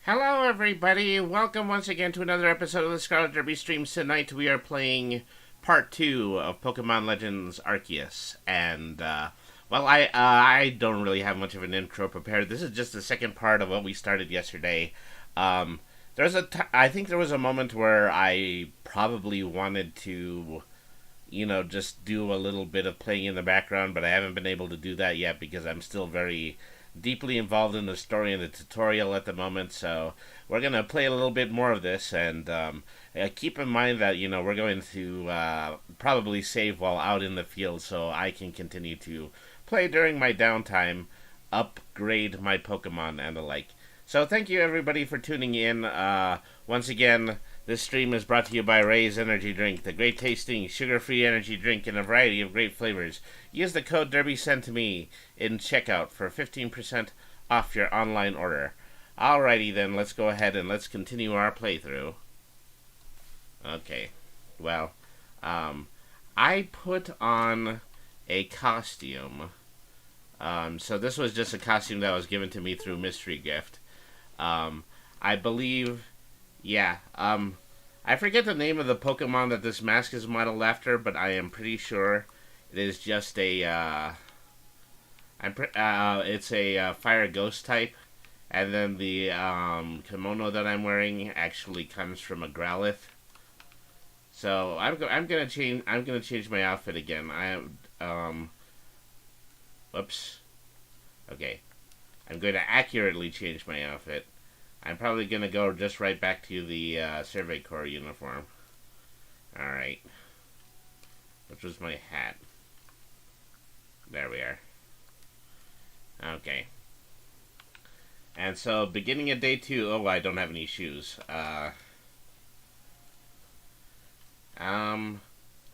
Hello, everybody. Welcome once again to another episode of the Scarlet Derby streams. Tonight we are playing part 2 of Pokemon Legends Arceus. And, I don't really have much of an intro prepared. This is just the second part of what we started yesterday. I think there was a moment where I probably wanted to, just do a little bit of playing in the background, but I haven't been able to do that yet because I'm still very deeply involved in the story and the tutorial at the moment, so we're going to play a little bit more of this, and keep in mind that, we're going to probably save while out in the field so I can continue to play during my downtime, upgrade my Pokemon, and the like. So thank you everybody for tuning in. Once again, this stream is brought to you by Ray's Energy Drink, the great tasting, sugar-free energy drink in a variety of great flavors. Use the code DERBYSENTTOME in checkout for 15% off your online order. Alrighty then, let's go ahead and let's continue our playthrough. Okay, well, I put on a costume. So this was just a costume that was given to me through Mystery Gift. I believe... Yeah, I forget the name of the Pokemon that this mask is modeled after, but I am pretty sure it is just a, it's a Fire Ghost type, and then the kimono that I'm wearing actually comes from a Growlithe. So I'm gonna change my outfit again. Whoops. Okay, I'm going to accurately change my outfit. I'm probably going to go just right back to the Survey Corps uniform. Alright. Which was my hat. There we are. Okay. And so, beginning of day 2... Oh, I don't have any shoes. I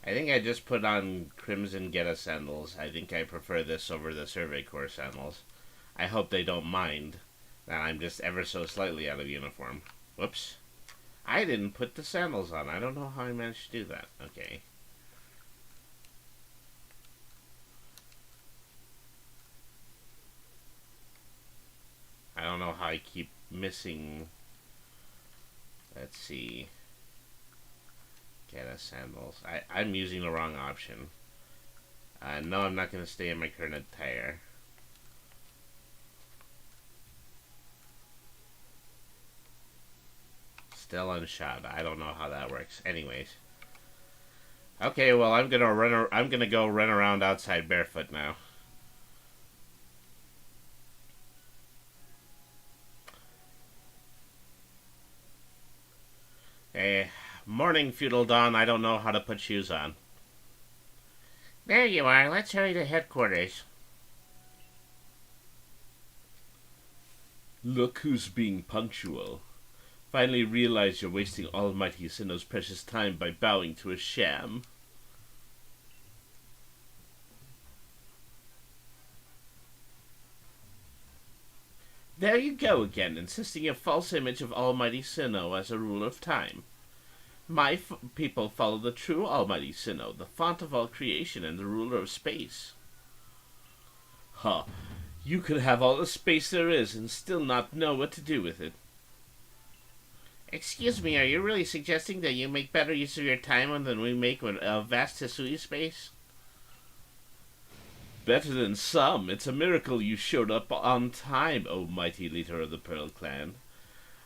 think I just put on Crimson Geta sandals. I think I prefer this over the Survey Corps sandals. I hope they don't mind that I'm just ever so slightly out of uniform. Whoops. I didn't put the sandals on. I don't know how I managed to do that. Okay. I don't know how I keep missing... Let's see. Get a sandals. I'm using the wrong option. No, I'm not going to stay in my current attire. Still unshod. I don't know how that works. Anyways. Okay, well, I'm gonna go run around outside barefoot now. Hey, morning, Feudal Dawn. I don't know how to put shoes on. There you are. Let's hurry to headquarters. Look who's being punctual. Finally realize you're wasting Almighty Sinnoh's precious time by bowing to a sham. There you go again, insisting a false image of Almighty Sinnoh as a ruler of time. My people follow the true Almighty Sinnoh, the font of all creation and the ruler of space. Ha! You could have all the space there is and still not know what to do with it. Excuse me, are you really suggesting that you make better use of your time than we make with a vast Hisui space? Better than some. It's a miracle you showed up on time, O mighty leader of the Pearl Clan.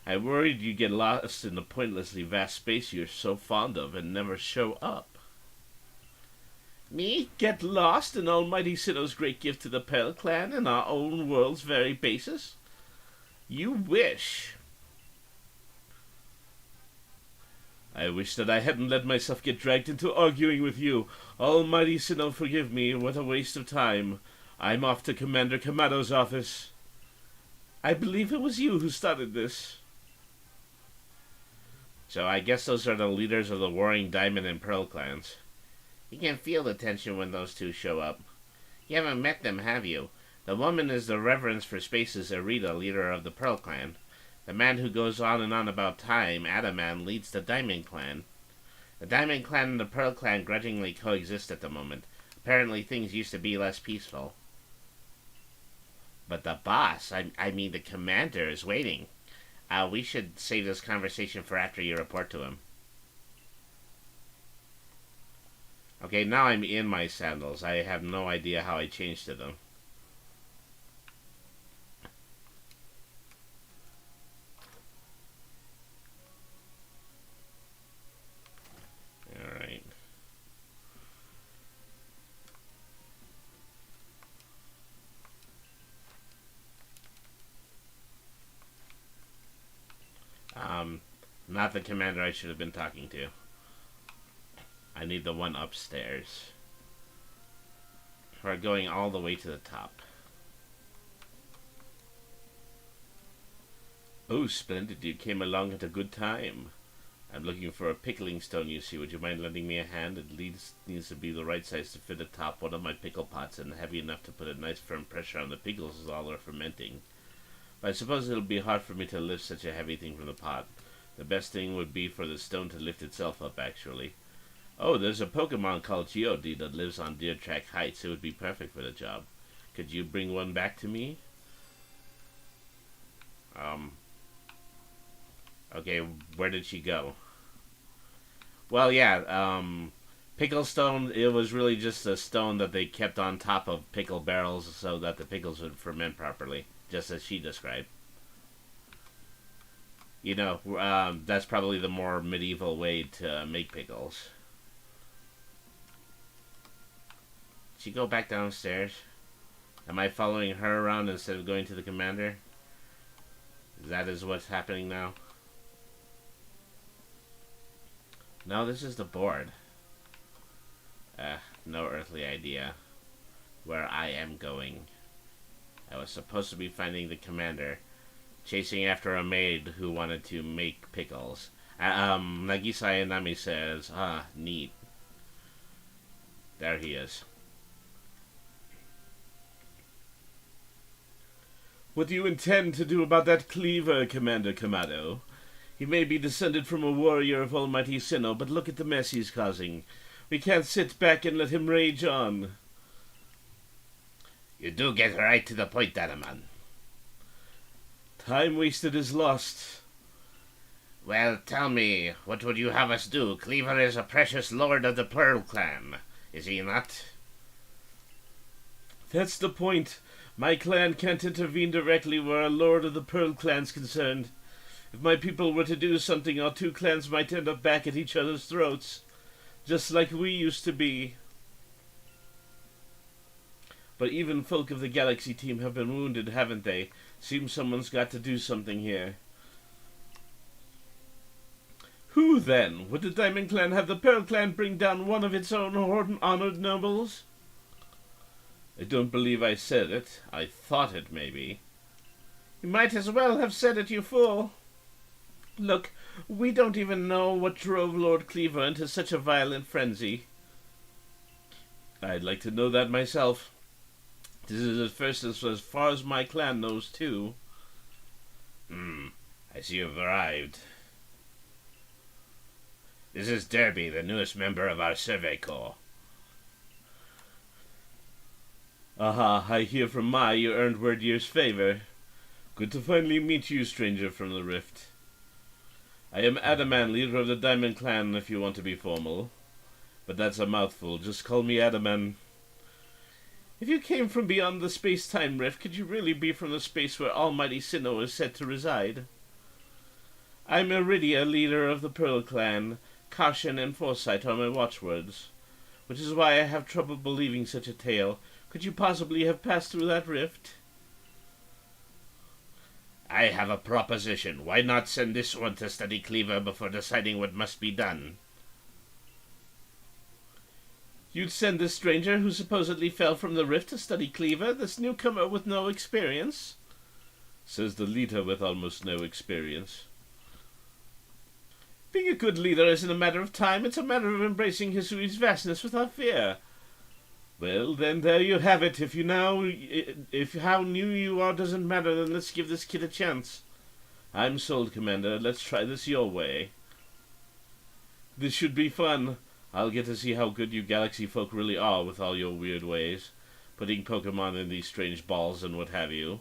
I worried you'd get lost in the pointlessly vast space you're so fond of and never show up. Me? Get lost in Almighty Sinnoh's great gift to the Pearl Clan and our own world's very basis? You wish. I wish that I hadn't let myself get dragged into arguing with you. Almighty Sinnoh, forgive me. What a waste of time. I'm off to Commander Kamado's office. I believe it was you who started this. So I guess those are the leaders of the warring Diamond and Pearl clans. You can feel the tension when those two show up. You haven't met them, have you? The woman is the Reverence for Space's Arita, leader of the Pearl Clan. The man who goes on and on about time, Adaman, leads the Diamond Clan. The Diamond Clan and the Pearl Clan grudgingly coexist at the moment. Apparently things used to be less peaceful. But the boss, I mean the commander, is waiting. We should save this conversation for after you report to him. Okay, now I'm in my sandals. I have no idea how I changed to them. Alright. Not the commander I should have been talking to. I need the one upstairs. We're going all the way to the top. Oh, splendid. You came along at a good time. I'm looking for a pickling stone, you see. Would you mind lending me a hand? It needs to be the right size to fit atop one of my pickle pots and heavy enough to put a nice firm pressure on the pickles as all are fermenting. But I suppose it'll be hard for me to lift such a heavy thing from the pot. The best thing would be for the stone to lift itself up, actually. Oh, there's a Pokemon called Geodude that lives on Deer Track Heights. It would be perfect for the job. Could you bring one back to me? Okay, where did she go? Well, yeah, pickle stone, it was really just a stone that they kept on top of pickle barrels so that the pickles would ferment properly, just as she described. You know, that's probably the more medieval way to make pickles. Did she go back downstairs? Am I following her around instead of going to the commander? That is what's happening now. No, this is the board. No earthly idea where I am going. I was supposed to be finding the commander, chasing after a maid who wanted to make pickles. Nagisa Ayanami says, neat. There he is. What do you intend to do about that cleaver, Commander Kamado? He may be descended from a warrior of Almighty Sinnoh, but look at the mess he's causing. We can't sit back and let him rage on. You do get right to the point, Danaman. Time wasted is lost. Well, tell me, what would you have us do? Cleaver is a precious lord of the Pearl Clan, is he not? That's the point. My clan can't intervene directly where a lord of the Pearl Clan's concerned. If my people were to do something, our two clans might end up back at each other's throats, just like we used to be. But even folk of the Galaxy team have been wounded, haven't they? Seems someone's got to do something here. Who, then? Would the Diamond Clan have the Pearl Clan bring down one of its own honored nobles? I don't believe I said it. I thought it, maybe. You might as well have said it, you fool. Look, we don't even know what drove Lord Cleaver into such a violent frenzy. I'd like to know that myself. This is as far as my clan knows, too. I see you've arrived. This is Derby, the newest member of our survey corps. Aha, I hear from Meyer you earned Wordyear's favor. Good to finally meet you, stranger from the Rift. I am Adaman, leader of the Diamond Clan, if you want to be formal. But that's a mouthful. Just call me Adaman. If you came from beyond the space-time rift, could you really be from the space where Almighty Sinnoh is said to reside? I'm Iridia, leader of the Pearl Clan. Caution and foresight are my watchwords, which is why I have trouble believing such a tale. Could you possibly have passed through that rift? I have a proposition. Why not send this one to study Cleaver before deciding what must be done? You'd send this stranger who supposedly fell from the rift to study Cleaver, this newcomer with no experience? Says the leader with almost no experience. Being a good leader isn't a matter of time, it's a matter of embracing Hisui's vastness without fear. Well, then there you have it. If how new you are doesn't matter, then let's give this kid a chance. I'm sold, Commander. Let's try this your way. This should be fun. I'll get to see how good you Galaxy folk really are with all your weird ways, putting Pokemon in these strange balls and what have you.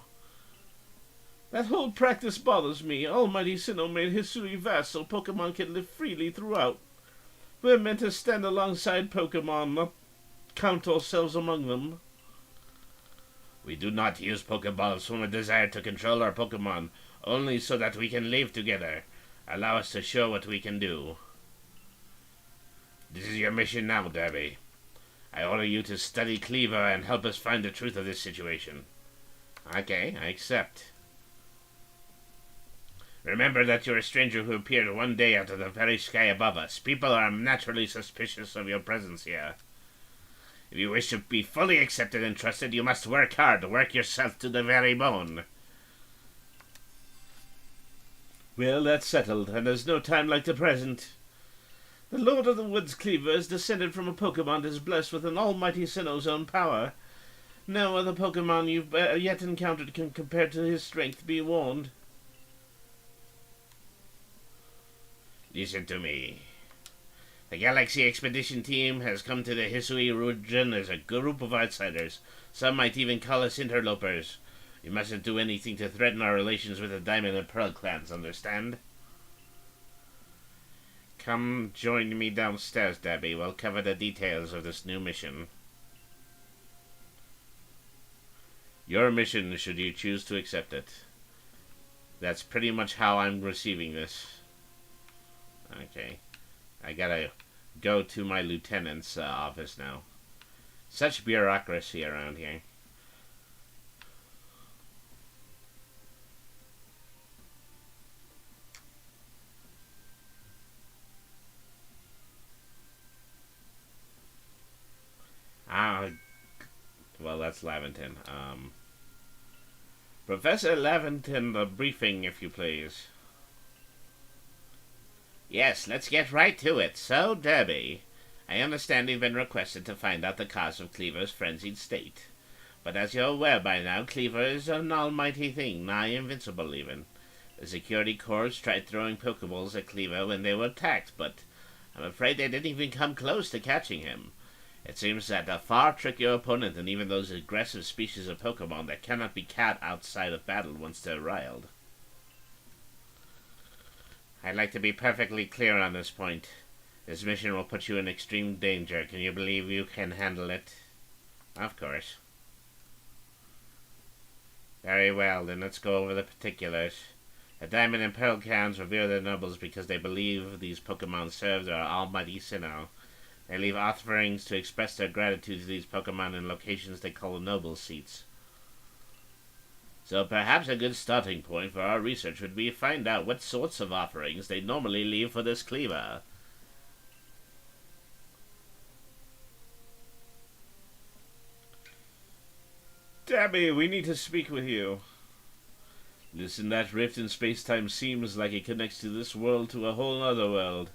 That whole practice bothers me. Almighty Sinnoh made Hisui vast so Pokemon can live freely throughout. We're meant to stand alongside Pokemon, not count ourselves among them. We do not use Pokeballs from a desire to control our Pokemon, only so that we can live together. Allow us to show what we can do. This is your mission now, Derby. I order you to study Cleaver and help us find the truth of this situation. Okay, I accept. Remember that you're a stranger who appeared one day out of the very sky above us. People are naturally suspicious of your presence here. If you wish to be fully accepted and trusted, you must work hard. Work yourself to the very bone. Well, that's settled, and there's no time like the present. The Lord of the Woods Cleaver is descended from a Pokemon that is blessed with an almighty Sinnoh's own power. No other Pokemon you've yet encountered can compare to his strength, be warned. Listen to me. The Galaxy Expedition Team has come to the Hisui region as a group of outsiders. Some might even call us interlopers. You mustn't do anything to threaten our relations with the Diamond and Pearl clans, understand? Come join me downstairs, Debbie. We'll cover the details of this new mission. Your mission, should you choose to accept it. That's pretty much how I'm receiving this. Okay. I gotta go to my lieutenant's office now. Such bureaucracy around here. Well, that's Laventon. Professor Laventon, the briefing, if you please. Yes, let's get right to it. So, Derby, I understand you've been requested to find out the cause of Cleaver's frenzied state. But as you're aware by now, Cleaver is an almighty thing, nigh invincible even. The security corps tried throwing Pokeballs at Cleaver when they were attacked, but I'm afraid they didn't even come close to catching him. It seems that a far trickier opponent than even those aggressive species of Pokemon that cannot be caught outside of battle once they're riled. I'd like to be perfectly clear on this point. This mission will put you in extreme danger. Can you believe you can handle it? Of course. Very well, then let's go over the particulars. The Diamond and Pearl clans revere their nobles because they believe these Pokemon serve their almighty Sinnoh. They leave offerings to express their gratitude to these Pokemon in locations they call noble seats. So perhaps a good starting point for our research would be to find out what sorts of offerings they normally leave for this Cleaver. Debbie, we need to speak with you. Listen, that rift in space-time seems like it connects to this world to a whole other world.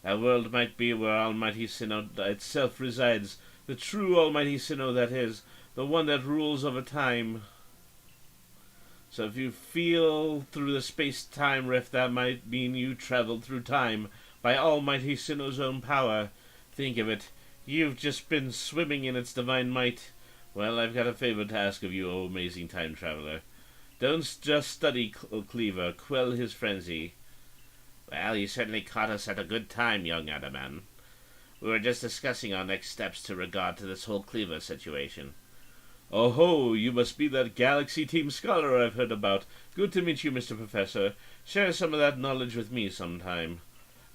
That world might be where Almighty Sinnoh itself resides, the true Almighty Sinnoh, that is, the one that rules over time. So if you feel through the space-time rift, that might mean you traveled through time by Almighty Sinnoh's own power. Think of it. You've just been swimming in its divine might. Well, I've got a favor to ask of you, O amazing time traveler. Don't just study Cleaver, quell his frenzy. Well, you certainly caught us at a good time, young Adaman. We were just discussing our next steps to regard to this whole Cleaver situation. Oh ho, you must be that Galaxy Team scholar I've heard about. Good to meet you, Mr. Professor. Share some of that knowledge with me sometime.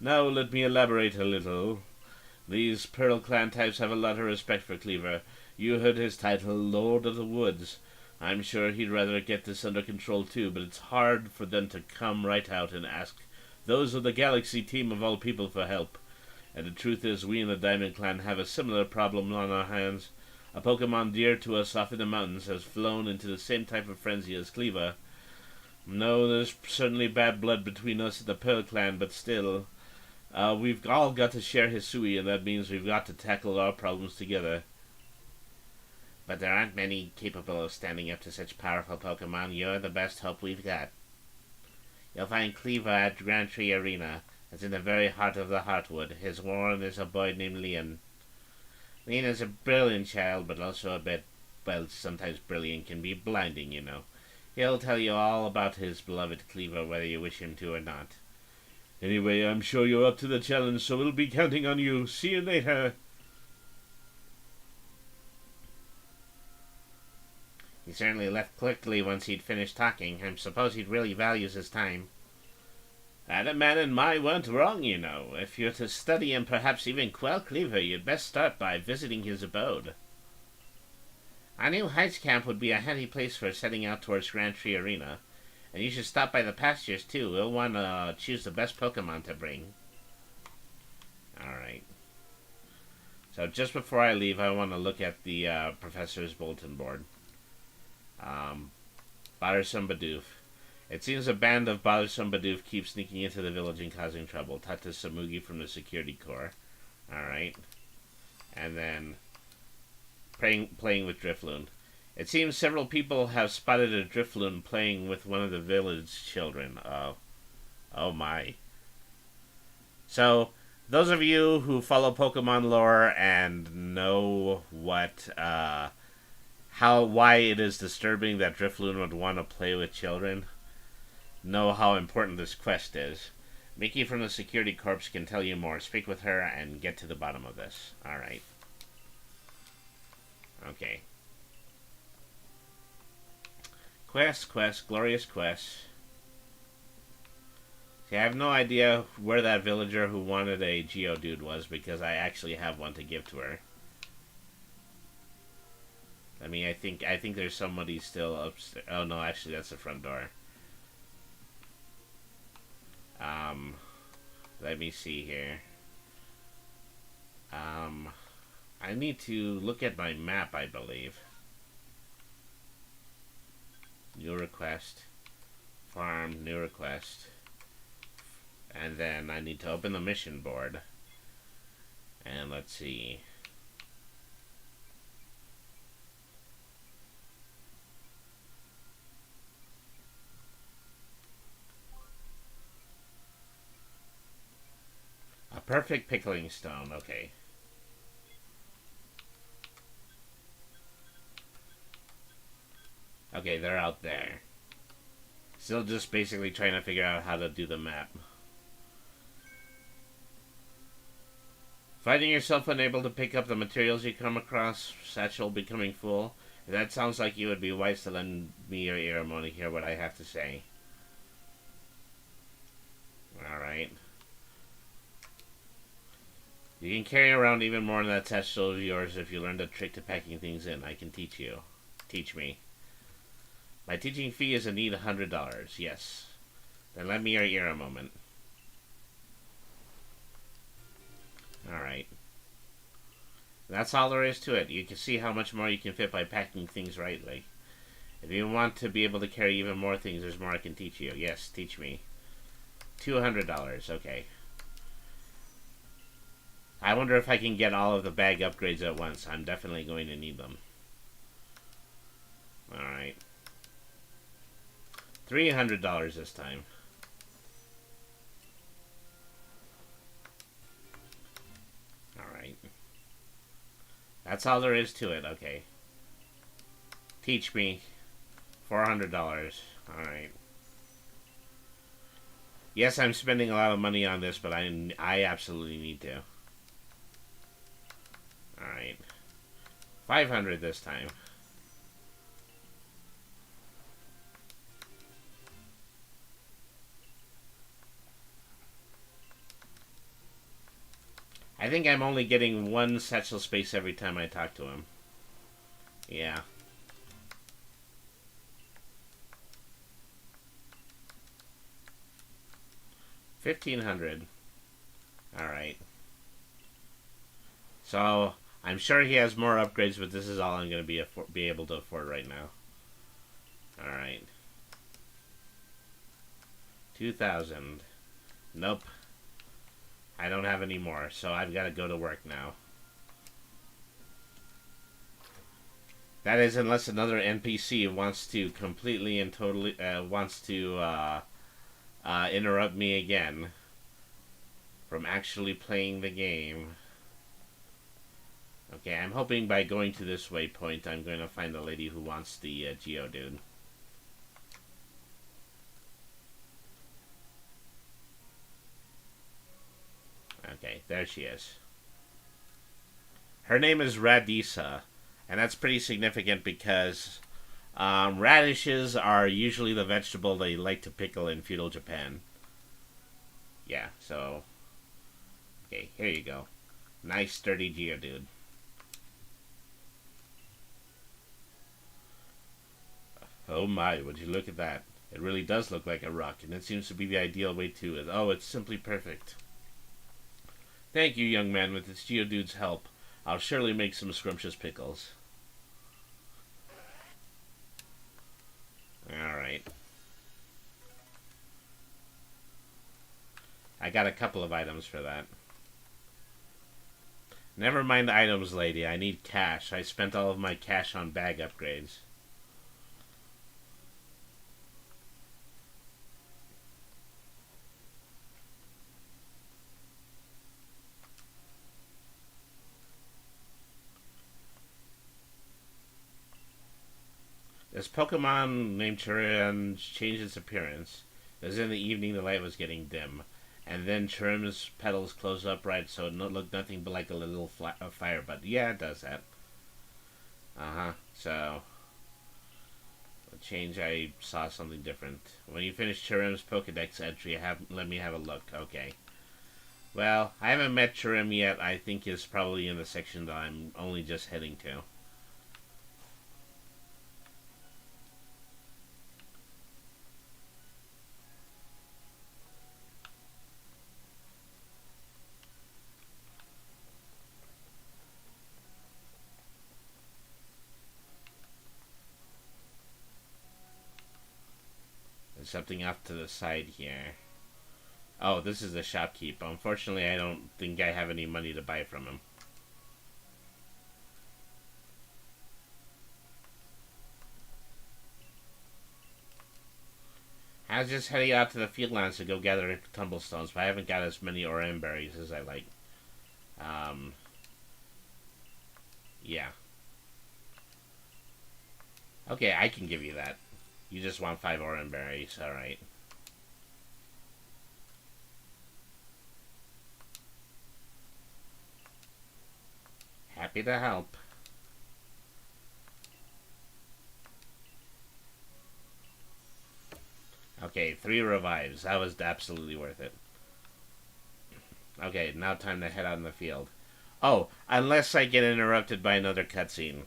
Now let me elaborate a little. These Pearl Clan types have a lot of respect for Cleaver. You heard his title, Lord of the Woods. I'm sure he'd rather get this under control too, but it's hard for them to come right out and ask those of the Galaxy Team of all people for help. And the truth is, we in the Diamond Clan have a similar problem on our hands. A Pokemon dear to us off in the mountains has flown into the same type of frenzy as Cleaver. No, there's certainly bad blood between us and the Pearl Clan, but still, we've all got to share Hisui, and that means we've got to tackle our problems together. But there aren't many capable of standing up to such powerful Pokemon. You're the best hope we've got. You'll find Cleaver at Grand Tree Arena. It's in the very heart of the Heartwood. His warden is a boy named Leon. Leon is a brilliant child, but also a bit, well, sometimes brilliant can be blinding, you know. He'll tell you all about his beloved Cleaver, whether you wish him to or not. Anyway, I'm sure you're up to the challenge, so we'll be counting on you. See you later. He certainly left quickly once he'd finished talking. I suppose he really values his time. That man and Mai weren't wrong, you know. If you're to study and perhaps even quell Cleaver, you'd best start by visiting his abode. Our new Heights camp would be a handy place for setting out towards Grand Tree Arena. And you should stop by the pastures, too. We'll want to choose the best Pokemon to bring. Alright. So just before I leave, I want to look at the professor's bulletin board. Bothersome Bidoof. It seems a band of Bothersome Bidoof keeps sneaking into the village and causing trouble. Tata Samugi from the security corps. Alright. And then playing with Drifloon. It seems several people have spotted a Drifloon playing with one of the village children. Oh my. So, those of you who follow Pokemon lore and know what, why it is disturbing that Drifloon would want to play with children, know how important this quest is. Mickey from the Security Corps can tell you more. Speak with her and get to the bottom of this. Alright. Okay. Quest, glorious quest. See, I have no idea where that villager who wanted a Geodude was, because I actually have one to give to her. I mean, I think there's somebody still upstairs. Oh no, actually that's the front door. Let me see here. I need to look at my map, I believe. New request. Farm, new request. And then I need to open the mission board. And let's see. A perfect pickling stone, okay. Okay, they're out there. Still just basically trying to figure out how to do the map. Finding yourself unable to pick up the materials you come across, satchel becoming full. That sounds like you would be wise to lend me your ear a moment to hear what I have to say. Alright. You can carry around even more than that satchel of yours if you learn the trick to packing things in. I can teach you. Teach me. My teaching fee is indeed $100. Yes. Then lend me your ear a moment. Alright. That's all there is to it. You can see how much more you can fit by packing things rightly. If you want to be able to carry even more things, there's more I can teach you. Yes, teach me. $200. Okay. I wonder if I can get all of the bag upgrades at once. I'm definitely going to need them. Alright. $300 this time. Alright. That's all there is to it, okay. Teach me. $400. Alright. Yes, I'm spending a lot of money on this, but I absolutely need to. Alright. $500 this time. I think I'm only getting one satchel space every time I talk to him. Yeah. $1,500. Alright. So, I'm sure he has more upgrades, but this is all I'm going to be able to afford right now. Alright. 2,000. Nope. I don't have any more, so I've got to go to work now. That is, unless another NPC wants to completely and totally interrupt me again from actually playing the game. Okay, I'm hoping by going to this waypoint, I'm going to find the lady who wants the Geodude. There she is. Her name is Radisa, and that's pretty significant because radishes are usually the vegetable they like to pickle in feudal Japan. Yeah, so... Okay, here you go. Nice, sturdy Geodude. Oh my, would you look at that. It really does look like a rock, and it seems to be the ideal way to it. Oh, it's simply perfect. Thank you, young man. With this Geodude's help, I'll surely make some scrumptious pickles. Alright. I got a couple of items for that. Never mind the items, lady. I need cash. I spent all of my cash on bag upgrades. This Pokemon named Chirim changed its appearance. It was in the evening, the light was getting dim. And then Chirim's petals closed upright so it looked nothing but like a little fire bud. Yeah, it does that. So, a change, I saw something different. When you finish Chirim's Pokedex entry, let me have a look. Okay. Well, I haven't met Chirim yet. I think he's probably in the section that I'm only just heading to. Something off to the side here. Oh, this is the shopkeep. Unfortunately, I don't think I have any money to buy from him. I was just heading out to the fieldlands to go gather tumblestones, but I haven't got as many oran berries as I like. Yeah. Okay, I can give you that. You just want 5 oran berries, alright. Happy to help. Okay, 3 revives. That was absolutely worth it. Okay, now time to head out in the field. Oh, unless I get interrupted by another cutscene.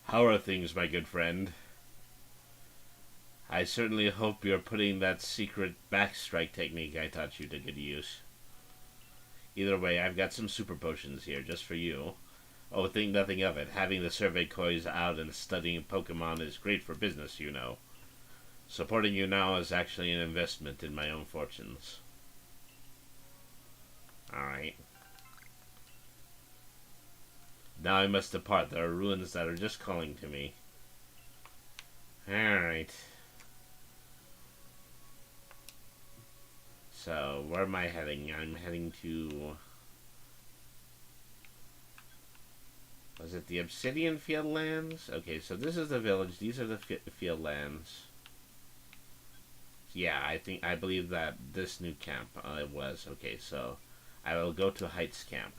How are things, my good friend? I certainly hope you're putting that secret backstrike technique I taught you to good use. Either way, I've got some super potions here, just for you. Oh, think nothing of it. Having the survey coins out and studying Pokemon is great for business, you know. Supporting you now is actually an investment in my own fortunes. Alright. Now I must depart. There are ruins that are just calling to me. Alright. So, where am I heading? I'm heading to... Was it the Obsidian Fieldlands? Okay, so this is the village. These are the Fieldlands. Yeah, I believe that this new camp it was. Okay, so I will go to Heights Camp.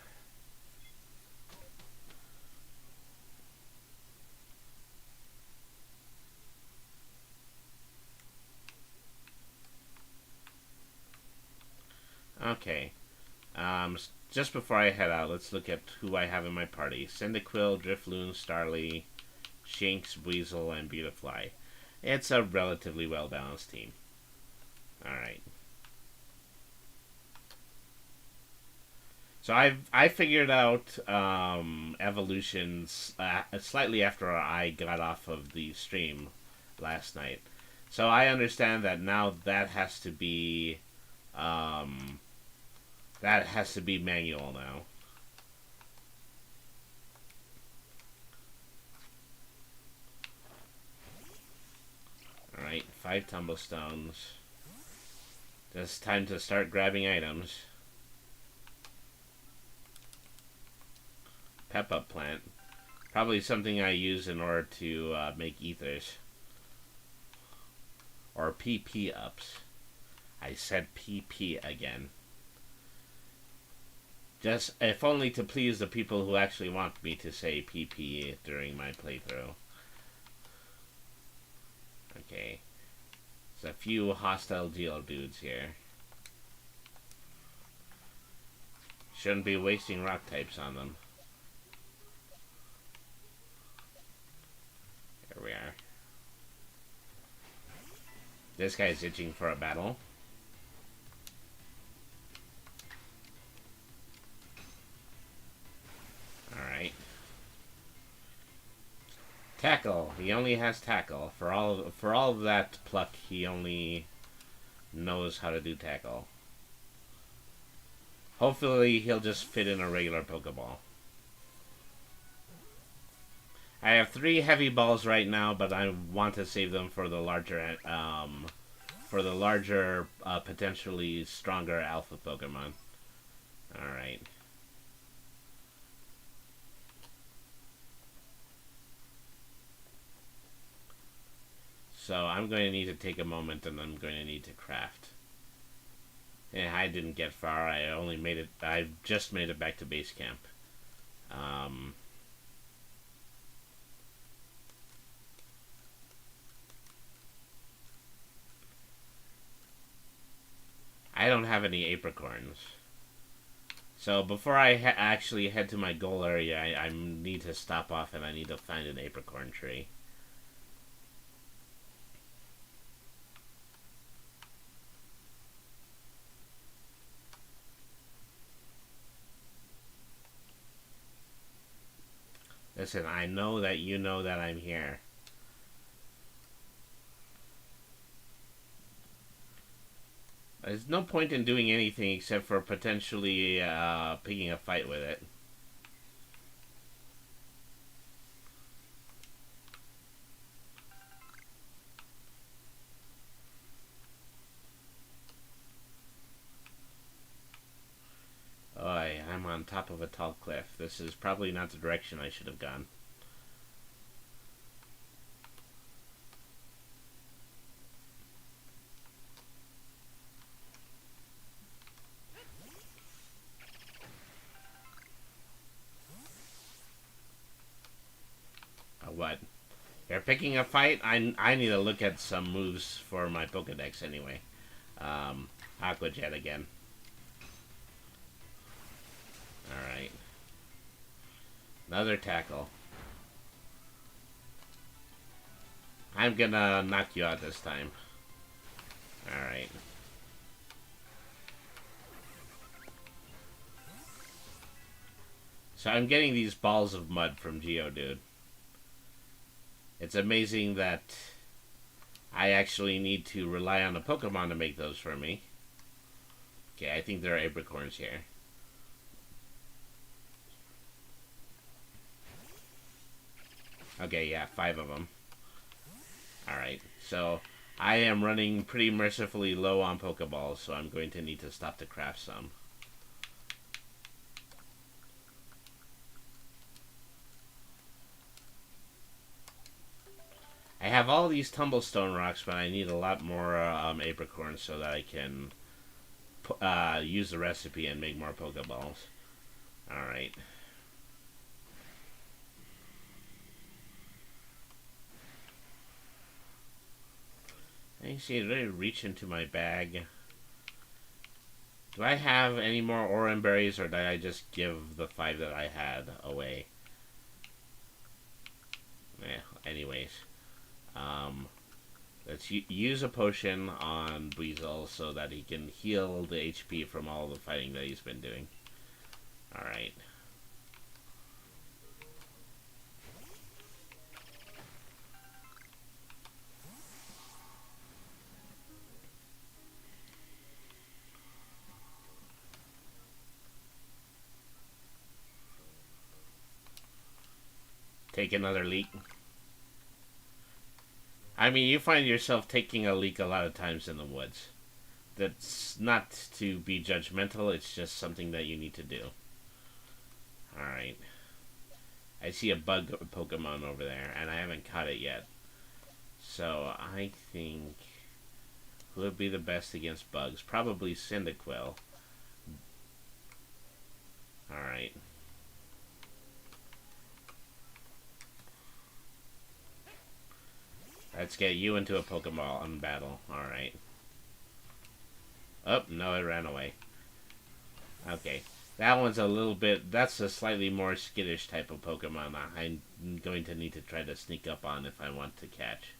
Okay. Just before I head out, let's look at who I have in my party. Cyndaquil, Drifloon, Starly, Shinx, Weasel, and Beautifly. It's a relatively well-balanced team. Alright. So I figured out evolutions slightly after I got off of the stream last night. So I understand that now that has to be... that has to be manual now. Alright, 5 tumblestones. Just time to start grabbing items. Pep-up plant. Probably something I use in order to make ethers. Or PP ups. I said PP again. Just, if only to please the people who actually want me to say PP during my playthrough. Okay. There's a few hostile Geodudes here. Shouldn't be wasting rock types on them. Here we are. This guy's itching for a battle. Alright. Tackle. He only has tackle. For all of that pluck, he only knows how to do tackle. Hopefully he'll just fit in a regular Pokeball. I have 3 heavy balls right now, but I want to save them for the larger, potentially stronger alpha Pokemon. Alright. So I'm going to need to take a moment, and I'm going to need to craft. Yeah, I didn't get far. I just made it back to base camp. I don't have any apricorns. So before I actually head to my goal area, I need to stop off and I need to find an apricorn tree. Listen, I know that you know that I'm here. There's no point in doing anything except for potentially picking a fight with it. Oi, I'm on top of a tall cliff. This is probably not the direction I should have gone. What? You're picking a fight? I need to look at some moves for my Pokedex anyway. Aqua Jet again. Alright. Another tackle. I'm gonna knock you out this time. Alright. So I'm getting these balls of mud from Geodude. It's amazing that I actually need to rely on a Pokemon to make those for me. Okay, I think there are apricorns here. Okay, yeah, 5 of them. Alright, so I am running pretty mercifully low on Pokeballs, so I'm going to need to stop to craft some. I have all these Tumblestone rocks, but I need a lot more apricorns so that I can use the recipe and make more Pokeballs. Alright. I see, did I reach into my bag? Do I have any more Oran berries, or did I just give the 5 that I had away? Anyways. Let's use a potion on Buizel so that he can heal the HP from all the fighting that he's been doing. Alright. Take another leak. I mean, you find yourself taking a leak a lot of times in the woods. That's not to be judgmental, it's just something that you need to do. Alright. I see a bug Pokemon over there, and I haven't caught it yet. So, I think Who would be the best against bugs? Probably Cyndaquil. Alright. Let's get you into a Pokeball and battle. Alright. Oh, no, it ran away. Okay. That one's a little bit... That's a slightly more skittish type of Pokemon I'm going to need to try to sneak up on if I want to catch.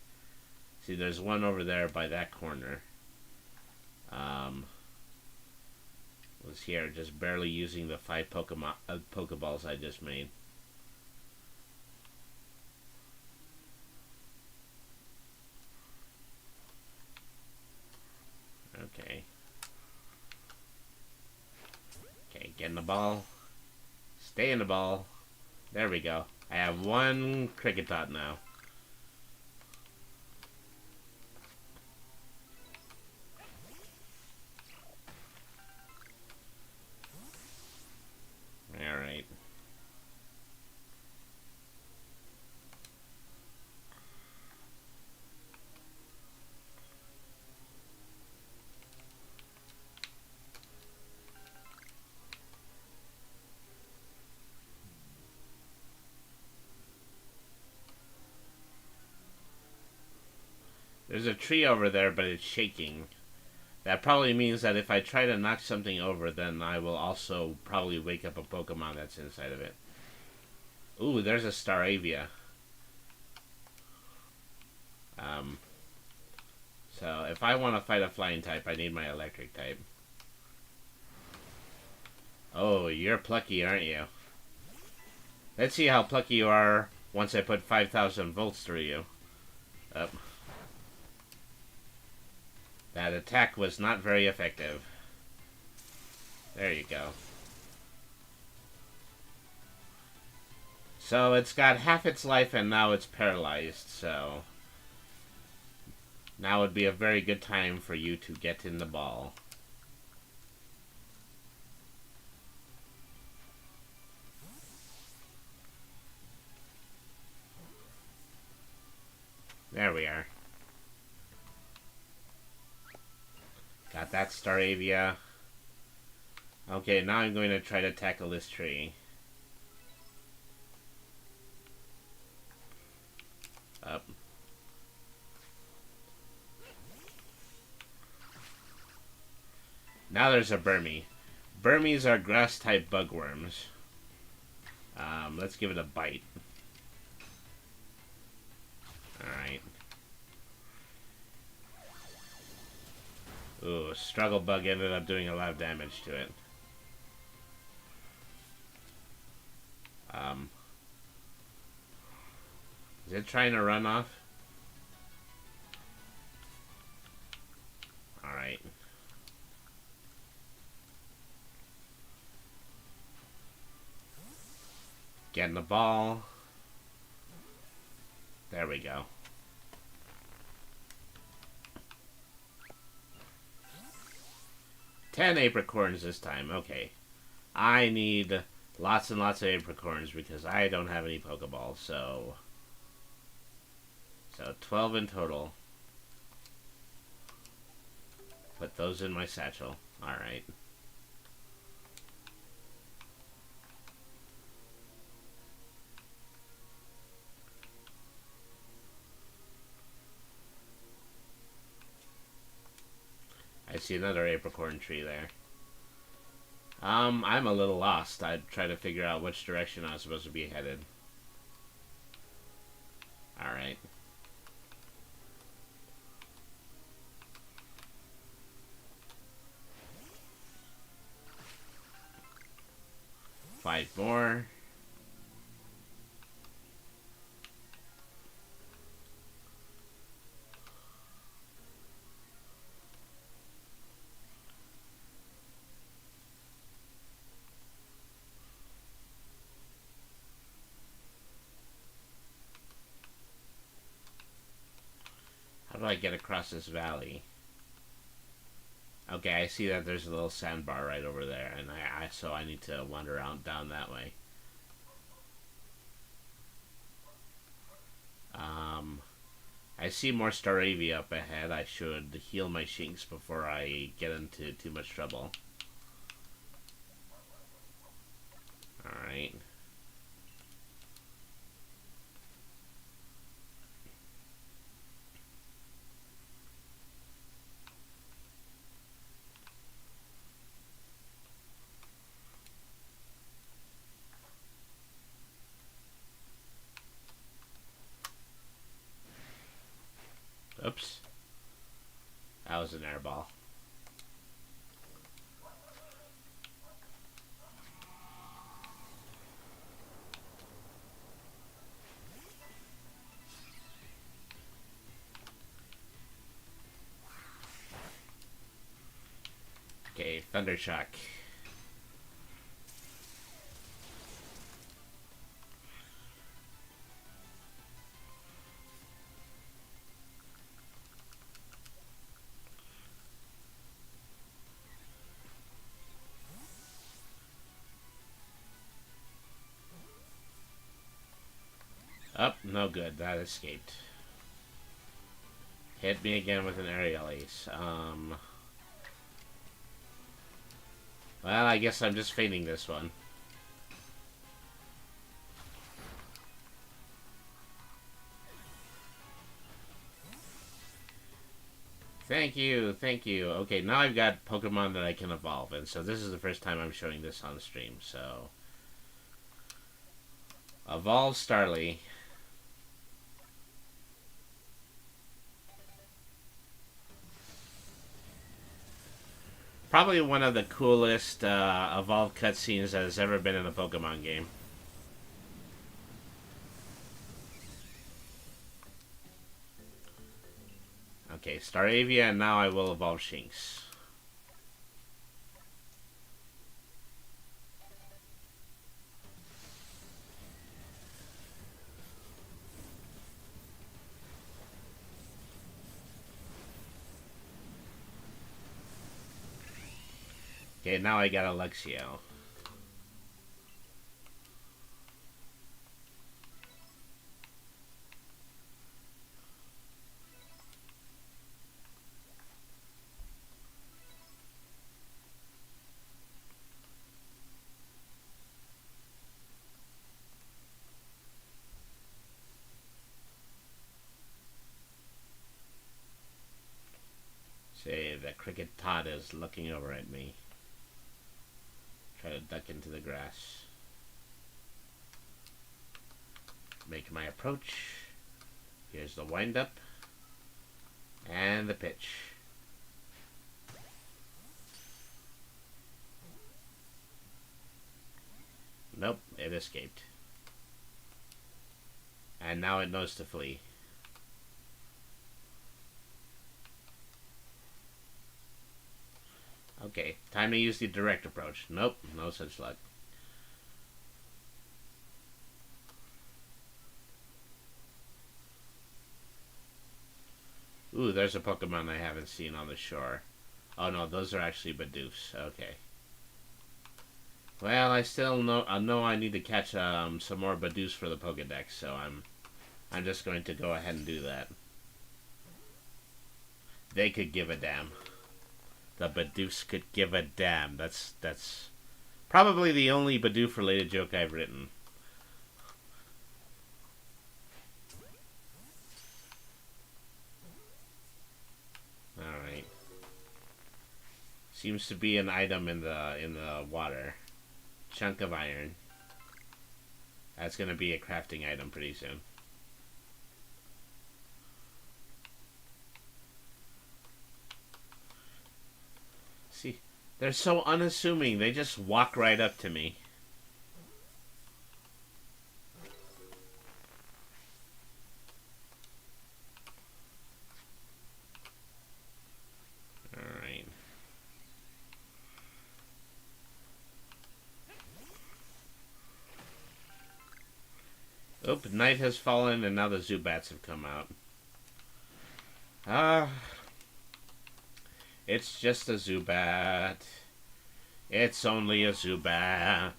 See, there's one over there by that corner. Was here, just barely using the 5 Pokeballs I just made. Okay. Okay, get in the ball. Stay in the ball. There we go. I have one Kricketot now. Alright. There's a tree over there, but it's shaking. That probably means that if I try to knock something over, then I will also probably wake up a Pokemon that's inside of it. Ooh, there's a Staravia. So if I want to fight a flying type, I need my electric type. Oh, you're plucky, aren't you? Let's see how plucky you are once I put 5,000 volts through you. Up. That attack was not very effective. There you go. So it's got half its life and now it's paralyzed, so... Now would be a very good time for you to get in the ball. There we are. Got that Staravia. Okay, now I'm going to try to tackle this tree. Up. Now there's a Burmy. Burmies are grass-type bugworms. Let's give it a bite. Alright. Ooh, Struggle Bug ended up doing a lot of damage to it. Is it trying to run off? Alright. Getting the ball. There we go. Ten apricorns this time. Okay. I need lots and lots of apricorns because I don't have any Pokeballs, so 12 in total. Put those in my satchel. Alright. I see another apricorn tree there. I'm a little lost. I'd try to figure out which direction I was supposed to be headed. Alright. Five more. How do I get across this valley? Okay, I see that there's a little sandbar right over there, and so I need to wander out down that way. I see more Staravia up ahead. I should heal my Shinx before I get into too much trouble. Alright. Oops. That was an airball. Okay, Thunder Shock. Oh, no good. That escaped. Hit me again with an aerial ace. Well, I guess I'm just fading this one. Thank you, thank you. Okay, now I've got Pokemon that I can evolve, and so this is the first time I'm showing this on stream, so... Evolve Starly. Probably one of the coolest evolve cutscenes that has ever been in a Pokemon game. Okay, Staravia, and now I will evolve Shinx. Okay, now I got Alexio. Say, the cricket Todd is looking over at me. Try to duck into the grass. Make my approach. Here's the wind-up. And the pitch. Nope, it escaped. And now it knows to flee. Okay, time to use the direct approach. Nope, no such luck. Ooh, there's a Pokemon I haven't seen on the shore. Oh no, those are actually Bidoofs. Okay. Well, I still know I need to catch some more Bidoofs for the Pokedex, so I'm just going to go ahead and do that. They could give a damn. The Bidoofs could give a damn. That's probably the only Bidoof related joke I've written. Alright. Seems to be an item in the water. Chunk of iron. That's gonna be a crafting item pretty soon. See, they're so unassuming. They just walk right up to me. Alright. Oop, night has fallen and now the Zubats have come out. It's just a Zubat. It's only a Zubat.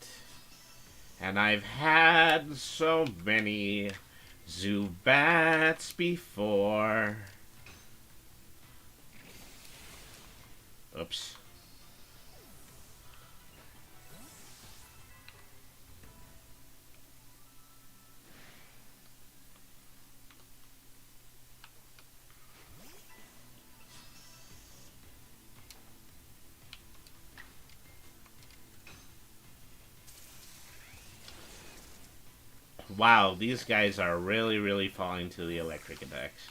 And I've had so many Zubats before. Oops. Wow, these guys are really, really falling to the electric attacks.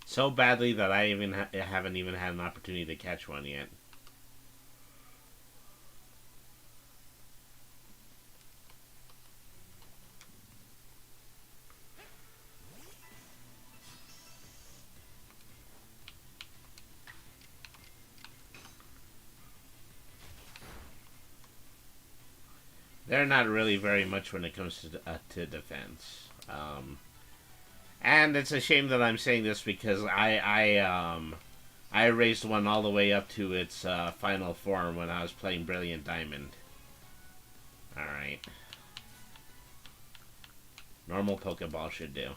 So badly that I haven't even had an opportunity to catch one yet. They're not really very much when it comes to defense. And it's a shame that I'm saying this because I raised one all the way up to its final form when I was playing Brilliant Diamond. Alright. Normal Pokeball should do.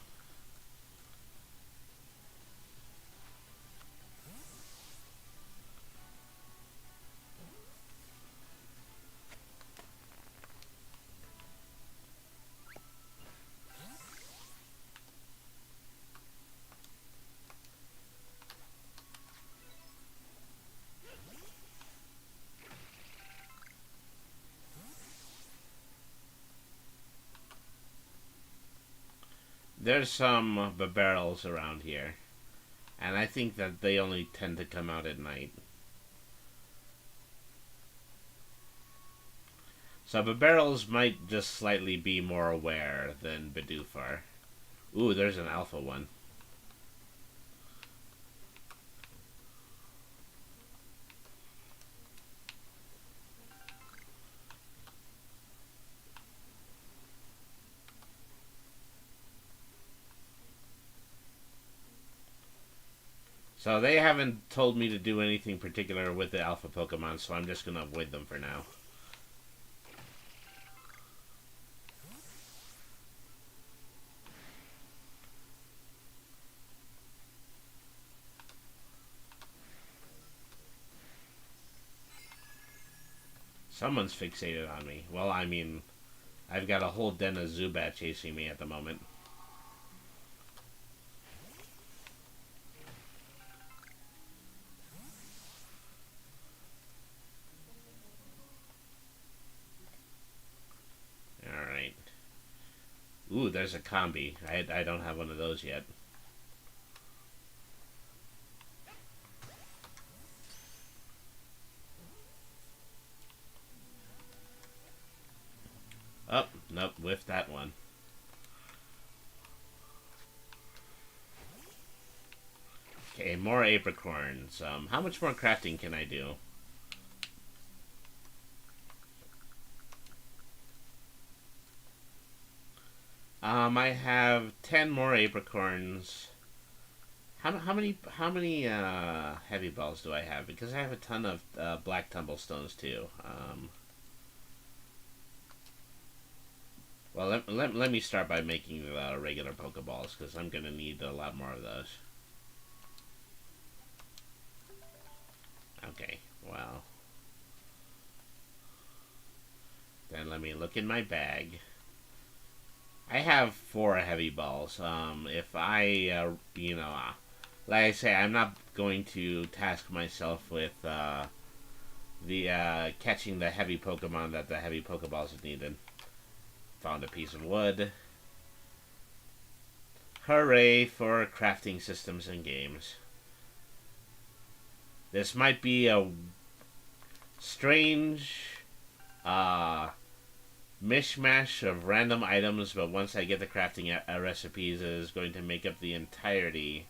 There's some barrels around here, and I think that they only tend to come out at night. So barrels might just slightly be more aware than Bidoof. Ooh, there's an alpha one. So they haven't told me to do anything particular with the alpha Pokemon, so I'm just going to avoid them for now. Someone's fixated on me. Well, I mean, I've got a whole den of Zubat chasing me at the moment. Alright. Ooh, there's a combi. I don't have one of those yet. Oh, nope, whiffed that one. Okay, more apricorns. How much more crafting can I do? I have 10 more apricorns. How many heavy balls do I have? Because I have a ton of black tumblestones too. Well, let me start by making the regular Pokeballs, because I'm going to need a lot more of those. Okay, well. Then let me look in my bag. I have 4 heavy balls. If I, like I say, I'm not going to task myself with catching the heavy Pokemon that the heavy Pokeballs have needed. Found a piece of wood. Hooray for crafting systems and games. This might be a strange mishmash of random items, but once I get the crafting recipes, it is going to make up the entirety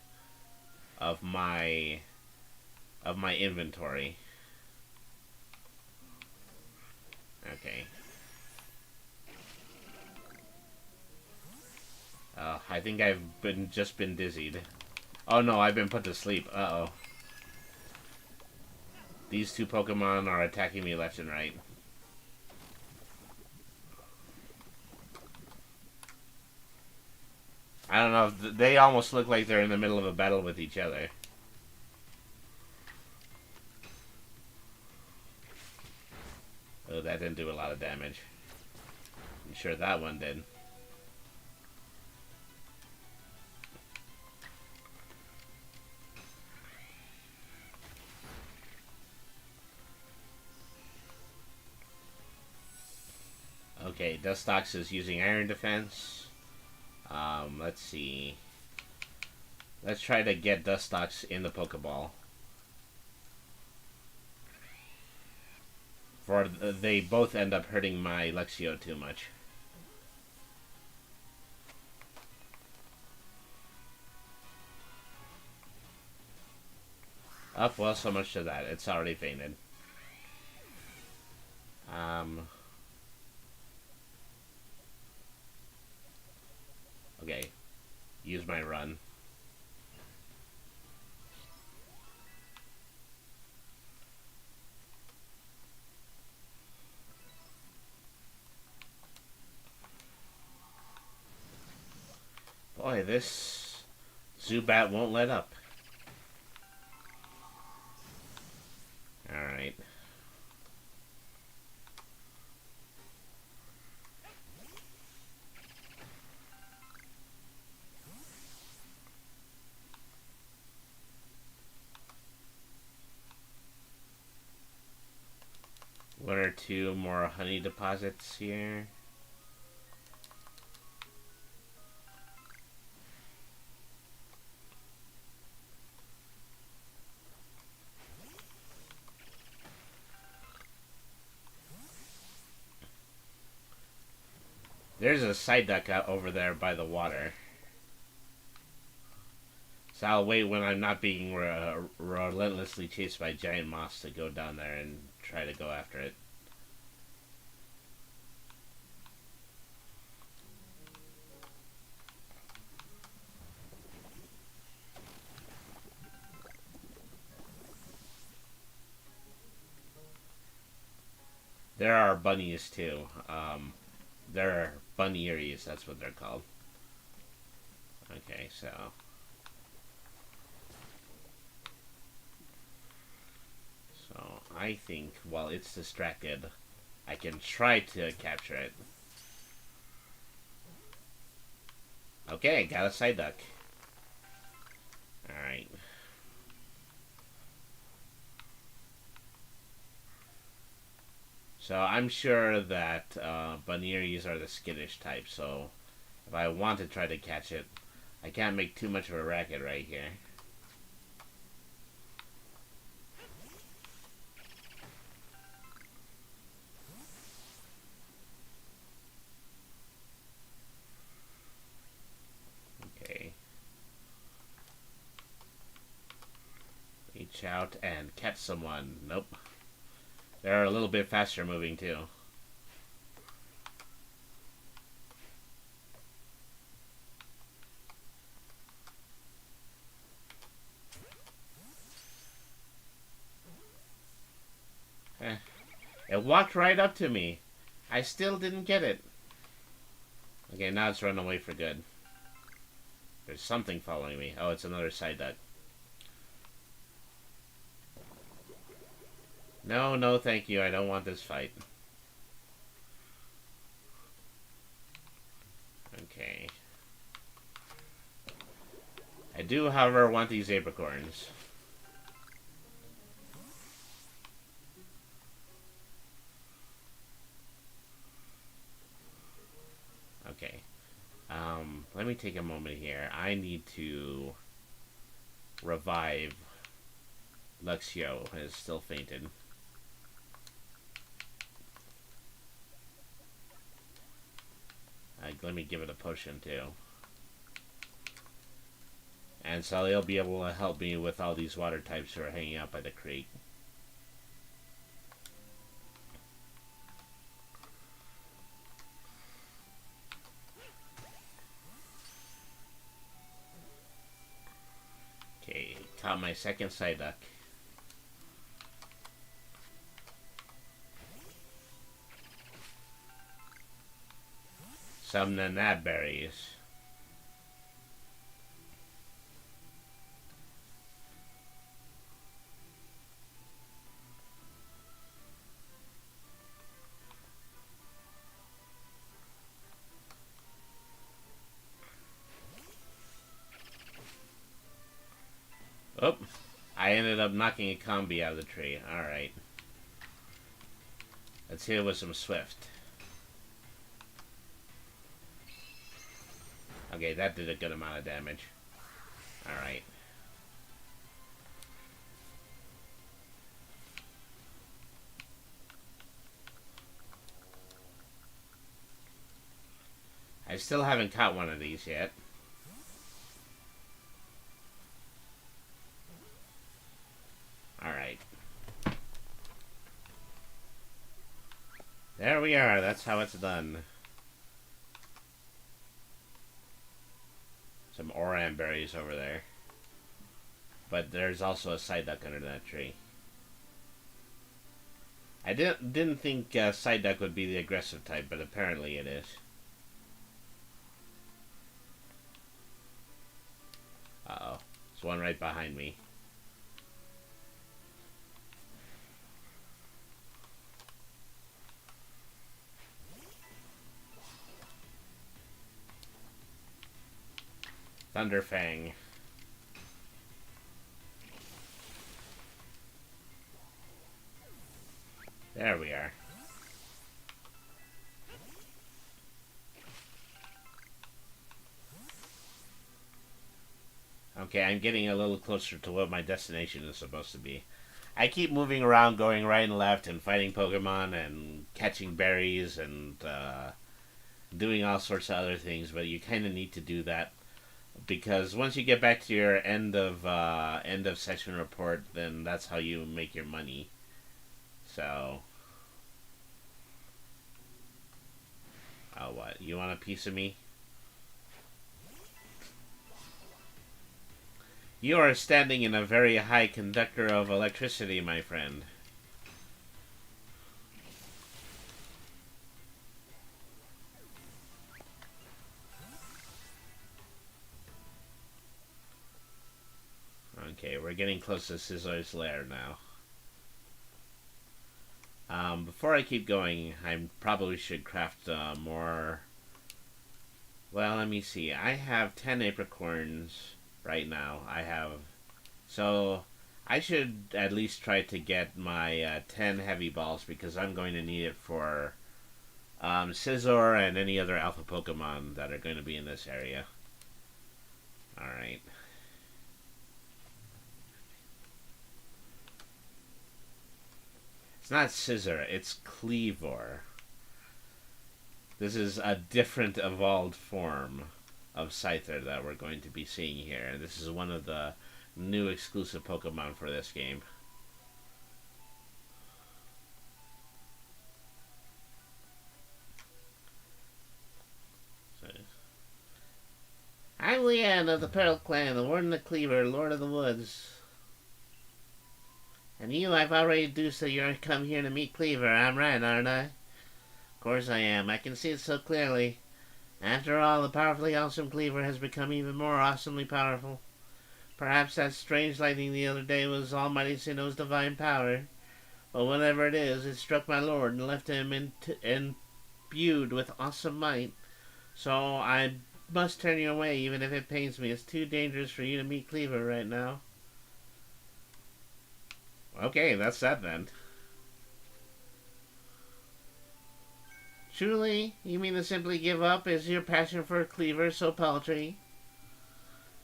of my inventory. Okay. I think I've just been dizzied. Oh no, I've been put to sleep. Uh-oh. These 2 Pokemon are attacking me left and right. I don't know. They almost look like they're in the middle of a battle with each other. Oh, that didn't do a lot of damage. I'm sure that one did. Okay, Dustox is using Iron Defense. Let's see. Let's try to get Dustox in the Pokeball. For they both end up hurting my Luxio too much. Oh, well, so much to that. It's already fainted. Okay. Use my run. Boy, this Zubat won't let up. Alright. One or two more honey deposits here. There's a Psyduck out over there by the water. So I'll wait when I'm not being relentlessly chased by giant moths to go down there and try to go after it. There are bunnies too. There are bunnieries, that's what they're called. Okay, so... So, I think while it's distracted, I can try to capture it. Okay, got a Psyduck. Alright. So I'm sure that Bunnieries are the skittish type, so if I want to try to catch it, I can't make too much of a racket right here. Okay. Reach out and catch someone. Nope. They're a little bit faster moving too. It walked right up to me. I still didn't get it. Okay, now it's run away for good. There's something following me. Oh, it's another Psyduck. No, no, thank you. I don't want this fight. Okay. I do, however, want these apricorns. Okay. Let me take a moment here. I need to revive Luxio, who is still fainted. Let me give it a potion too. And so they'll be able to help me with all these water types who are hanging out by the creek. Okay, caught my second Psyduck. Some Nanab berries. Oh, I ended up knocking a combi out of the tree. Alright. Let's hit it with some Swift. Okay, that did a good amount of damage. Alright. I still haven't caught one of these yet. Alright. There we are. That's how it's done. Some oran berries over there. But there's also a Psyduck under that tree. I didn't think Psyduck would be the aggressive type, but apparently it is. Uh-oh. There's one right behind me. Thunderfang. There we are. Okay, I'm getting a little closer to what my destination is supposed to be. I keep moving around, going right and left, and fighting Pokemon, and catching berries, and doing all sorts of other things, but you kind of need to do that. Because once you get back to your end of session report, then that's how you make your money. So, oh what? You want a piece of me? You are standing in a very high conductor of electricity, my friend. Okay, we're getting close to Scissor's lair now. Before I keep going, I probably should craft more... Well, let me see. I have 10 apricorns right now. So, I should at least try to get my 10 heavy balls, because I'm going to need it for Scizor and any other alpha Pokemon that are going to be in this area. Alright. It's not Scizor, it's Cleavor. This is a different evolved form of Scyther that we're going to be seeing here. This is one of the new exclusive Pokemon for this game. I'm Leanne of the Pearl Clan, the Warden of Cleaver, Lord of the Woods. And you, I've already deduced that you're come here to meet Cleaver. I'm right, aren't I? Of course I am. I can see it so clearly. After all, the powerfully awesome Cleaver has become even more awesomely powerful. Perhaps that strange lightning the other day was Almighty Sinnoh's divine power. But whatever it is, it struck my lord and left him imbued with awesome might. So I must turn you away, even if it pains me. It's too dangerous for you to meet Cleaver right now. Okay, that's that then. Truly? You mean to simply give up? Is your passion for Cleaver so paltry?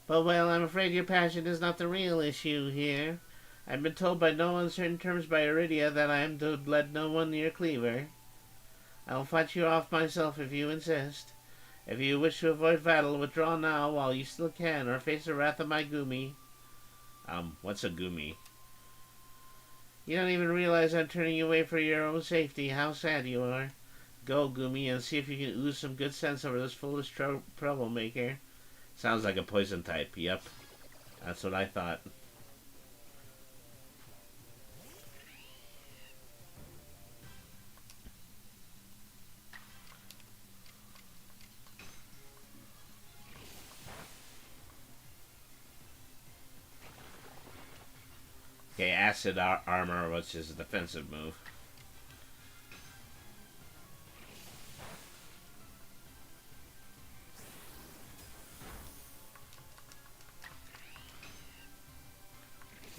But well, I'm afraid your passion is not the real issue here. I've been told by no uncertain terms by Iridia that I am to let no one near Cleaver. I'll fight you off myself if you insist. If you wish to avoid battle, withdraw now while you still can, or face the wrath of my Goomy. What's a Goomy? You don't even realize I'm turning you away for your own safety. How sad you are. Go, Goomy, and see if you can ooze some good sense over this foolish troublemaker. Sounds like a poison type. Yep. That's what I thought. Okay, acid armor, which is a defensive move.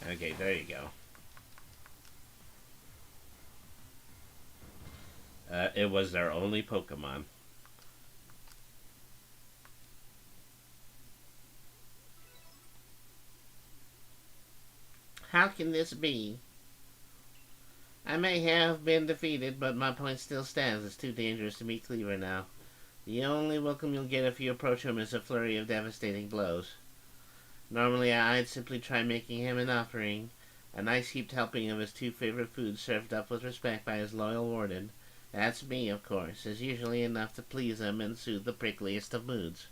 Okay, there you go. It was their only Pokemon. How can this be? I may have been defeated, but my point still stands. It's too dangerous to meet Cleaver now. The only welcome you'll get if you approach him is a flurry of devastating blows. Normally, I'd simply try making him an offering. A nice heaped helping of his two favorite foods served up with respect by his loyal warden. That's me, of course, is usually enough to please him and soothe the prickliest of moods.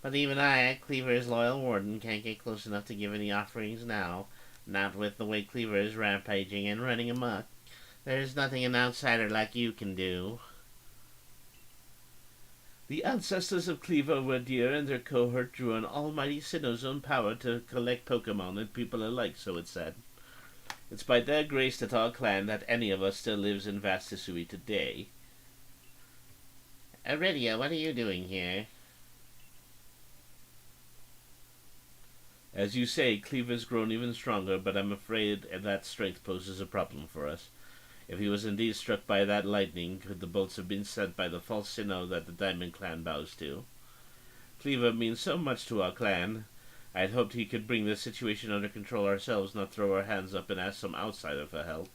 But even I, Cleaver's loyal warden, can't get close enough to give any offerings now, not with the way Cleaver is rampaging and running amok. There's nothing an outsider like you can do. The ancestors of Cleaver were dear, and their cohort drew on almighty Sinnoh's own power to collect Pokemon and people alike, so it's said. It's by their grace that our clan, that any of us still lives in vast Hisui today. Iridia, what are you doing here? As you say, Cleaver's grown even stronger, but I'm afraid that strength poses a problem for us. If he was indeed struck by that lightning, could the bolts have been sent by the false Sinnoh that the Diamond Clan bows to? Cleaver means so much to our clan. I'd hoped he could bring the situation under control ourselves, not throw our hands up and ask some outsider for help.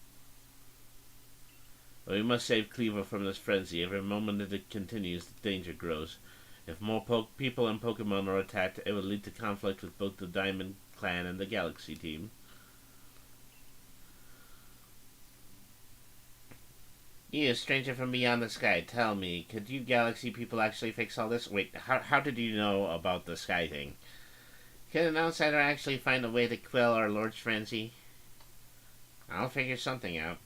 But we must save Cleaver from this frenzy. Every moment that it continues, the danger grows. If more people and Pokemon are attacked, it will lead to conflict with both the Diamond Clan and the Galaxy team. You, stranger from beyond the sky, tell me, could you Galaxy people actually fix all this? Wait, how did you know about the sky thing? Can an outsider actually find a way to quell our Lord's frenzy? I'll figure something out.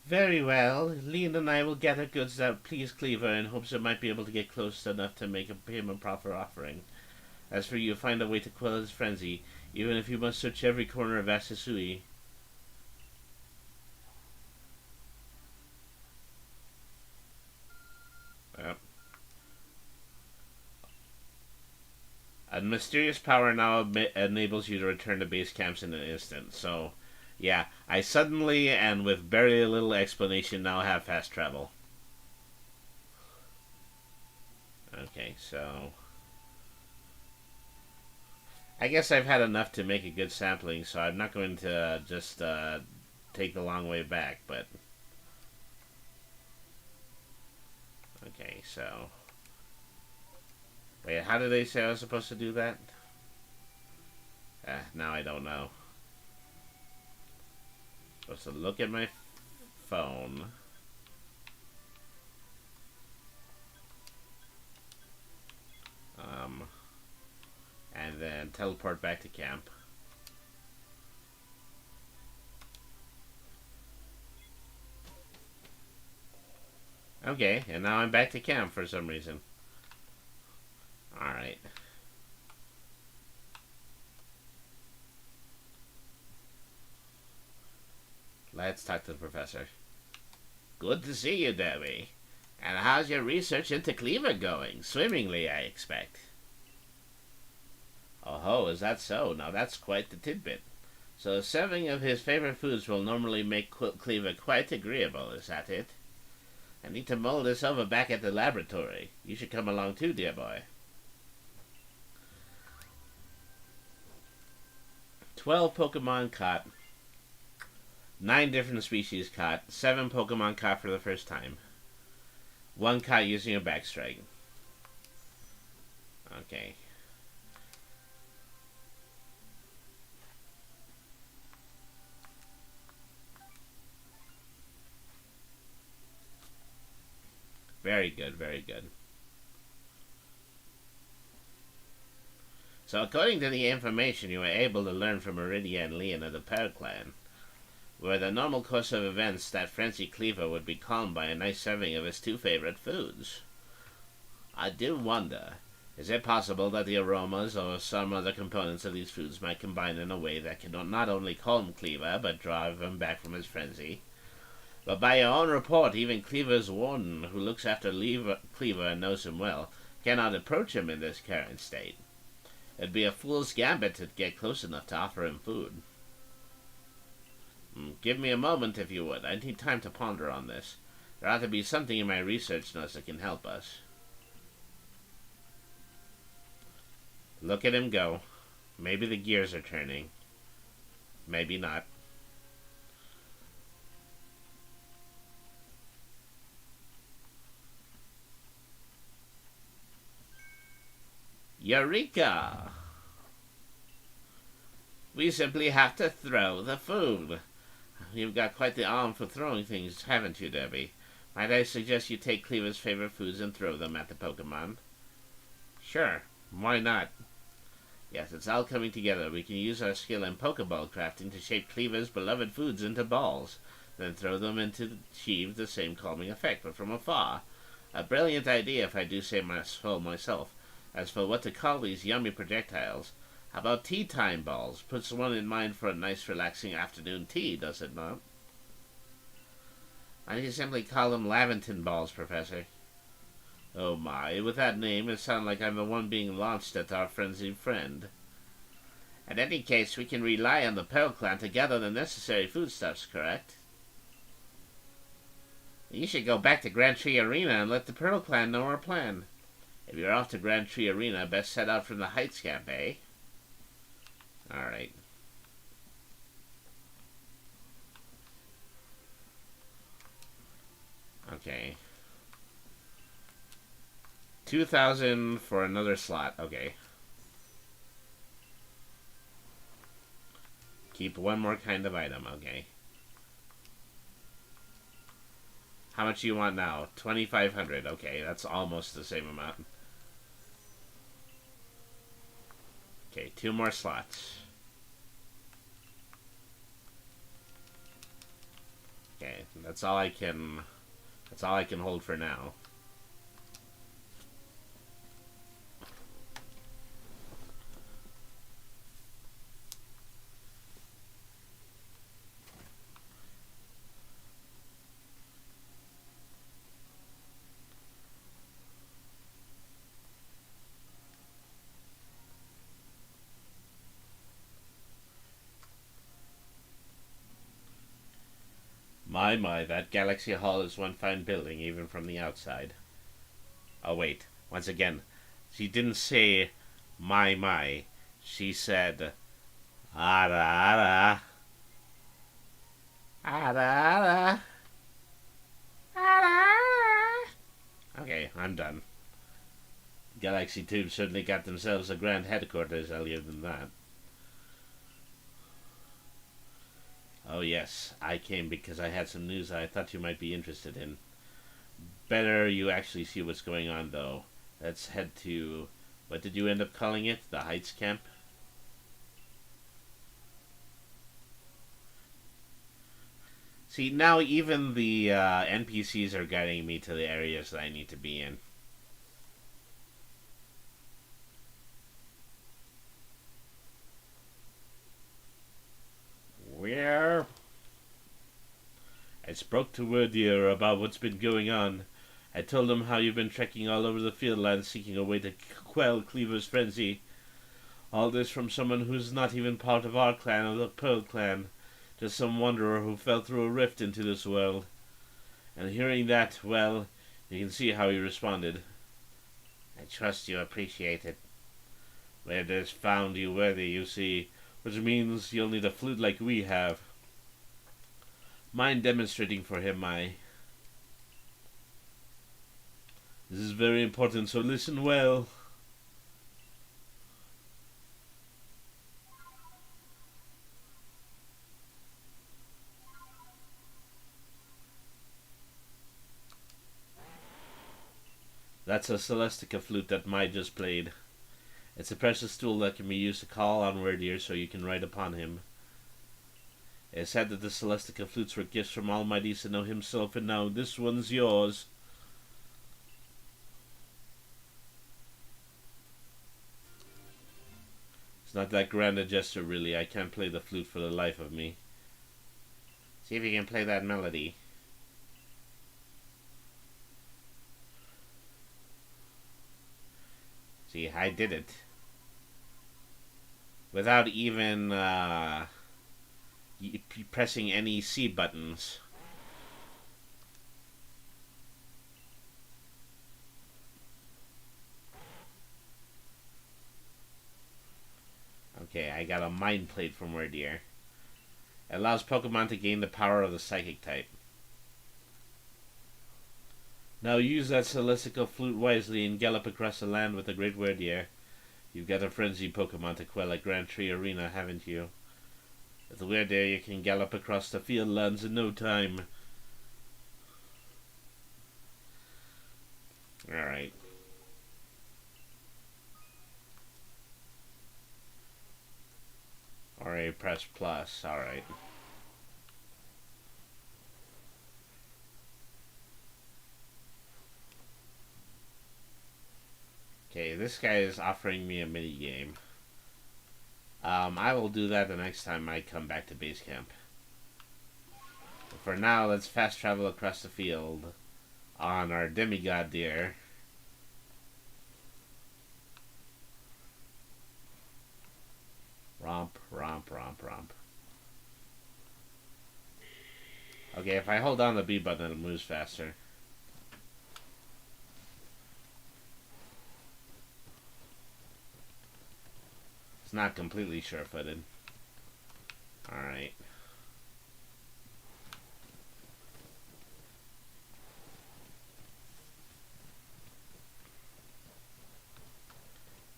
Very well. Lean and I will gather goods that please Cleaver in hopes it might be able to get close enough to make him a proper offering. As for you, find a way to quell his frenzy, even if you must search every corner of Ashisui. A mysterious power now enables you to return to base camps in an instant. So, yeah, I suddenly and with very little explanation now have fast travel. Okay, so I guess I've had enough to make a good sampling, so I'm not going to just take the long way back, but okay, so wait, how did they say I was supposed to do that? Now I don't know. Supposed to look at my phone. And then teleport back to camp. Okay, and now I'm back to camp for some reason. Alright. Let's talk to the professor. Good to see you, Debbie. And how's your research into Cleaver going? Swimmingly, I expect. Oh ho, is that so? Now that's quite the tidbit. So serving of his favorite foods will normally make Cleaver quite agreeable, is that it? I need to mull this over back at the laboratory. You should come along too, dear boy. 12 Pokemon caught. 9 different species caught. 7 Pokemon caught for the first time. 1 caught using a backstrike. Okay. Very good, very good. So according to the information you were able to learn from Iridia and Leon of the Pear Clan, were the normal course of events, that frenzied Cleaver would be calmed by a nice serving of his 2 favorite foods. I do wonder, is it possible that the aromas or some other components of these foods might combine in a way that can not only calm Cleaver, but drive him back from his frenzy? But by your own report, even Cleaver's warden, who looks after Cleaver and knows him well, cannot approach him in this current state. It'd be a fool's gambit to get close enough to offer him food. Give me a moment, if you would. I need time to ponder on this. There ought to be something in my research notes that can help us. Look at him go. Maybe the gears are turning. Maybe not. Eureka! We simply have to throw the food. You've got quite the arm for throwing things, haven't you, Debbie? Might I suggest you take Cleaver's favorite foods and throw them at the Pokemon? Sure, why not? Yes, it's all coming together. We can use our skill in Pokeball crafting to shape Cleaver's beloved foods into balls, then throw them in to achieve the same calming effect, but from afar. A brilliant idea, if I do say so myself. As for what to call these yummy projectiles, how about tea time balls? Puts one in mind for a nice relaxing afternoon tea, does it not? Why don't you simply call them Laventon balls, Professor? Oh my, with that name it sounds like I'm the one being launched at our frenzied friend. In any case, we can rely on the Pearl Clan to gather the necessary foodstuffs, correct? You should go back to Grand Tree Arena and let the Pearl Clan know our plan. If you're off to Grand Tree Arena, best set out from the Heights camp, eh? Alright. Okay. 2,000 for another slot. Okay. Keep one more kind of item. Okay. How much do you want now? 2,500. Okay, that's almost the same amount. Okay, 2 more slots. Okay, that's all I can hold for now. My, that Galaxy Hall is one fine building, even from the outside. Oh, wait. Once again, she didn't say my. She said, ara. Okay, I'm done. Galaxy Tube certainly got themselves a grand headquarters, I'll give them that. Oh yes, I came because I had some news I thought you might be interested in. Better you actually see what's going on, though. Let's head to... what did you end up calling it? The Heights Camp? See, now even the NPCs are guiding me to the areas that I need to be in. Where? I spoke to Wordier about what's been going on. I told him how you've been trekking all over the field land seeking a way to quell Cleaver's frenzy. All this from someone who's not even part of our clan or the Pearl Clan. Just some wanderer who fell through a rift into this world. And hearing that, well, you can see how he responded. I trust you appreciate it. Worder's found you worthy, you see, which means you'll need a flute like we have. Mind demonstrating for him, This is very important, so listen well. That's a Celestica flute that Mai just played. It's a precious tool that can be used to call on Wordier so you can ride upon him. It is said that the Celestica flutes were gifts from Almighty Sinnoh himself, and now this one's yours. It's not that grand a gesture, really. I can't play the flute for the life of me. See if you can play that melody. See, I did it. without even pressing any C buttons. Okay, I got a Mind Plate from Wordier. It allows Pokemon to gain the power of the Psychic type. Now use that Celestial Flute wisely and gallop across the land with the Great Wordier. You've got a frenzy Pokemon to quell at Grand Tree Arena, haven't you? With the Wordier, you can gallop across the field lands in no time. Alright. Alright, press plus. Alright. Okay, this guy is offering me a mini game. I will do that the next time I come back to base camp. But for now, let's fast travel across the field on our demigod deer. Romp, romp, romp, romp. Okay, if I hold down the B button, it moves faster. It's not completely sure-footed. Alright.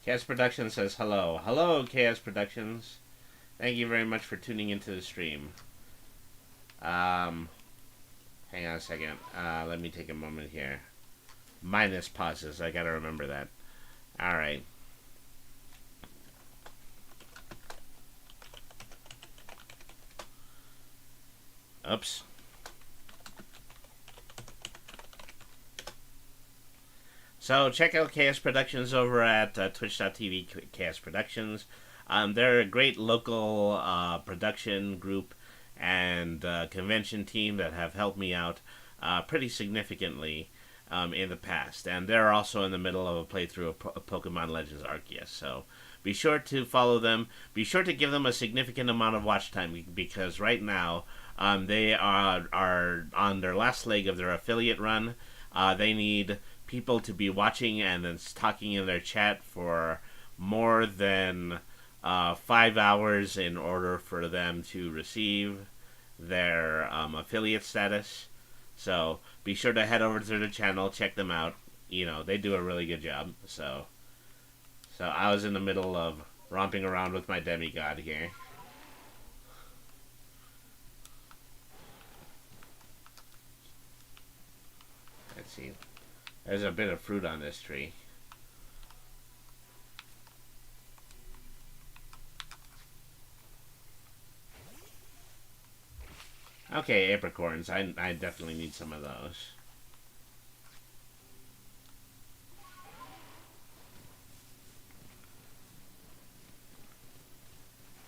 Chaos Productions says hello. Hello, Chaos Productions. Thank you very much for tuning into the stream. Hang on a second. Let me take a moment here. Minus pauses. I gotta remember that. Alright. Oops. So check out Chaos Productions over at twitch.tv Chaos Productions. They're a great local production group and convention team that have helped me out pretty significantly in the past. And they're also in the middle of a playthrough of Pokemon Legends Arceus. So be sure to follow them. Be sure to give them a significant amount of watch time because right now they are on their last leg of their affiliate run. They need people to be watching and then talking in their chat for more than 5 hours in order for them to receive their affiliate status. So be sure to head over to the channel, check them out. You know, they do a really good job. So I was in the middle of romping around with my demigod here. Let's see. There's a bit of fruit on this tree. Okay, apricorns. I definitely need some of those.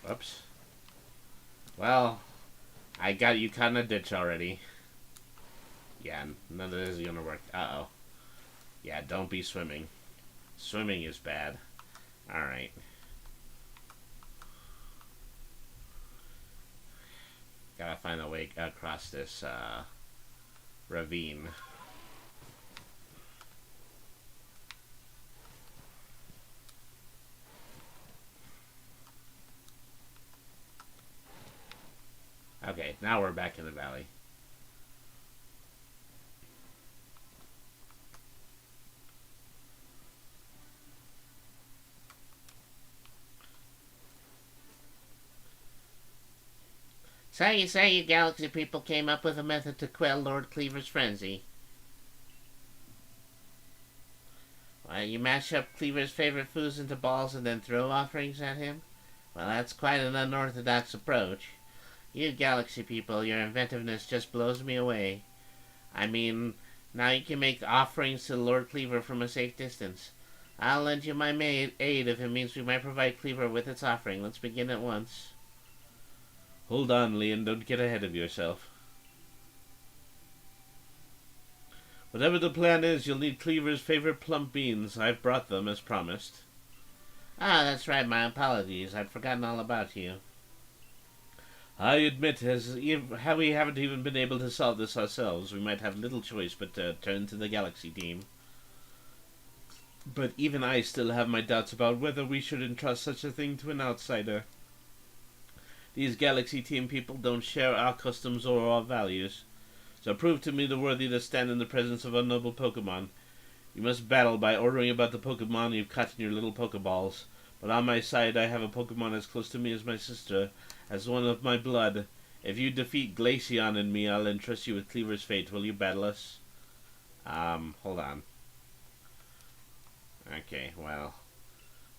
Whoops. Well, I got you caught in a ditch already. Yeah, none of this is gonna work. Uh-oh. Yeah, don't be swimming. Swimming is bad. Alright. Gotta find a way across this ravine. Okay, now we're back in the valley. So you say you Galaxy people came up with a method to quell Lord Cleaver's frenzy. Well, you mash up Cleaver's favorite foods into balls and then throw offerings at him? Well, that's quite an unorthodox approach. You Galaxy people, your inventiveness just blows me away. I mean, now you can make offerings to Lord Cleaver from a safe distance. I'll lend you my aid if it means we might provide Cleaver with its offering. Let's begin at once. Hold on, Leon, don't get ahead of yourself. Whatever the plan is, you'll need Cleaver's favorite plump beans. I've brought them, as promised. Ah, that's right, my apologies. I'd forgotten all about you. I admit, how we haven't even been able to solve this ourselves, we might have little choice but to turn to the Galaxy team. But even I still have my doubts about whether we should entrust such a thing to an outsider. These Galaxy team people don't share our customs or our values. So prove to me the worthy to stand in the presence of a noble Pokemon. You must battle by ordering about the Pokemon you've caught in your little Pokeballs. But on my side, I have a Pokemon as close to me as my sister, as one of my blood. If you defeat Glaceon and me, I'll entrust you with Cleaver's fate. Will you battle us? Hold on. Okay, well,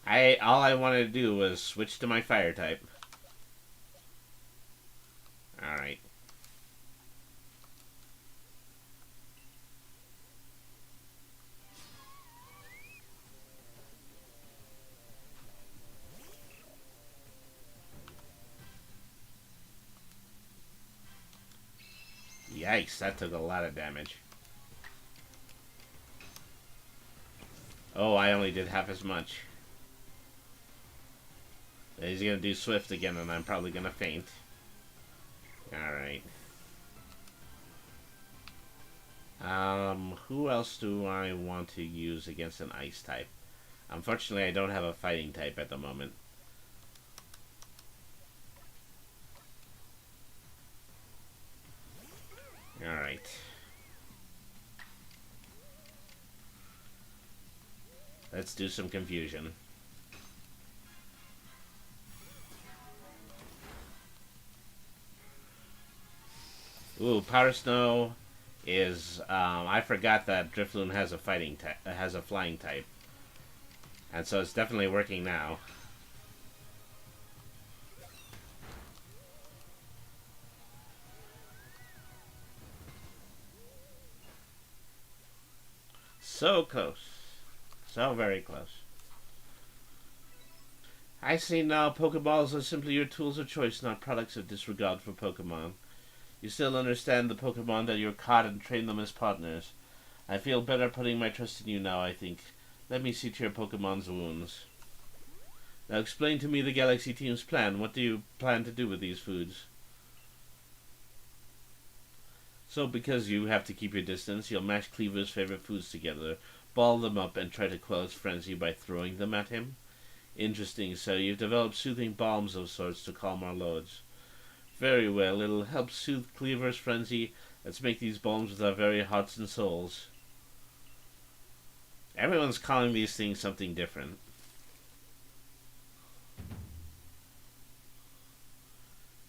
all I wanted to do was switch to my fire type. Alright. Yikes, that took a lot of damage. Oh, I only did half as much. He's gonna do Swift again, and I'm probably gonna faint. Alright. Who else do I want to use against an ice type? Unfortunately, I don't have a fighting type at the moment. Alright. Let's do some confusion. Ooh, Powder Snow is I forgot that Drifloon has a flying type. And so it's definitely working now. So close. So very close. I see now Pokeballs are simply your tools of choice, not products of disregard for Pokemon. You still understand the Pokemon that you're caught and train them as partners. I feel better putting my trust in you now, I think. Let me see to your Pokemon's wounds. Now explain to me the Galaxy team's plan. What do you plan to do with these foods? So because you have to keep your distance, you'll mash Cleaver's favorite foods together, ball them up, and try to quell his frenzy by throwing them at him? Interesting, so you've developed soothing balms of sorts to calm our loads. Very well, it'll help soothe Cleaver's frenzy. Let's make these balms with our very hearts and souls. Everyone's calling these things something different.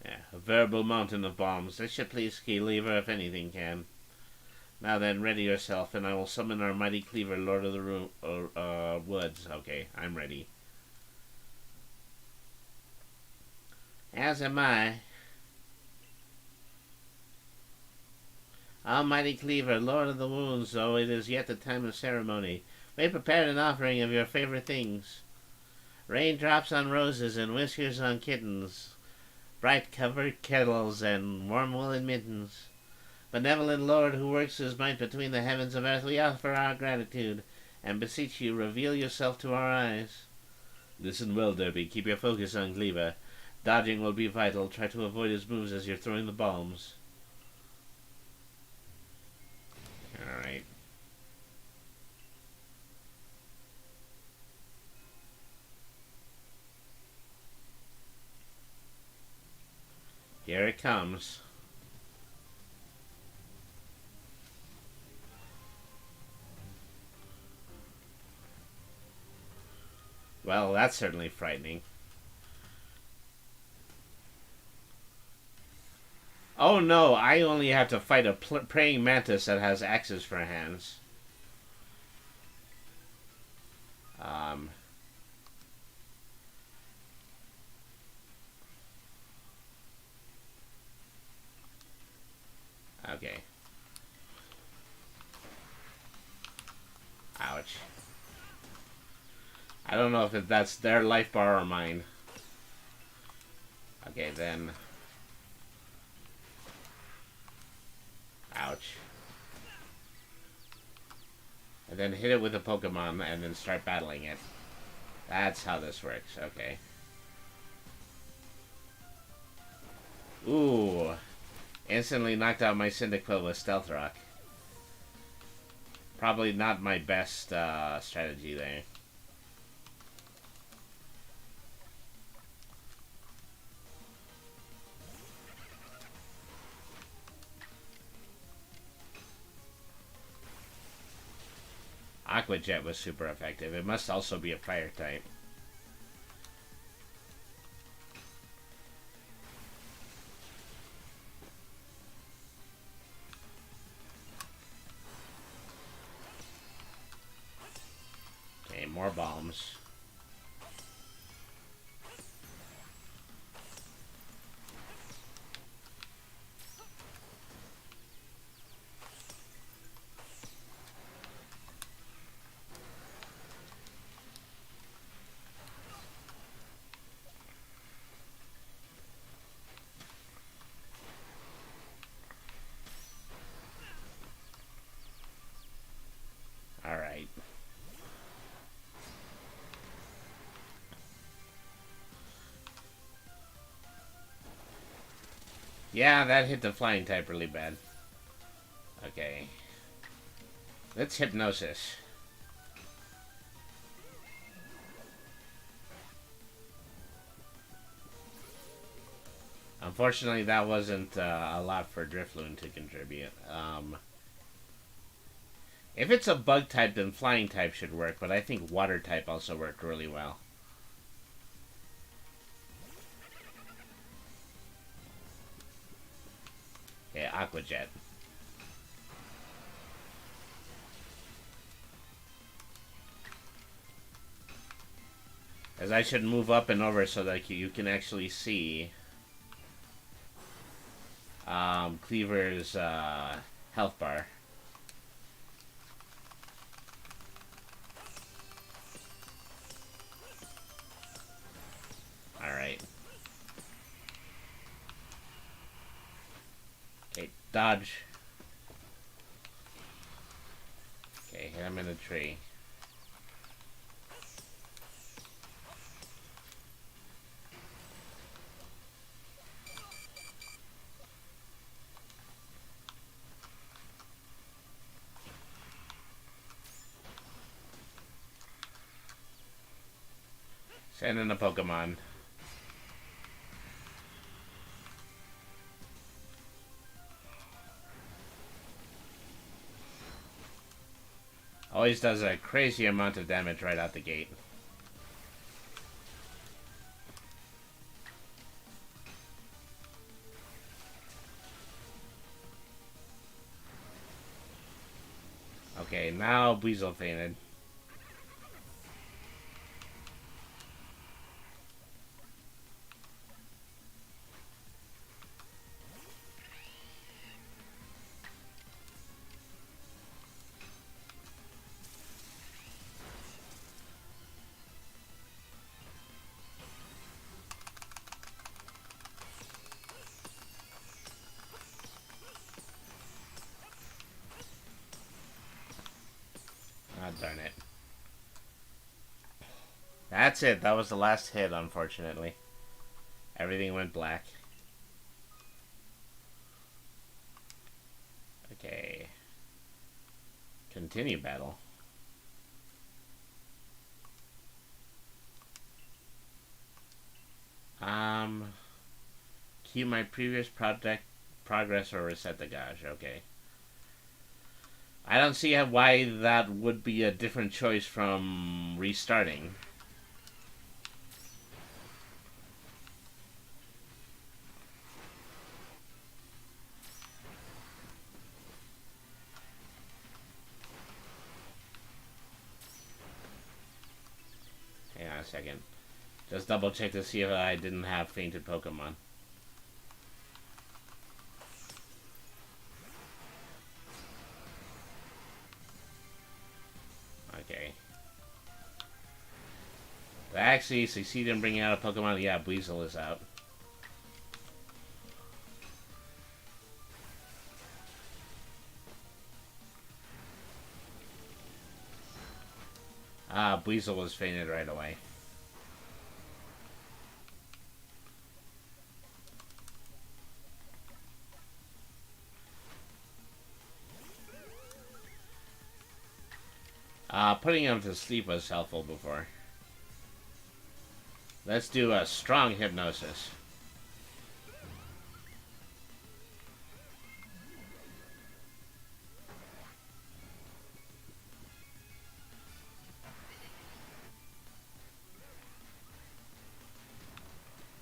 Yeah, a veritable mountain of bombs. This should please Cleaver if anything can. Now then, ready yourself, and I will summon our mighty Cleaver, Lord of the Woods. Okay, I'm ready. As am I. Almighty Cleaver, Lord of the Wounds, though it is yet the time of ceremony, we prepared an offering of your favorite things. Raindrops on roses and whiskers on kittens, bright covered kettles and warm woolen mittens. Benevolent Lord who works his might between the heavens and earth, we offer our gratitude, and beseech you, reveal yourself to our eyes. Listen well, Derby, keep your focus on Cleaver. Dodging will be vital. Try to avoid his moves as you're throwing the bombs. Alright. Here it comes. Well, that's certainly frightening. Oh no, I only have to fight a praying mantis that has axes for hands. Okay. Ouch. I don't know if that's their life bar or mine. Okay, then. Ouch. And then hit it with a Pokemon and then start battling it. That's how this works. Okay. Ooh. Instantly knocked out my Cyndaquil with Stealth Rock. Probably not my best strategy there. Aqua Jet was super effective. It must also be a fire type. Okay, more bombs. Alright. Yeah, that hit the flying type really bad. Okay. Let's Hypnosis. Unfortunately, that wasn't a lot for Drifloon to contribute. If it's a bug type, then flying type should work, but I think water type also worked really well. Okay, Aqua Jet. As I should move up and over so that you can actually see Cleaver's health bar. Alright. Okay, dodge. Okay, hit him in the tree. Send in a Pokemon. Always does a crazy amount of damage right out the gate. Okay, now Weasel fainted. Ah, darn it. That's it. That was the last hit, unfortunately. Everything went black. Okay. Continue battle. Keep my previous project progress or reset the gauge. Okay. I don't see why that would be a different choice from restarting. Hang on a second. Just double check to see if I didn't have fainted Pokemon. Okay. I actually succeeded in bringing out a Pokemon. Yeah, Weasel is out. Ah, Weasel was fainted right away. Putting him to sleep was helpful before. Let's do a strong hypnosis.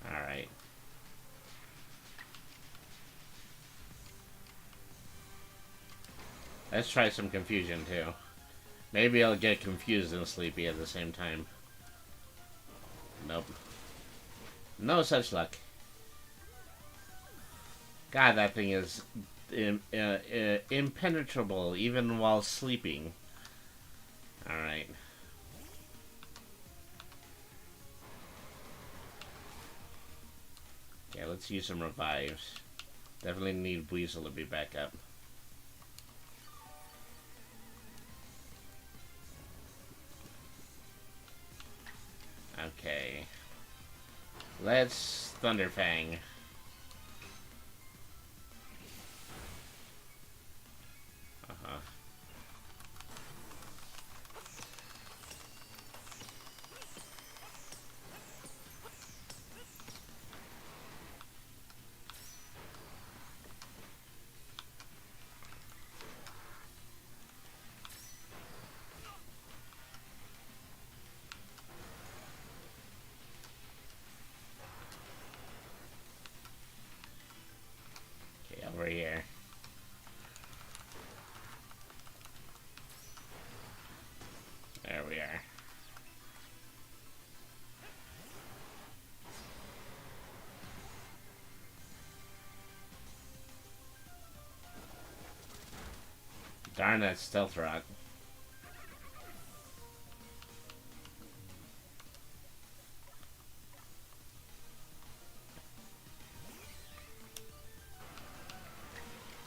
Alright. Let's try some confusion too. Maybe I'll get confused and sleepy at the same time. Nope. No such luck. God, that thing is impenetrable even while sleeping. Alright. Yeah, let's use some revives. Definitely need Weasel to be back up. Okay. Let's Thunderfang. Uh-huh. Over here. There we are. Darn that stealth rock.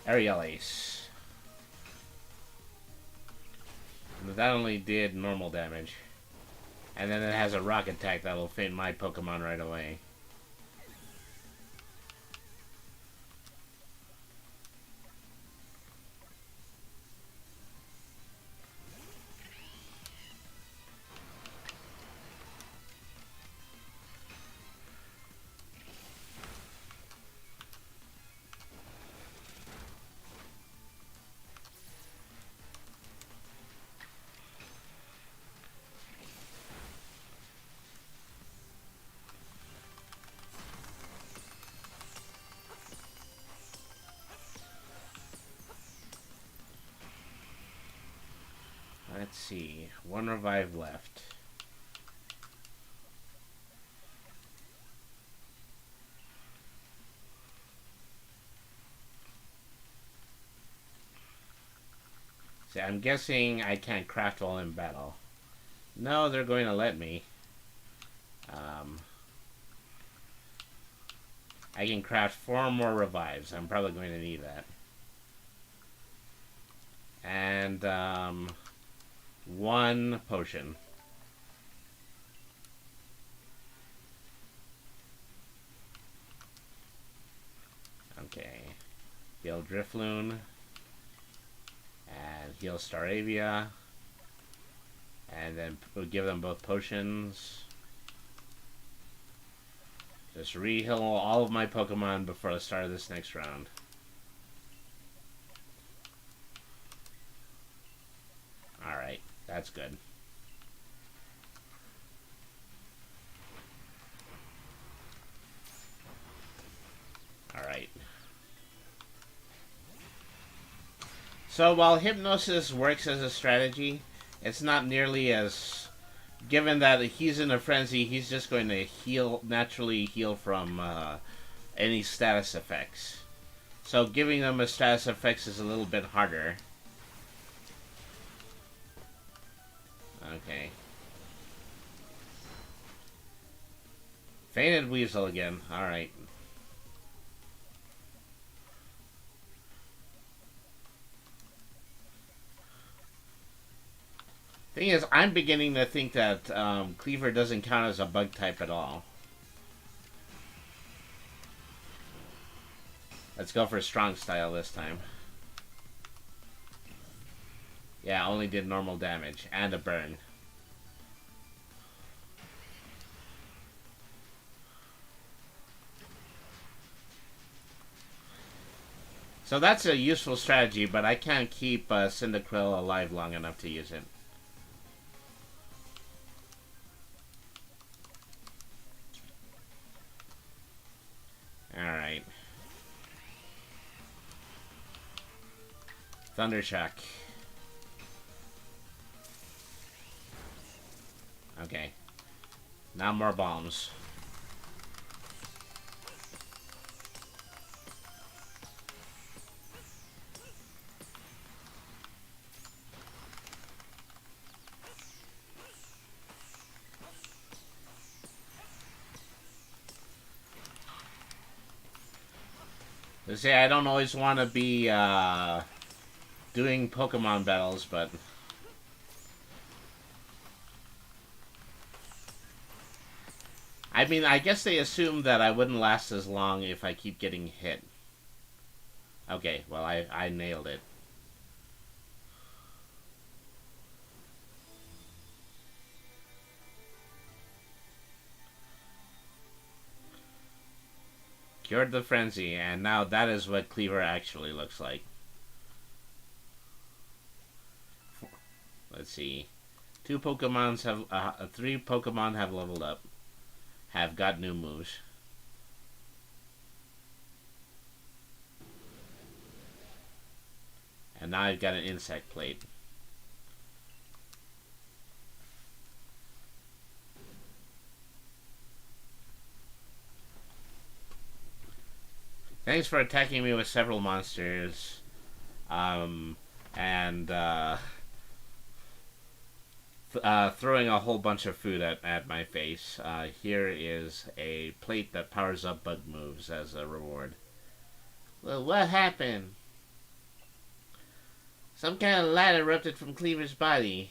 Aerial Ace. That only did normal damage. And then it has a rock attack that'll faint my Pokemon right away. Let's see. One revive left. See, I'm guessing I can't craft while in battle. No, they're going to let me. I can craft 4 more revives. I'm probably going to need that. And, 1 potion. Okay. Heal Drifloon. And heal Staravia. And then we'll give them both potions. Just re-heal all of my Pokemon before the start of this next round. Alright, that's good. Alright. So while Hypnosis works as a strategy, it's not nearly as... Given that he's in a frenzy, he's just going to naturally heal from any status effects. So giving them a status effects is a little bit harder. Okay. Fainted Weasel again. Alright. Thing is, I'm beginning to think that Cleaver doesn't count as a bug type at all. Let's go for strong style this time. Yeah, only did normal damage and a burn. So that's a useful strategy, but I can't keep Cyndaquil alive long enough to use it. Alright. Thundershock. Okay. Now more bombs. They say I don't always want to be doing Pokemon battles, but I mean, I guess they assume that I wouldn't last as long if I keep getting hit. Okay, well, I nailed it. Cured the frenzy, and now that is what Cleaver actually looks like. Let's see. Three Pokemon have leveled up. Have got new moves. And now I've got an insect plate. Thanks for attacking me with several monsters. And throwing a whole bunch of food at my face. Here is a plate that powers up bug moves as a reward. Well, what happened? Some kind of light erupted from Cleaver's body.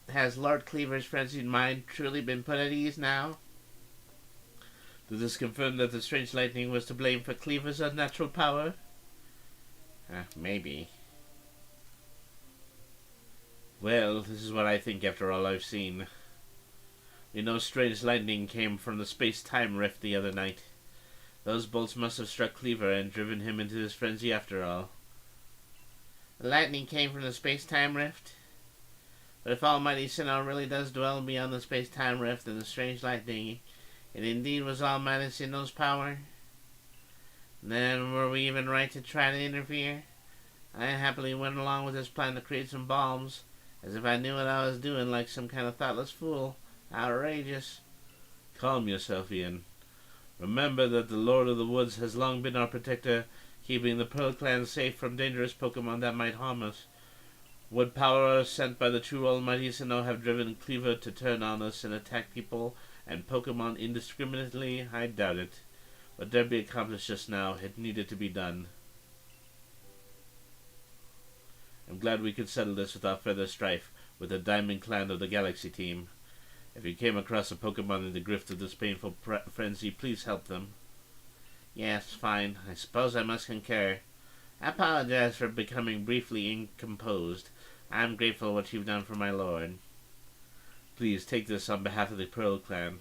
Has Lord Cleaver's frenzied mind truly been put at ease now? Does this confirm that the strange lightning was to blame for Cleaver's unnatural power? Maybe. Well, this is what I think after all I've seen. We know strange lightning came from the space-time rift the other night. Those bolts must have struck Cleaver and driven him into his frenzy after all. The lightning came from the space-time rift? But if Almighty Sinnoh really does dwell beyond the space-time rift and the strange lightning, it indeed was Almighty Sinnoh's power, then were we even right to try to interfere? I happily went along with his plan to create some bombs, as if I knew what I was doing, like some kind of thoughtless fool. Outrageous. Calm yourself, Ian. Remember that the Lord of the Woods has long been our protector, keeping the Pearl Clan safe from dangerous Pokemon that might harm us. Would power sent by the true Almighty Sinnoh have driven Cleaver to turn on us and attack people and Pokemon indiscriminately? I doubt it. What dare be accomplished just now, it needed to be done. I'm glad we could settle this without further strife with the Diamond Clan of the Galaxy Team. If you came across a Pokemon in the grift of this painful frenzy, please help them. Yes, fine. I suppose I must concur. I apologize for becoming briefly incomposed. I'm grateful for what you've done for my lord. Please take this on behalf of the Pearl Clan.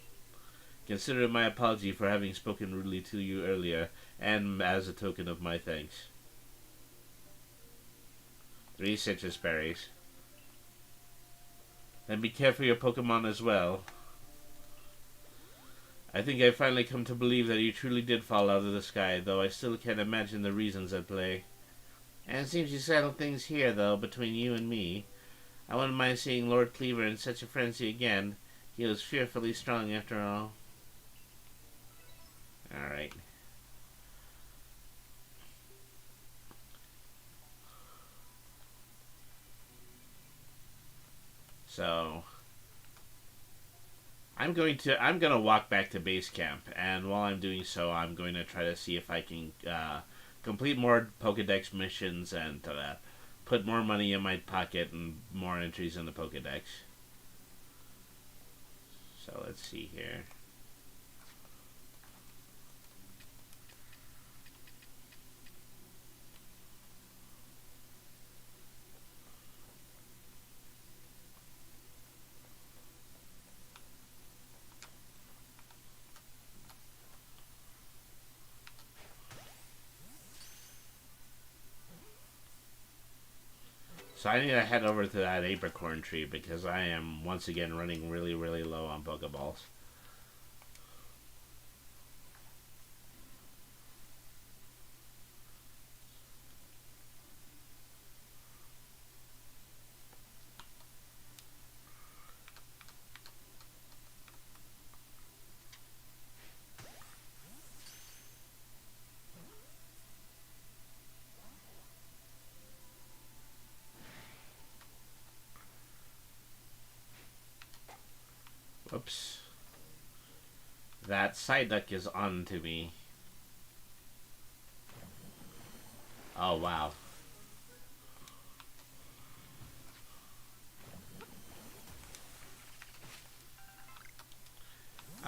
Consider my apology for having spoken rudely to you earlier, and as a token of my thanks. 3 citrus berries. Then be careful your Pokemon as well. I think I've finally come to believe that you truly did fall out of the sky, though I still can't imagine the reasons at play. And it seems you settled things here, though, between you and me. I wouldn't mind seeing Lord Cleaver in such a frenzy again. He was fearfully strong after all. Alright. So I'm gonna walk back to base camp, and while I'm doing so, I'm going to try to see if I can complete more Pokedex missions and put more money in my pocket and more entries in the Pokedex. So let's see here. So I need to head over to that apricorn tree because I am once again running really, really low on Pokeballs. Whoops. That Psyduck is on to me. Oh, wow.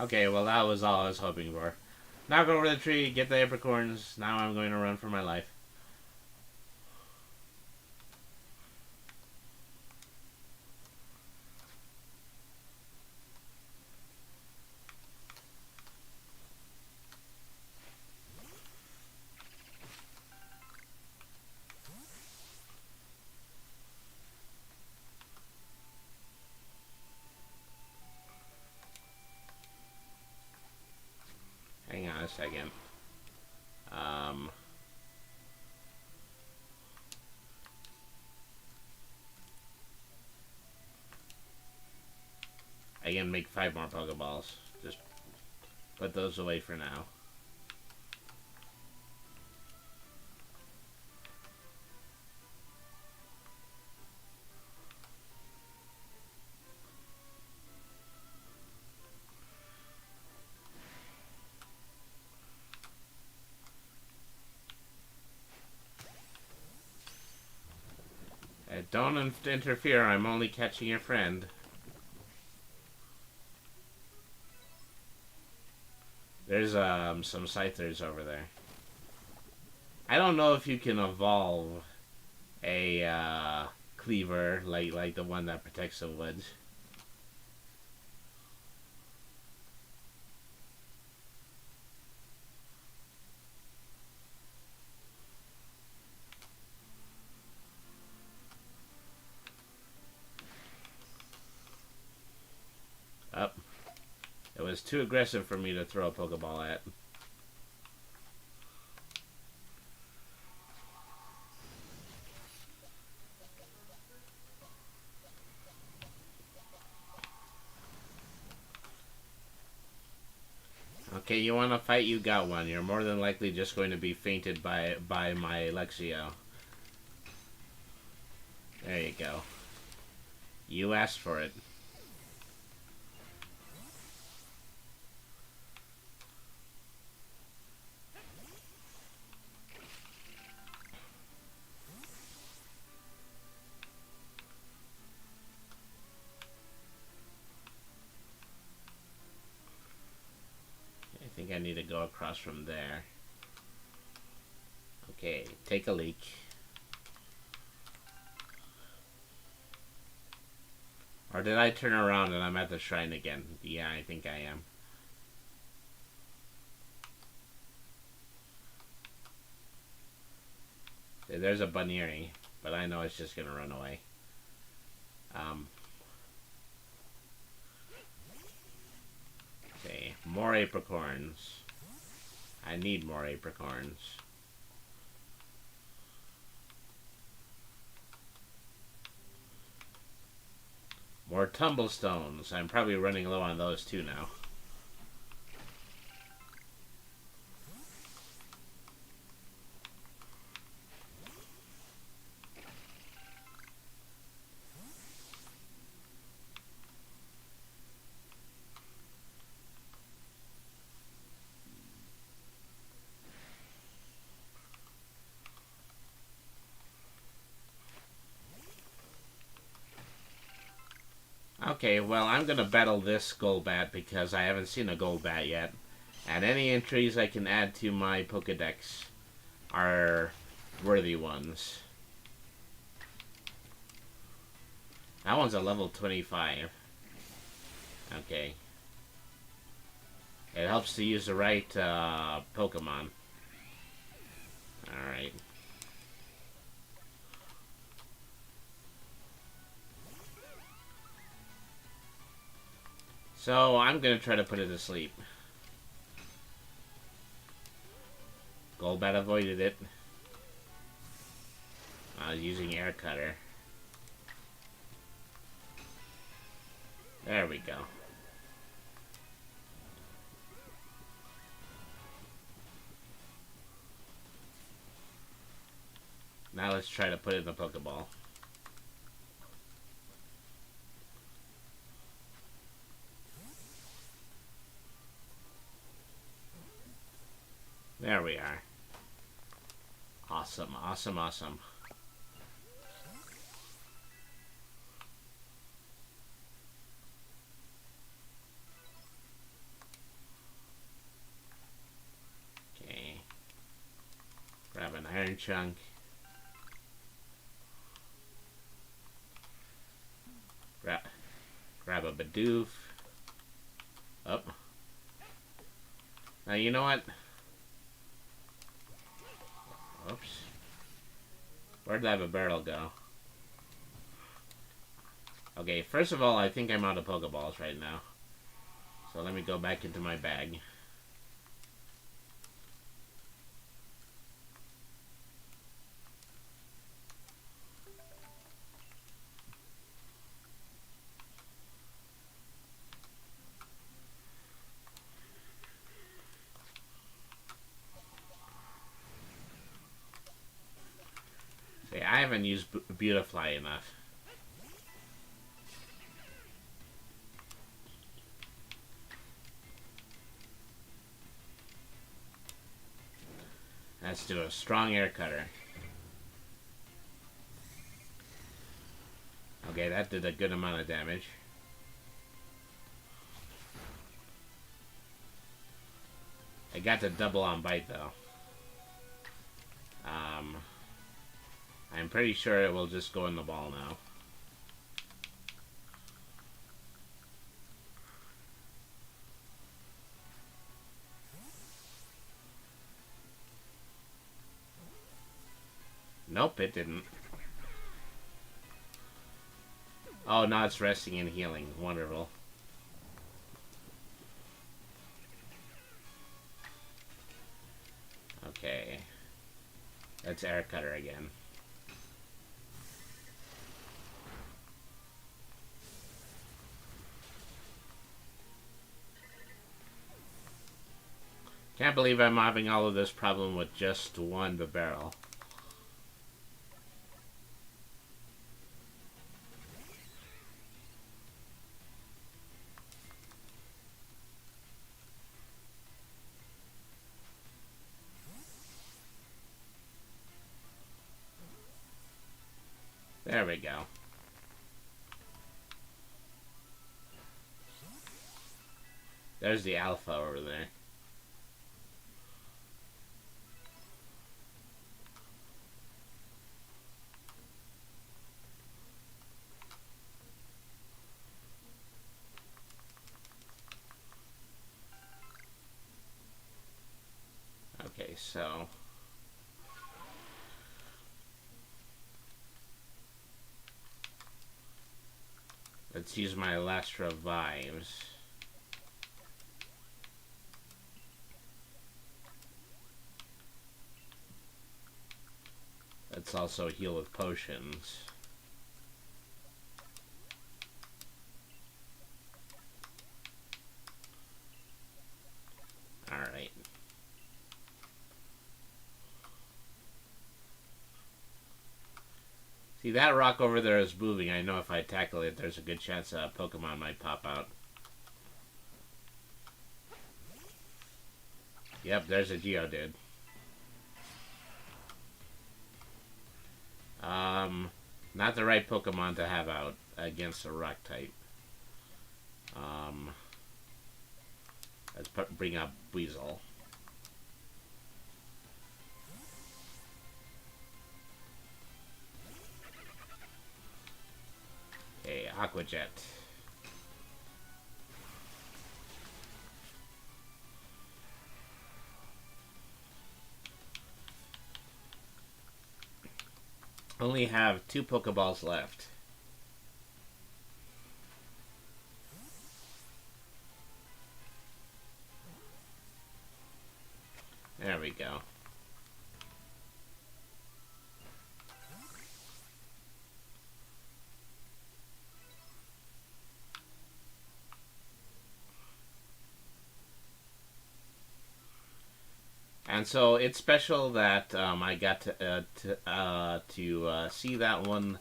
Okay, well that was all I was hoping for. Now go over the tree, get the apricorns. Now I'm going to run for my life. Hang on a second. I can make 5 more Pokeballs. Just put those away for now. Don't interfere, I'm only catching your friend. There's some Scythers over there. I don't know if you can evolve a cleaver like the one that protects the woods. Up. It was too aggressive for me to throw a Pokeball at. Okay, you want to fight? You got one. You're more than likely just going to be fainted by my Lexio. There you go. You asked for it. I think I need to go across from there. Okay, take a leak. Or did I turn around and I'm at the shrine again? Yeah, I think I am. There's a Bunnery, but I know it's just gonna run away. Okay, more apricorns. I need more apricorns. More tumblestones. I'm probably running low on those too now. Okay, well, I'm gonna battle this Golbat because I haven't seen a Golbat yet. And any entries I can add to my Pokedex are worthy ones. That one's a level 25. Okay. It helps to use the right Pokemon. Alright. So I'm gonna try to put it to sleep. Golbat avoided it. I was using air cutter. There we go. Now let's try to put it in the Pokeball. There we are. Awesome, awesome, awesome. Okay. Grab an iron chunk. Grab a Bidoof. Up. Now you know what? Oops. Where'd that barrel go? Okay, first of all, I think I'm out of Pokeballs right now. So let me go back into my bag. See, I haven't used Beautifly enough. Let's do a strong air cutter. Okay, that did a good amount of damage. I got the double on bite though. I'm pretty sure it will just go in the ball now. Nope, it didn't. Oh, now it's resting and healing. Wonderful. Okay. Let's air cutter again. Can't believe I'm having all of this problem with just one barrel. There we go. There's the alpha over there. Okay, so let's use my last revives. Let's also heal with potions. Alright. See, that rock over there is moving. I know if I tackle it, there's a good chance a Pokemon might pop out. Yep, there's a Geodude. Not the right Pokemon to have out against a rock type. Let's bring up Weasel. Okay, Aqua Jet. Only have 2 Pokeballs left. There we go. And so it's special that I got to see that one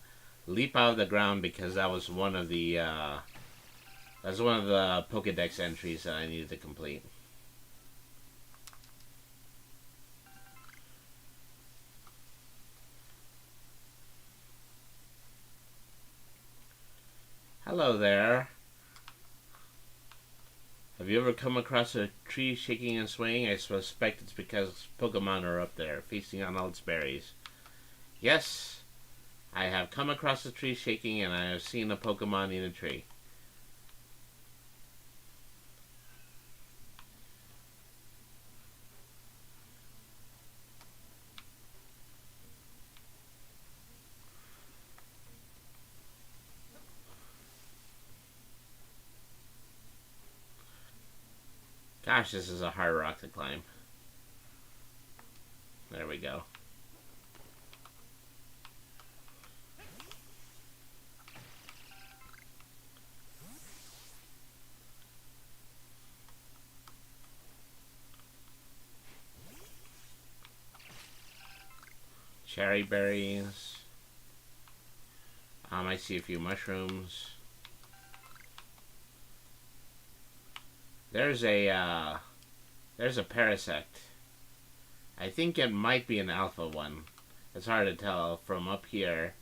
leap out of the ground because that was one of the Pokédex entries that I needed to complete. Hello there. Have you ever come across a tree shaking and swaying? I suspect it's because Pokemon are up there, feasting on all its berries. Yes, I have come across a tree shaking and I have seen a Pokemon in a tree. Gosh, this is a hard rock to climb. There we go. Cherry berries. I see a few mushrooms. There's a Parasect. I think it might be an alpha one. It's hard to tell from up here.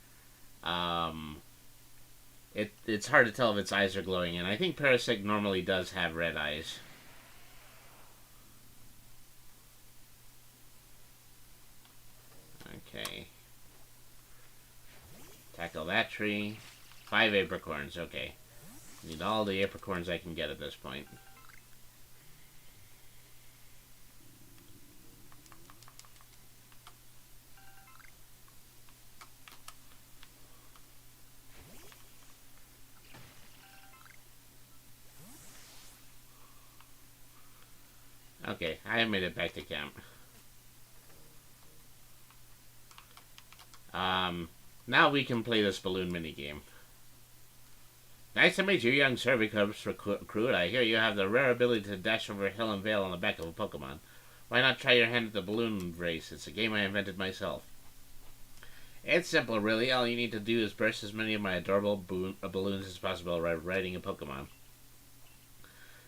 It's hard to tell if its eyes are glowing, and I think Parasect normally does have red eyes. Okay. Tackle that tree. 5 apricorns, okay. Need all the apricorns I can get at this point. Okay, I made it back to camp. Now we can play this balloon minigame. Nice to meet you, young Servicubs recruit. I hear you have the rare ability to dash over hill and vale on the back of a Pokemon. Why not try your hand at the balloon race? It's a game I invented myself. It's simple, really. All you need to do is burst as many of my adorable balloons as possible while riding a Pokemon.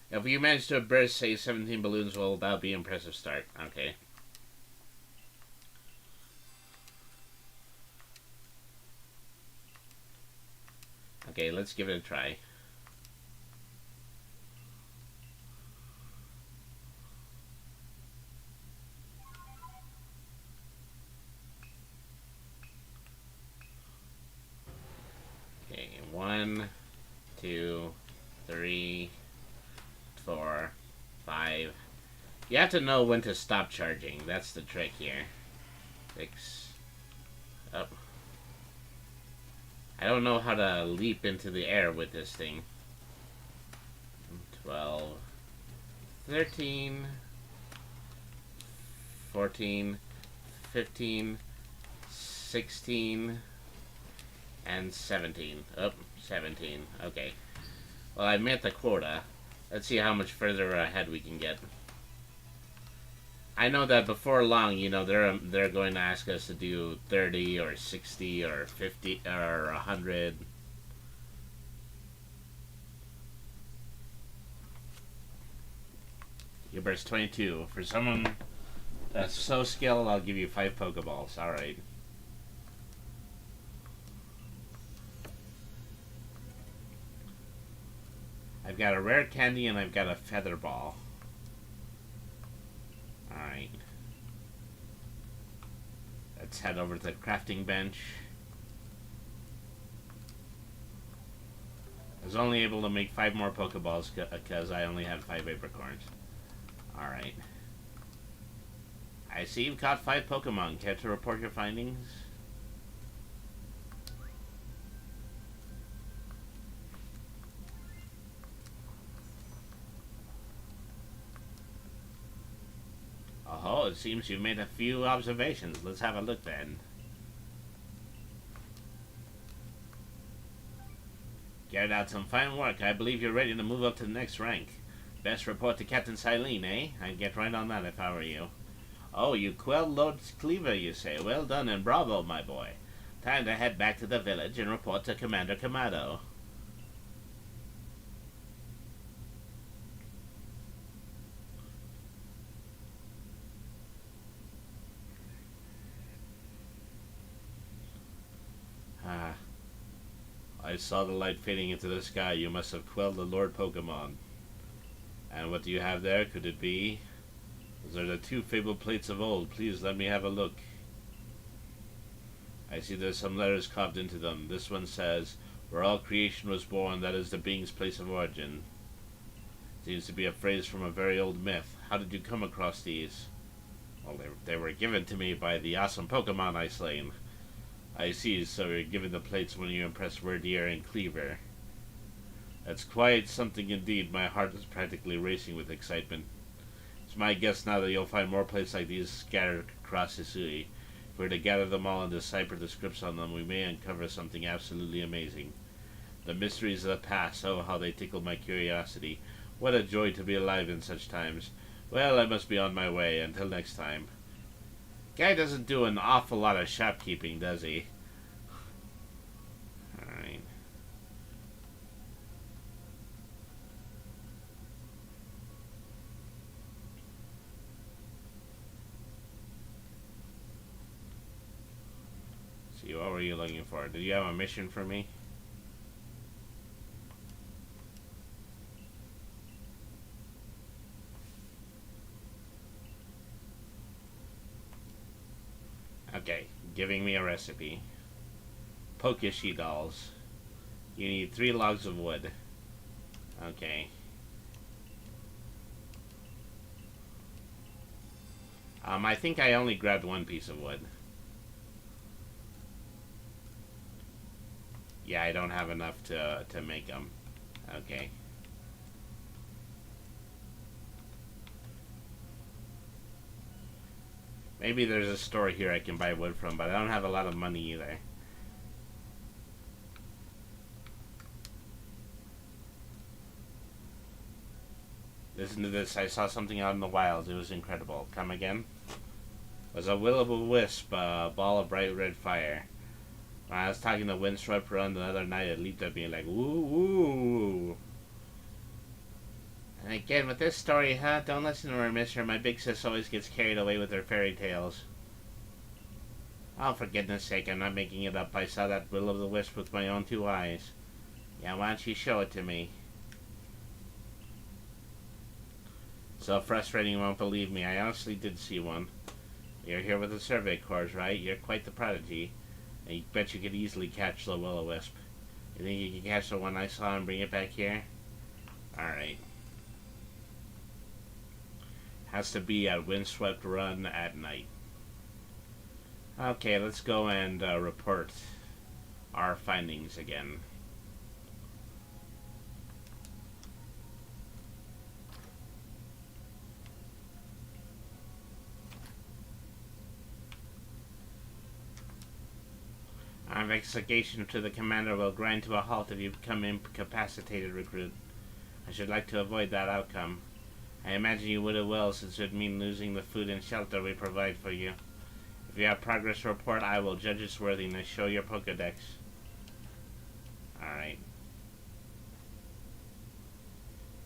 If you manage to burst, say, 17 balloons, well, that'll be an impressive start. Okay. Okay, let's give it a try. Okay, 1, 2, 3, 4, 5. You have to know when to stop charging. That's the trick here. 6. Up. I don't know how to leap into the air with this thing. 12. 13. 14. 15. 16. And 17. Oh, 17. Okay. Well, I met the quota. Let's see how much further ahead we can get. I know that before long, you know, they're going to ask us to do 30 or 60 or 50 or 100. You burst 22. For someone that's so skilled, I'll give you 5 Pokeballs. Alright. I've got a rare candy and I've got a feather ball. Alright. Let's head over to the crafting bench. I was only able to make 5 more Pokeballs because I only had 5 apricorns. Alright. I see you've caught 5 Pokemon. Care to report your findings? Oh, Oh, it seems you've made a few observations. Let's have a look then. Carried out some fine work. I believe you're ready to move up to the next rank. Best report to Captain Silene, eh? I'd get right on that if I were you. Oh, you quelled Lord Cleaver, you say? Well done and bravo, my boy. Time to head back to the village and report to Commander Kamado. I saw the light fading into the sky. You must have quelled the Lord Pokemon. And what do you have there? Could it be? Those are the 2 fabled plates of old. Please let me have a look. I see there's some letters carved into them. This one says, "Where all creation was born, that is the being's place of origin." Seems to be a phrase from a very old myth. How did you come across these? Well, they were given to me by the awesome Pokemon I slain. I see, so you're given the plates when you impress Verdier and Cleaver. That's quite something indeed. My heart is practically racing with excitement. It's my guess now that you'll find more plates like these scattered across Hisui. If we're to gather them all and decipher the scripts on them, we may uncover something absolutely amazing. The mysteries of the past, oh, how they tickle my curiosity. What a joy to be alive in such times. Well, I must be on my way. Until next time. Guy doesn't do an awful lot of shopkeeping, does he? Alright. See, what were you looking for? Did you have a mission for me? Okay, giving me a recipe. Pokeshi dolls. You need 3 logs of wood. Okay. I think I only grabbed 1 piece of wood. Yeah, I don't have enough to make them. Okay. Maybe there's a store here I can buy wood from, but I don't have a lot of money either. Listen to this. I saw something out in the wilds. It was incredible. Come again? It was a will-o'-the-wisp, a ball of bright red fire. When I was talking to Windswept Run the other night, it leaped at me like, woo woo. And again, with this story, huh? Don't listen to her, mister. My big sis always gets carried away with her fairy tales. Oh, for goodness sake, I'm not making it up. I saw that will-o'-the-wisp with my own 2 eyes. Yeah, why don't you show it to me? So frustrating you won't believe me. I honestly did see one. You're here with the Survey Corps, right? You're quite the prodigy. And you bet you could easily catch the will-o'-wisp. You think you can catch the one I saw and bring it back here? Alright. Has to be at Windswept Run at night. Okay, let's go and report our findings again. Our investigation to the commander will grind to a halt if you become incapacitated, recruit. I should like to avoid that outcome. I imagine you would as well, since it would mean losing the food and shelter we provide for you. If you have progress to report, I will judge its worthiness. Show your Pokedex. Alright.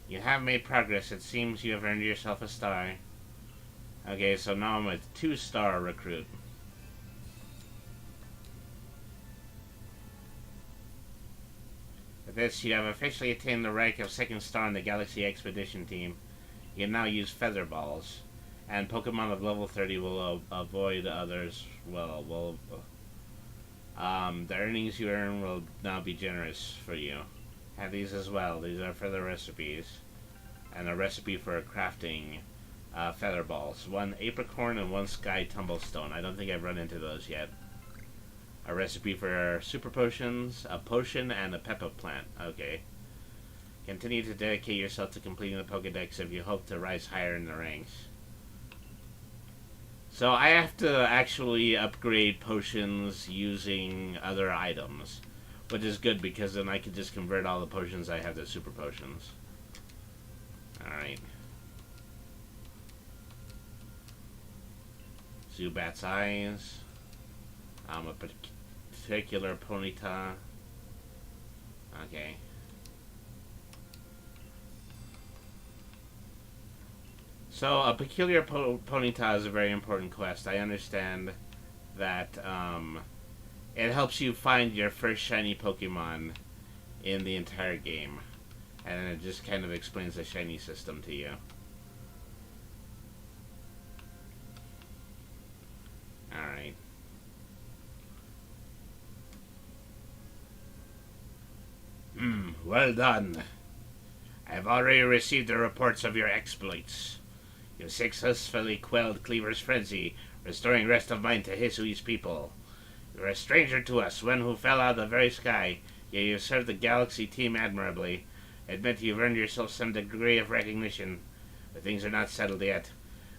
You have made progress. It seems you have earned yourself a star. Okay, so now I'm a 2-star recruit. With this, you have officially attained the rank of 2nd star in the Galaxy Expedition Team. You can now use Feather Balls. And Pokemon of level 30 will avoid others. The earnings you earn will now be generous for you. Have these as well. These are for the recipes. And a recipe for crafting Feather Balls. 1 Apricorn and 1 Sky Tumblestone. I don't think I've run into those yet. A recipe for Super Potions, a potion, and a Peppa plant. Okay. Continue to dedicate yourself to completing the Pokedex if you hope to rise higher in the ranks. So I have to actually upgrade potions using other items, which is good because then I can just convert all the potions I have to super potions. Alright. Zubat's eyes. A particular Ponyta. Okay. So, a peculiar Ponyta is a very important quest. I understand that it helps you find your first shiny Pokemon in the entire game. And it just kind of explains the shiny system to you. Alright. Well done. I have already received the reports of your exploits. You successfully quelled Cleaver's frenzy, restoring rest of mind to Hisui's people. You are a stranger to us, one who fell out of the very sky, yet you served the Galaxy team admirably. Admit you've earned yourself some degree of recognition, but things are not settled yet.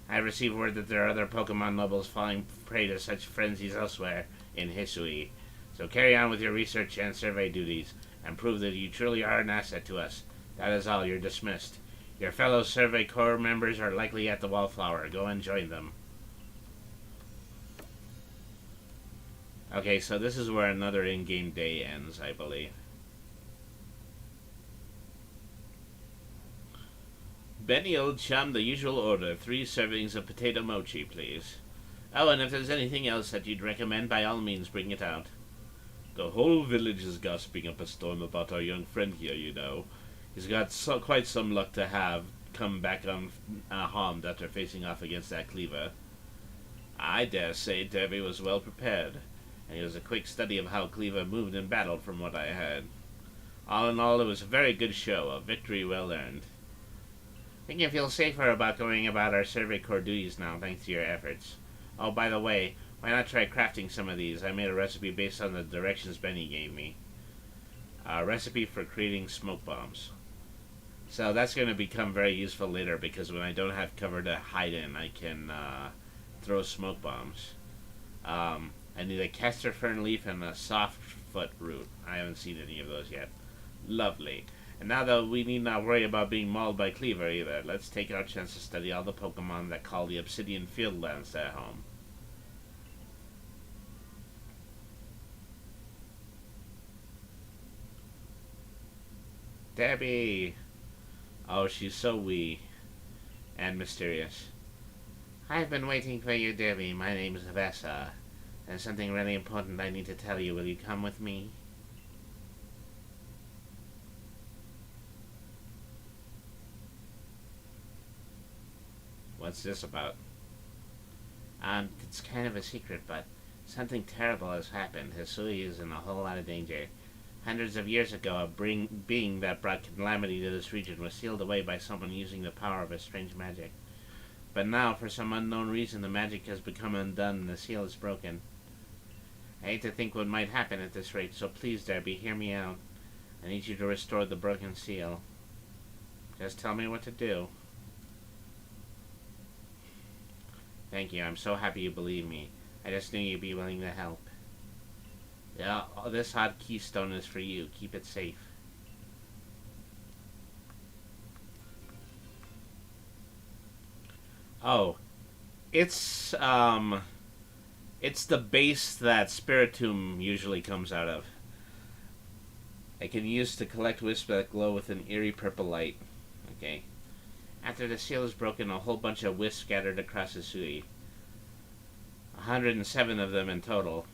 I have received word that there are other Pokemon nobles falling prey to such frenzies elsewhere in Hisui. So carry on with your research and survey duties, and prove that you truly are an asset to us. That is all. You're dismissed. Your fellow Survey Corps members are likely at the Wallflower. Go and join them. Okay, so this is where another in-game day ends, I believe. Benny, old chum, the usual order. 3 servings of potato mochi, please. Oh, and if there's anything else that you'd recommend, by all means, bring it out. The whole village is gossiping up a storm about our young friend here, you know. He's got quite some luck to have come back unharmed after facing off against that Cleaver. I dare say Derby was well prepared, and it was a quick study of how Cleaver moved and battled from what I heard. All in all, it was a very good show, a victory well earned. I think I feel safer about going about our Survey Corps duties now, thanks to your efforts. Oh, by the way, why not try crafting some of these? I made a recipe based on the directions Benny gave me. A recipe for creating smoke bombs. So that's going to become very useful later, because when I don't have cover to hide in, I can throw smoke bombs. I need a castor fern leaf and a softfoot root. I haven't seen any of those yet. Lovely. And now that we need not worry about being mauled by Cleaver either, let's take our chance to study all the Pokemon that call the Obsidian Fieldlands their home. Debbie! Oh, she's so wee and mysterious. I've been waiting for you, Debbie. My name is Vesa. There's something really important I need to tell you. Will you come with me? What's this about? It's kind of a secret, but something terrible has happened. Hisui is in a whole lot of danger. Hundreds of years ago, a being that brought calamity to this region was sealed away by someone using the power of a strange magic. But now, for some unknown reason, the magic has become undone and the seal is broken. I hate to think what might happen at this rate, so please, Derby, hear me out. I need you to restore the broken seal. Just tell me what to do. Thank you. I'm so happy you believe me. I just knew you'd be willing to help. Yeah, this hot keystone is for you. Keep it safe. Oh, it's the base that Spiritomb usually comes out of. I can use to collect wisps that glow with an eerie purple light. Okay. After the seal is broken, a whole bunch of wisps scattered across Hisui. 107 of them in total.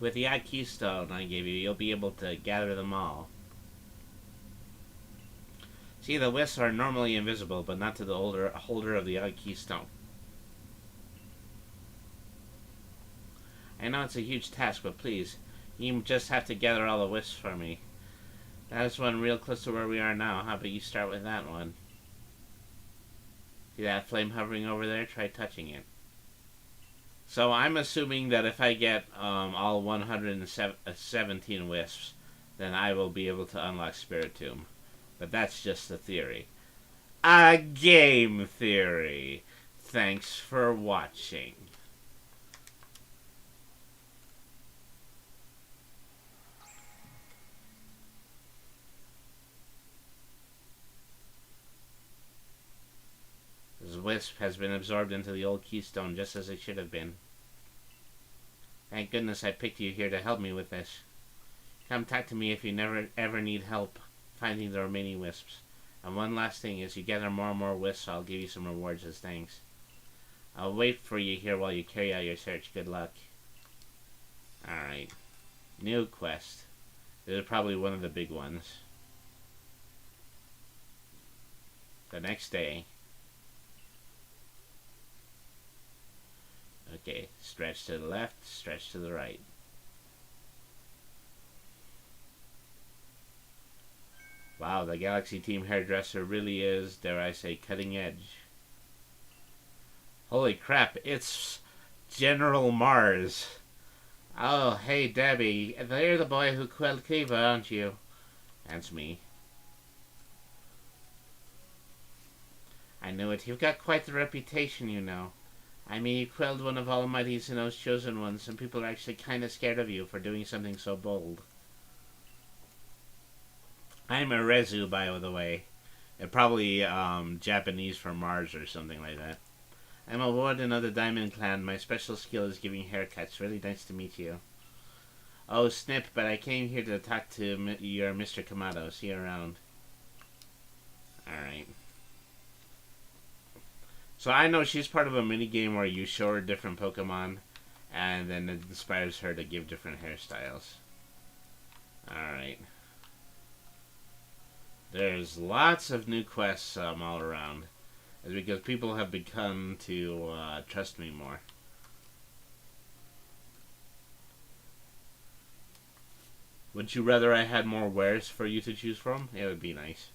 With the odd keystone I gave you, you'll be able to gather them all. See, the wisps are normally invisible, but not to the holder of the odd keystone. I know it's a huge task, but please, you just have to gather all the wisps for me. That is one real close to where we are now. How about you start with that one? See that flame hovering over there? Try touching it. So I'm assuming that if I get all 117 wisps, then I will be able to unlock Spiritomb. But that's just a theory. A game theory. Thanks for watching. This wisp has been absorbed into the old keystone just as it should have been. Thank goodness I picked you here to help me with this. Come talk to me if you never ever need help finding the remaining wisps. And one last thing, as you gather more and more wisps, I'll give you some rewards as thanks. I'll wait for you here while you carry out your search. Good luck. Alright. New quest. This is probably one of the big ones. The next day. Okay, stretch to the left, stretch to the right. Wow, the Galaxy Team hairdresser really is, dare I say, cutting edge. Holy crap, it's General Mars. Oh, hey Debbie, you're the boy who quelled Kiva, aren't you? That's me. I knew it. You've got quite the reputation, you know. I mean, you quelled one of Almighty Zeno's chosen ones, and people are actually kind of scared of you for doing something so bold. I'm a Rezu, by the way. Probably Japanese for Mars or something like that. I'm a warden of the Diamond Clan. My special skill is giving haircuts. Really nice to meet you. Oh, Snip, but I came here to talk to your Mr. Kamado. See you around. Alright. So I know she's part of a minigame where you show her different Pokemon, and then it inspires her to give different hairstyles. Alright. There's lots of new quests all around. It's because people have begun to trust me more. Would you rather I had more wares for you to choose from? It would be nice.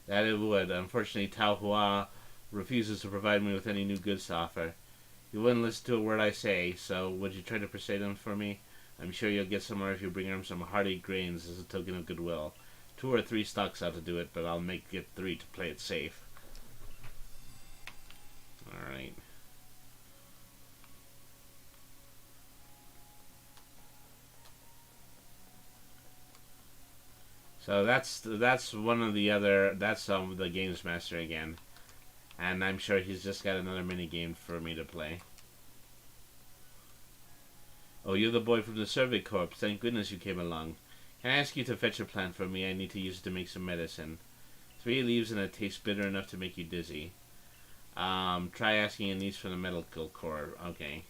That it would. Unfortunately, Tao Hua refuses to provide me with any new goods to offer. He wouldn't listen to a word I say, so would you try to persuade him for me? I'm sure you'll get somewhere if you bring him some hearty grains as a token of goodwill. 2 or 3 stocks ought to do it, but I'll make it 3 to play it safe. Alright. So that's one of the other, that's the Games Master again. And I'm sure he's just got another mini game for me to play. Oh, you're the boy from the Survey Corps. Thank goodness you came along. Can I ask you to fetch a plant for me? I need to use it to make some medicine. 3 leaves and it tastes bitter enough to make you dizzy. Try asking a niece from the Medical Corps. Okay.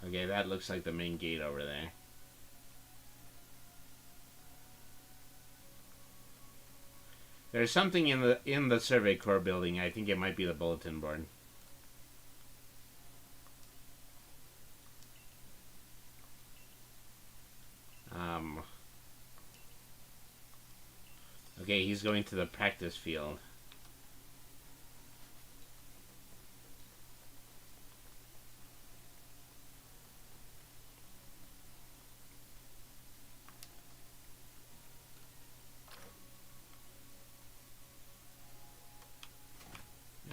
Okay, that looks like the main gate over there. There's something in the Survey Corps building. I think it might be the bulletin board. Okay, he's going to the practice field.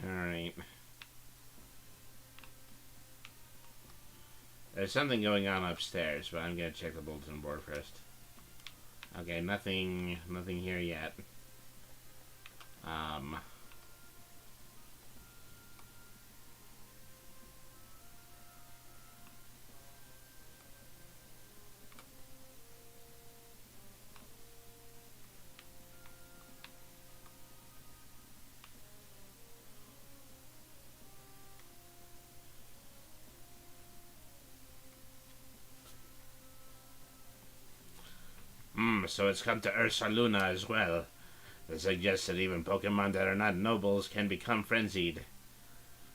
Alright. There's something going on upstairs, but I'm gonna check the bulletin board first. Okay, nothing here yet. So it's come to Ursaluna as well. That suggests that even Pokemon that are not nobles can become frenzied.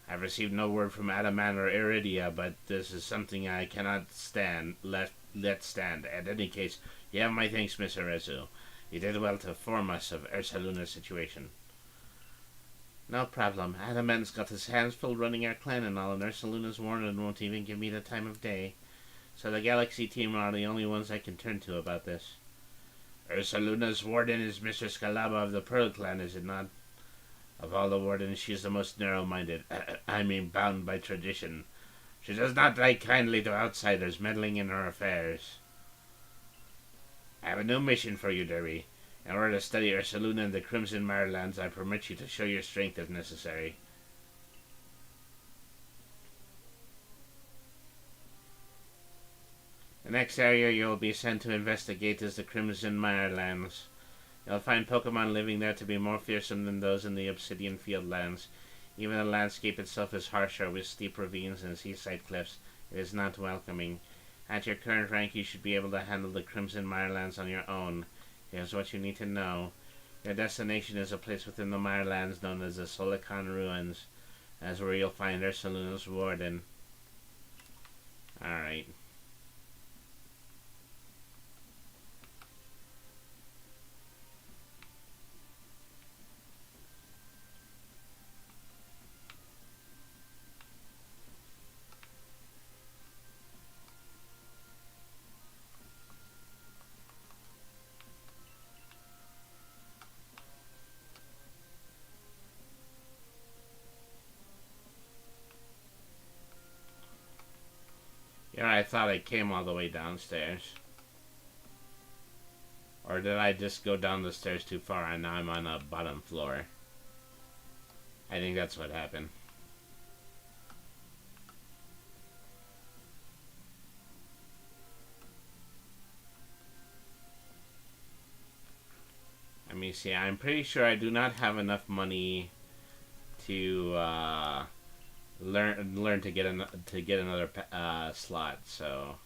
I've received no word from Adaman or Iridia, but this is something I cannot let stand. In any case, you have my thanks, Mr. Rezu. You did well to inform us of Ursaluna's situation. No problem. Adaman's got his hands full running our clan and all, and Ursaluna's worn and won't even give me the time of day. So the Galaxy team are the only ones I can turn to about this. Ursaluna's warden is Mistress Calaba of the Pearl Clan, is it not? Of all the wardens, she is the most narrow-minded. I mean, bound by tradition. She does not like kindly to outsiders meddling in her affairs. I have a new mission for you, Derby. In order to study Ursaluna and the Crimson Mirelands, I permit you to show your strength if necessary. The next area you will be sent to investigate is the Crimson Mirelands. You'll find Pokemon living there to be more fearsome than those in the Obsidian Fieldlands. Even the landscape itself is harsher, with steep ravines and seaside cliffs. It is not welcoming. At your current rank, you should be able to handle the Crimson Mirelands on your own. Here's what you need to know. Your destination is a place within the Mirelands known as the Solicon Ruins. That's where you'll find Ursaluna's warden. Alright. Yeah, I thought I came all the way downstairs. Or did I just go down the stairs too far and now I'm on the bottom floor? I think that's what happened. Let me see. I'm pretty sure I do not have enough money to learn to get another slot. So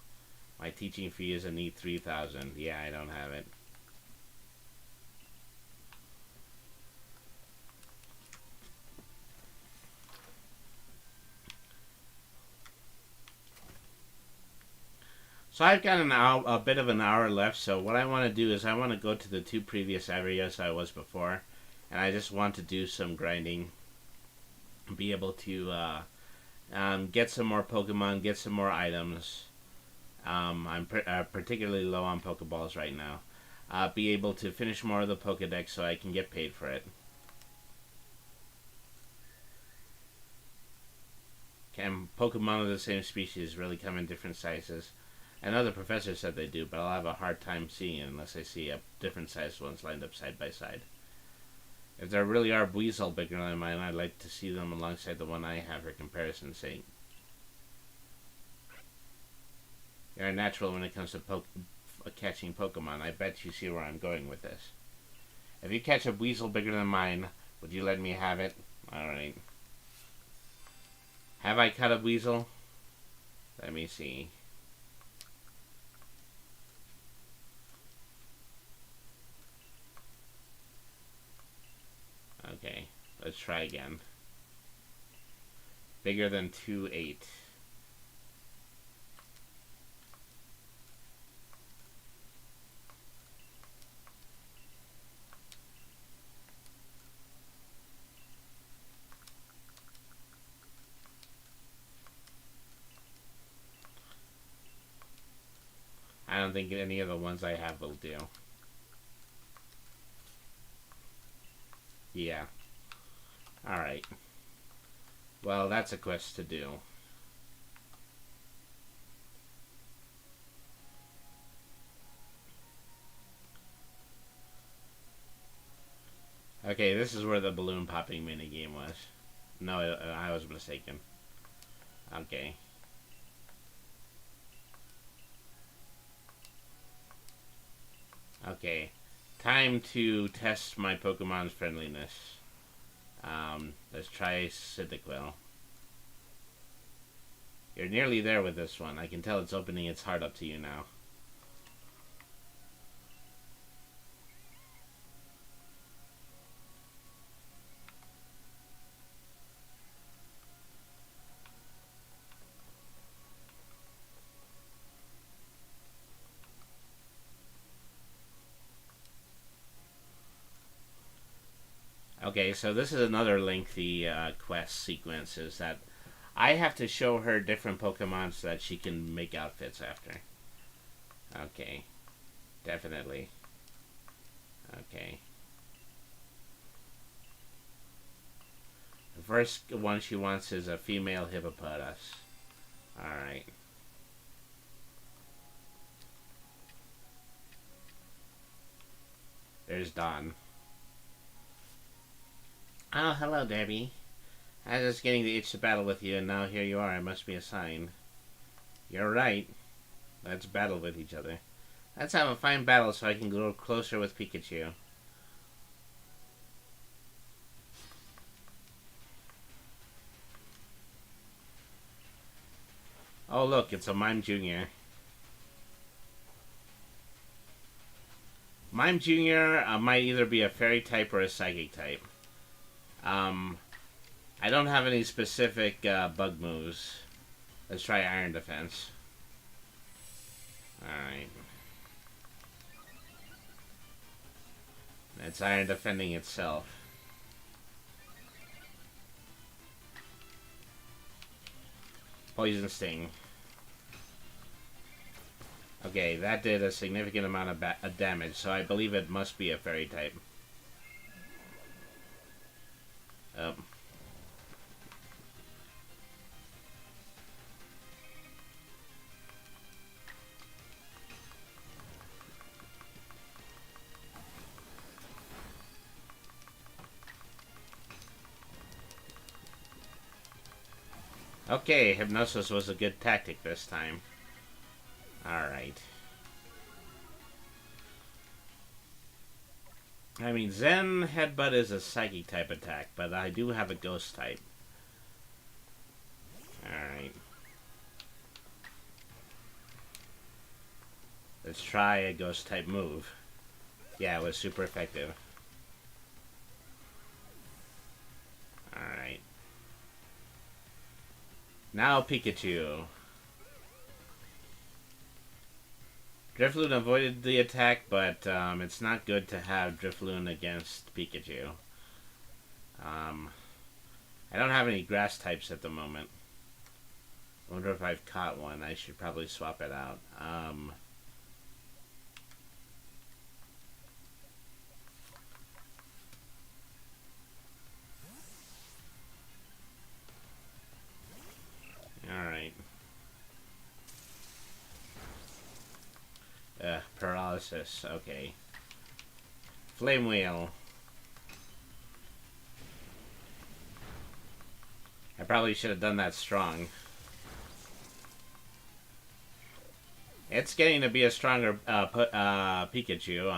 my teaching fee is a neat 3,000. Yeah, I don't have it. So I've got a bit of an hour left, so what I want to do is I want to go to the 2 previous areas I was before, and I just want to do some grinding, be able to get some more Pokemon, get some more items. I'm particularly low on Pokeballs right now. Be able to finish more of the Pokedex so I can get paid for it. Can Pokemon of the same species really come in different sizes? I know the professor said they do, but I'll have a hard time seeing it unless I see different sized ones lined up side by side. If there really are Weasel bigger than mine, I'd like to see them alongside the one I have for comparison's sake. You're natural when it comes to catching Pokemon. I bet you see where I'm going with this. If you catch a Weasel bigger than mine, would you let me have it? Alright. Have I caught a Weasel? Let me see. Okay, let's try again. Bigger than 2.8. I don't think any of the ones I have will do. Yeah. Alright. Well, that's a quest to do. Okay, this is where the balloon popping minigame was. No, I was mistaken. Okay. Okay. Time to test my Pokemon's friendliness. Let's try Cyndaquil. You're nearly there with this one. I can tell it's opening its heart up to you now. Okay, so this is another lengthy quest sequence, is that I have to show her different Pokemon so that she can make outfits after. Okay, definitely. Okay. The first one she wants is a female hippopotas. Alright. There's Dawn. Oh, hello, Debbie. I was just getting the itch to battle with you, and now here you are. It must be a sign. You're right. Let's battle with each other. Let's have a fine battle so I can grow closer with Pikachu. Oh, look, it's a Mime Jr. Mime Jr. Might either be a fairy type or a psychic type. I don't have any specific bug moves. Let's try Iron Defense. Alright. It's Iron defending itself. Poison Sting. Okay, that did a significant amount of damage, so I believe it must be a fairy type. Oh. Okay, Hypnosis was a good tactic this time. Alright. I mean, Zen Headbutt is a psychic type attack, but I do have a ghost type. Alright. Let's try a ghost type move. Yeah, it was super effective. Alright. Now Pikachu. Drifloon avoided the attack, but it's not good to have Drifloon against Pikachu. I don't have any grass types at the moment. I wonder if I've caught one. I should probably swap it out. Alright. Paralysis. Okay. Flame Wheel. I probably should have done that strong. It's getting to be a stronger Pikachu.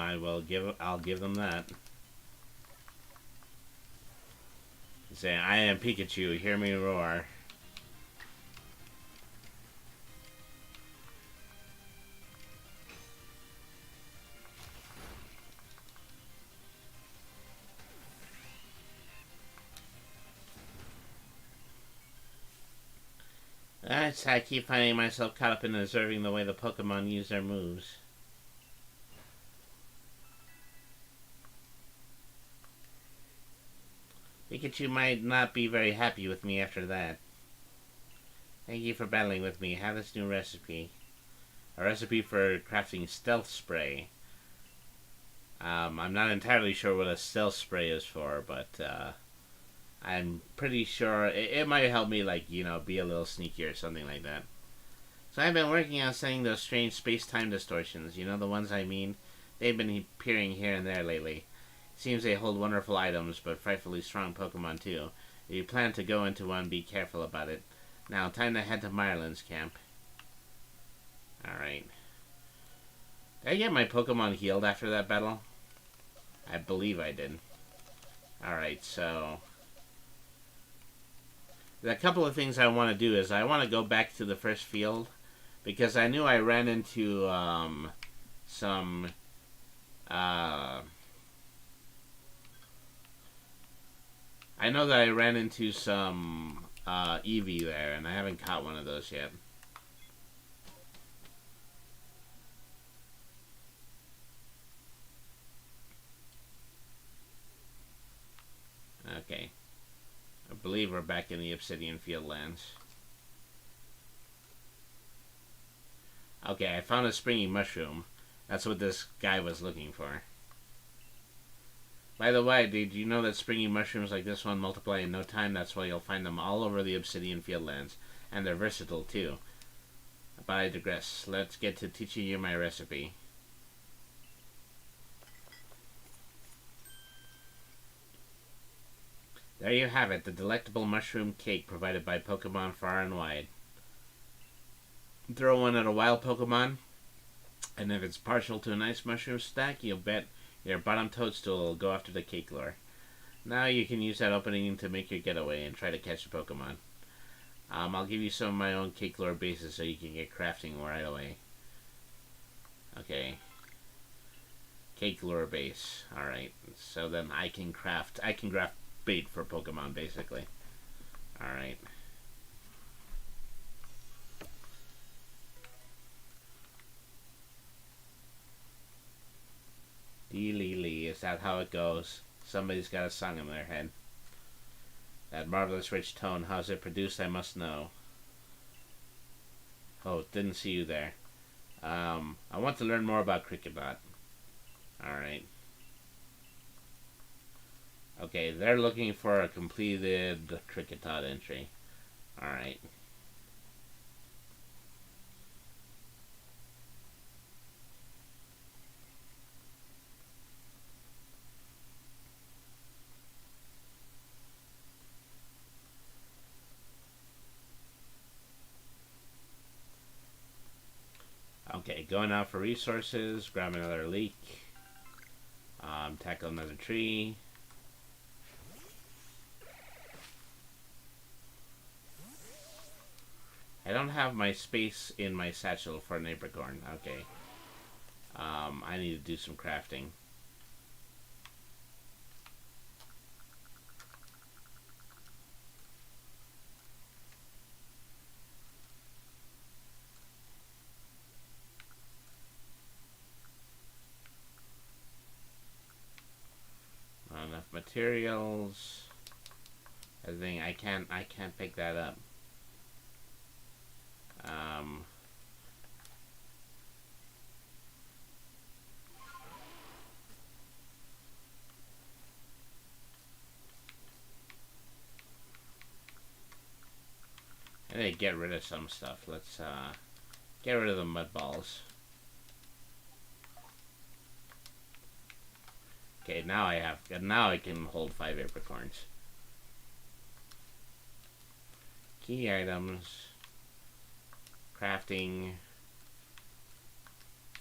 I'll give them that. Say, I am Pikachu. Hear me roar. I keep finding myself caught up in observing the way the Pokemon use their moves. Pikachu might not be very happy with me after that. Thank you for battling with me. Have this new recipe. A recipe for crafting stealth spray. I'm not entirely sure what a stealth spray is for, but I'm pretty sure it might help me, like, you know, be a little sneaky or something like that. So I've been working on setting those strange space-time distortions. You know the ones I mean? They've been appearing here and there lately. Seems they hold wonderful items, but frightfully strong Pokemon too. If you plan to go into one, be careful about it. Now, time to head to Meyerland's camp. Alright. Did I get my Pokemon healed after that battle? I believe I did. Alright, so a couple of things I want to do is I want to go back to the first field, because I knew I ran into some I know that I ran into some Eevee there, and I haven't caught one of those yet. Okay. I believe we're back in the Obsidian Fieldlands. Okay, I found a springy mushroom. That's what this guy was looking for. By the way, did you know that springy mushrooms like this one multiply in no time? That's why you'll find them all over the obsidian fieldlands. And they're versatile, too. But I digress. Let's get to teaching you my recipe. There you have it, the delectable mushroom cake provided by Pokemon far and wide. Throw one at a wild Pokemon, and if it's partial to a nice mushroom stack, you'll bet your bottom toadstool will go after the cake lure. Now you can use that opening to make your getaway and try to catch a Pokemon. I'll give you some of my own cake lure bases so you can get crafting right away. Okay. Cake lure base. Alright. So then I can craft bait for Pokemon, basically. Alright. Dee-lee-lee, is that how it goes? Somebody's got a song in their head. That marvelous rich tone, how's it produced, I must know. Oh, didn't see you there. I want to learn more about Cricketbot. Alright. Okay, they're looking for a completed Cricketbot entry. Alright. Okay, going out for resources, grab another leek, tackle another tree. I don't have my space in my satchel for an apricorn. Okay. I need to do some crafting. Not enough materials. I think I can't pick that up. I need to get rid of some stuff. Let's get rid of the mud balls. Okay, now I can hold 5 apricorns. Key items. Crafting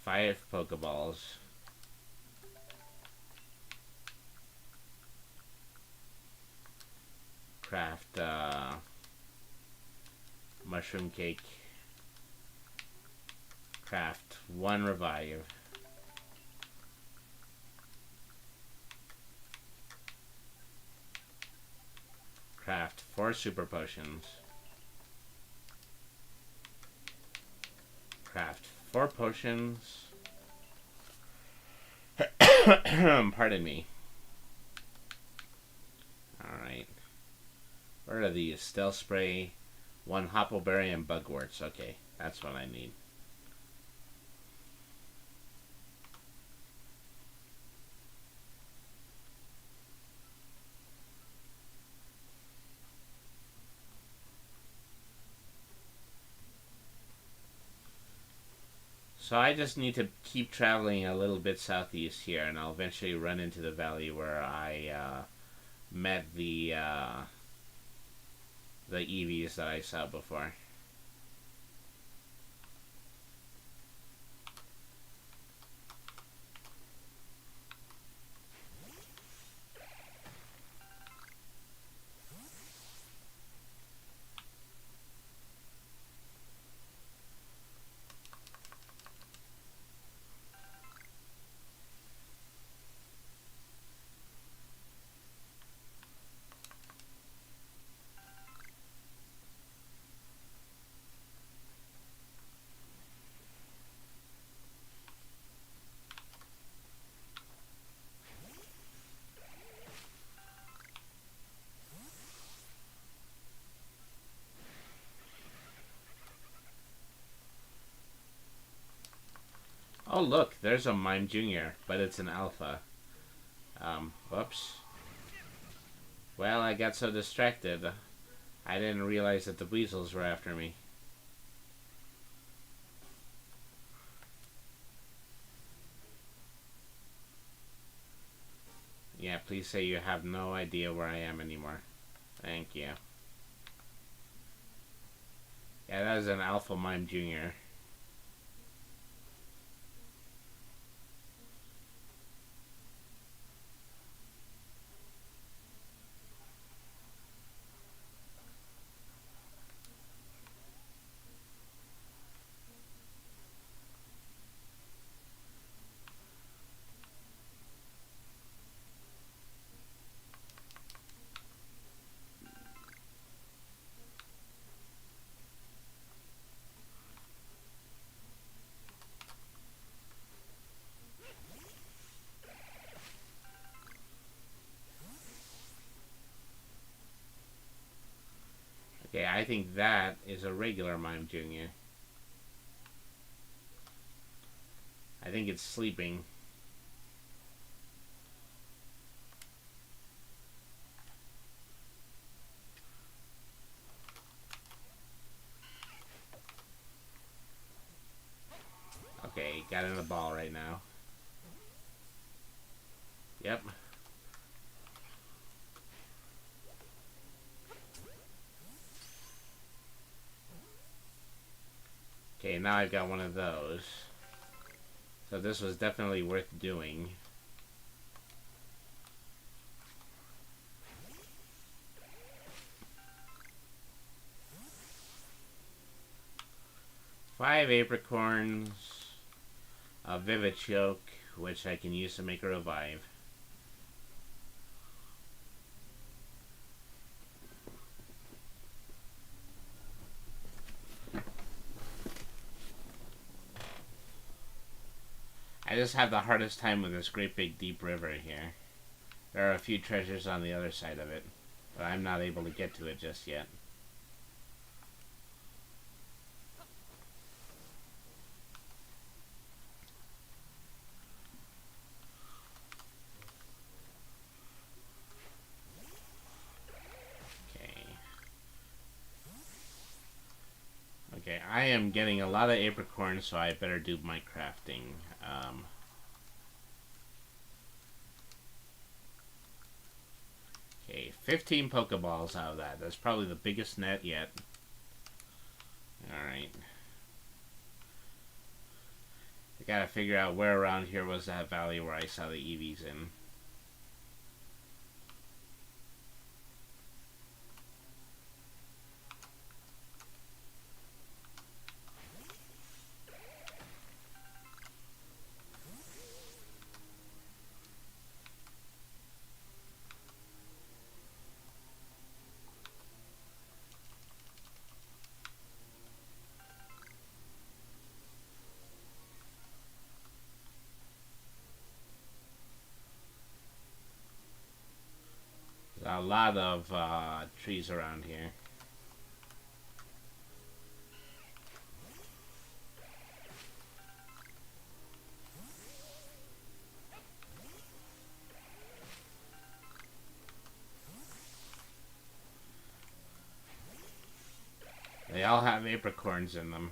5 Pokeballs. Craft mushroom cake. Craft 1 revive. Craft 4 super potions. Craft 4 potions. Pardon me. Alright. What are these? Stealth spray, 1 hoppleberry, and bugworts. Okay, that's what I need. So I just need to keep traveling a little bit southeast here, and I'll eventually run into the valley where I met the EVs that I saw before. Oh look, there's a Mime Junior, but it's an alpha. Whoops. Well, I got so distracted. I didn't realize that the weasels were after me. Yeah, please say you have no idea where I am anymore. Thank you. Yeah, that was an Alpha Mime Jr. Okay, I think that is a regular Mime Jr. I think it's sleeping. Okay, got in the ball right now. Yep. Okay, now I've got one of those. So this was definitely worth doing. Five apricorns, a vivid choke, which I can use to make a revive. I just have the hardest time with this great big deep river here. There are a few treasures on the other side of it, but I'm not able to get to it just yet. Okay, I am getting a lot of apricorns, so I better do my crafting. Okay, 15 Pokeballs out of that. That's probably the biggest net yet. Alright. I gotta figure out where around here was that valley where I saw the EVs in. A lot of trees around here. They all have apricorns in them.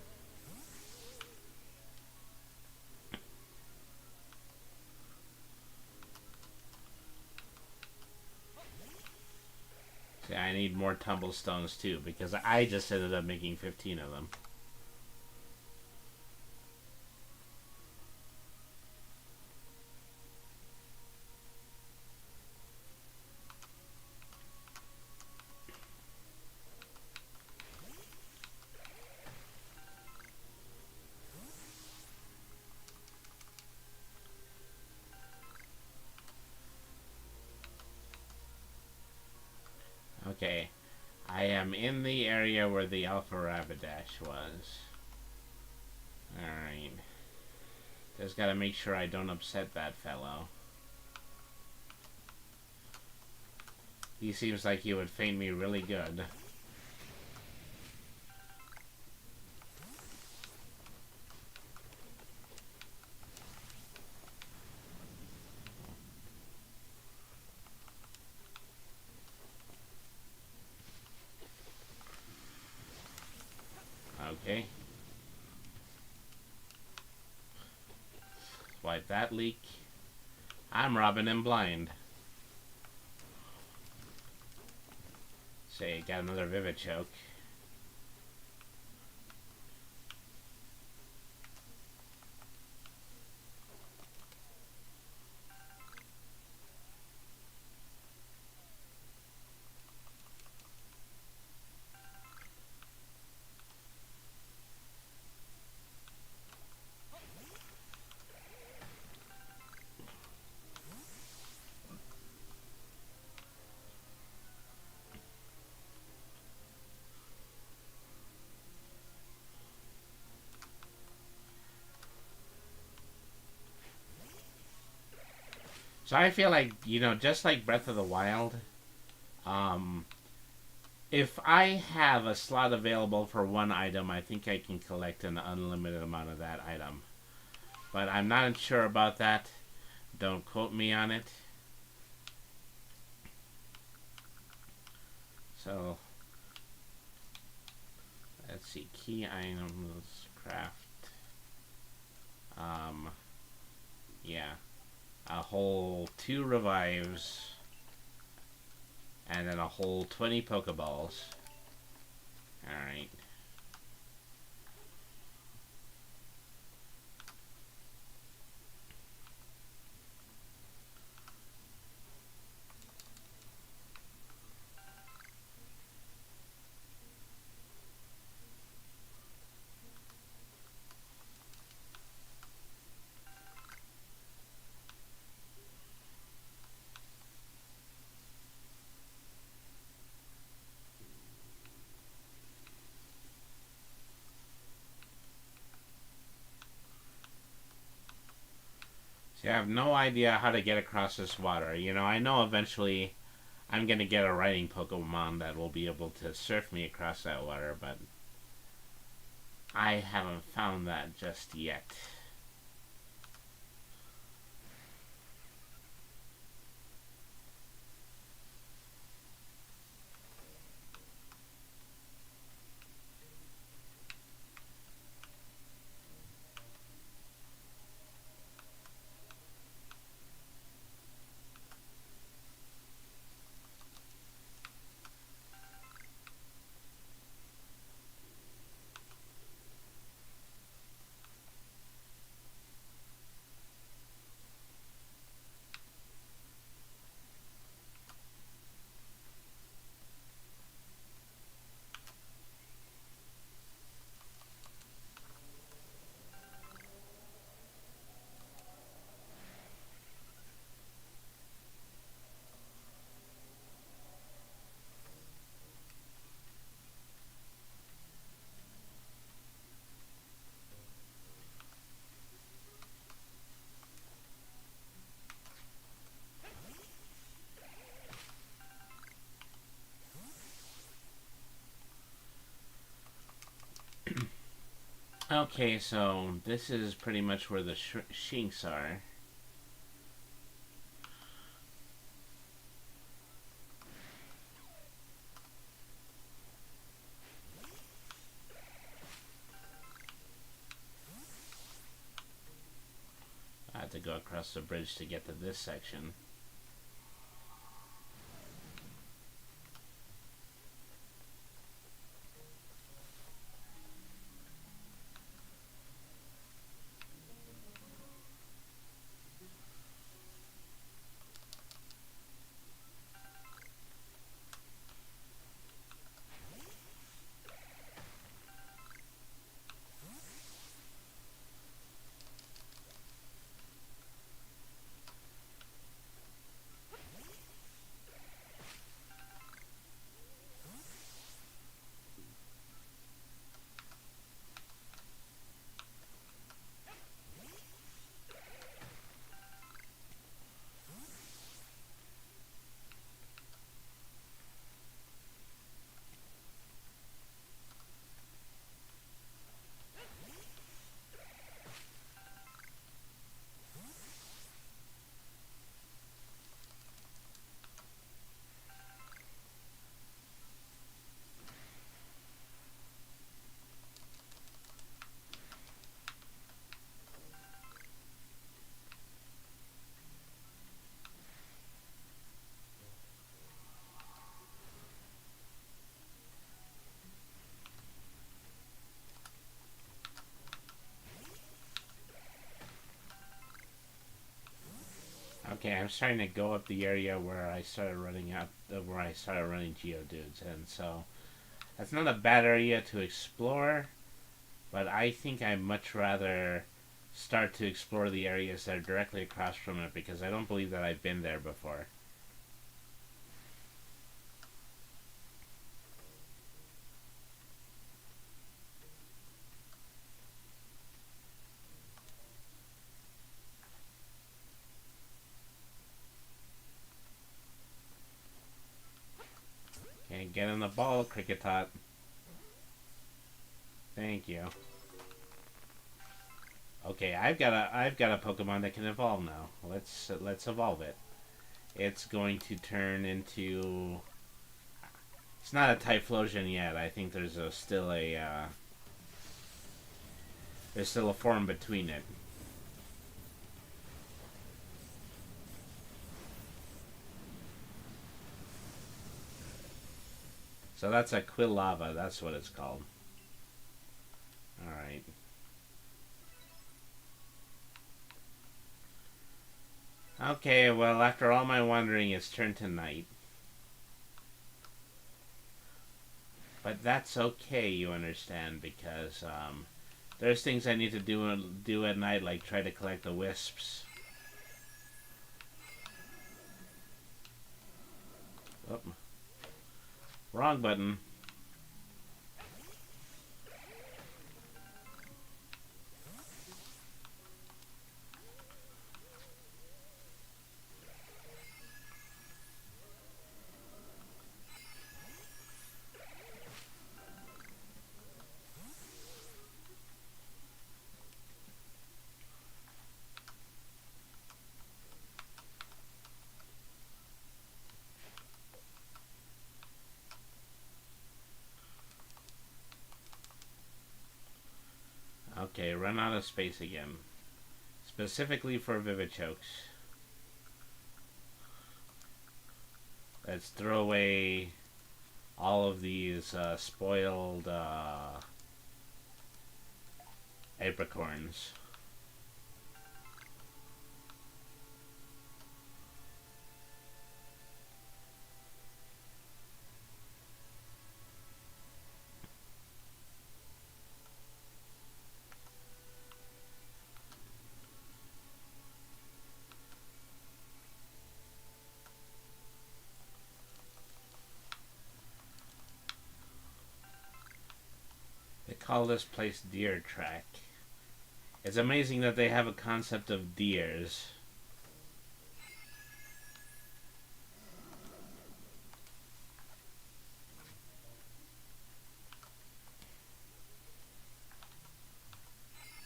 See, I need more tumblestones too, because I just ended up making 15 of them. Okay, I am in the area where the Alpha Rapidash was. Alright. Just gotta make sure I don't upset that fellow. He seems like he would feint me really good. wipe that leak. I'm robbing him blind. Say, got another Vivid Choke. So I feel like, just like Breath of the Wild, if I have a slot available for one item, I think I can collect an unlimited amount of that item. But I'm not sure about that. Don't quote me on it. So, let's see. Key items, craft. Yeah. A whole 2 revives. And then a whole 20 Pokeballs. Alright. See, I have no idea how to get across this water. I know eventually I'm going to get a riding Pokemon that will be able to surf me across that water, but I haven't found that just yet. Okay, so this is pretty much where the Shinx are. I have to go across the bridge to get to this section. Okay, I'm starting to go up the area where I started running Geodudes, and so that's not a bad area to explore, but I think I'd much rather start to explore the areas that are directly across from it, because I don't believe that I've been there before. Okay, get in the ball, Cricketot. Thank you. Okay, I've got a Pokemon that can evolve now. Let's evolve it. It's going to turn into. It's not a Typhlosion yet. I think there's still a form between it. So that's a Quilava. That's what it's called. All right. Okay, well, after all my wandering, it's turned to night. But that's okay, you understand, because there's things I need to do at night, like try to collect the wisps. Oh. Wrong button. Okay, run out of space again. Specifically for Vivichokes. Let's throw away all of these spoiled apricorns. They call this place Deer Track. It's amazing that they have a concept of deers.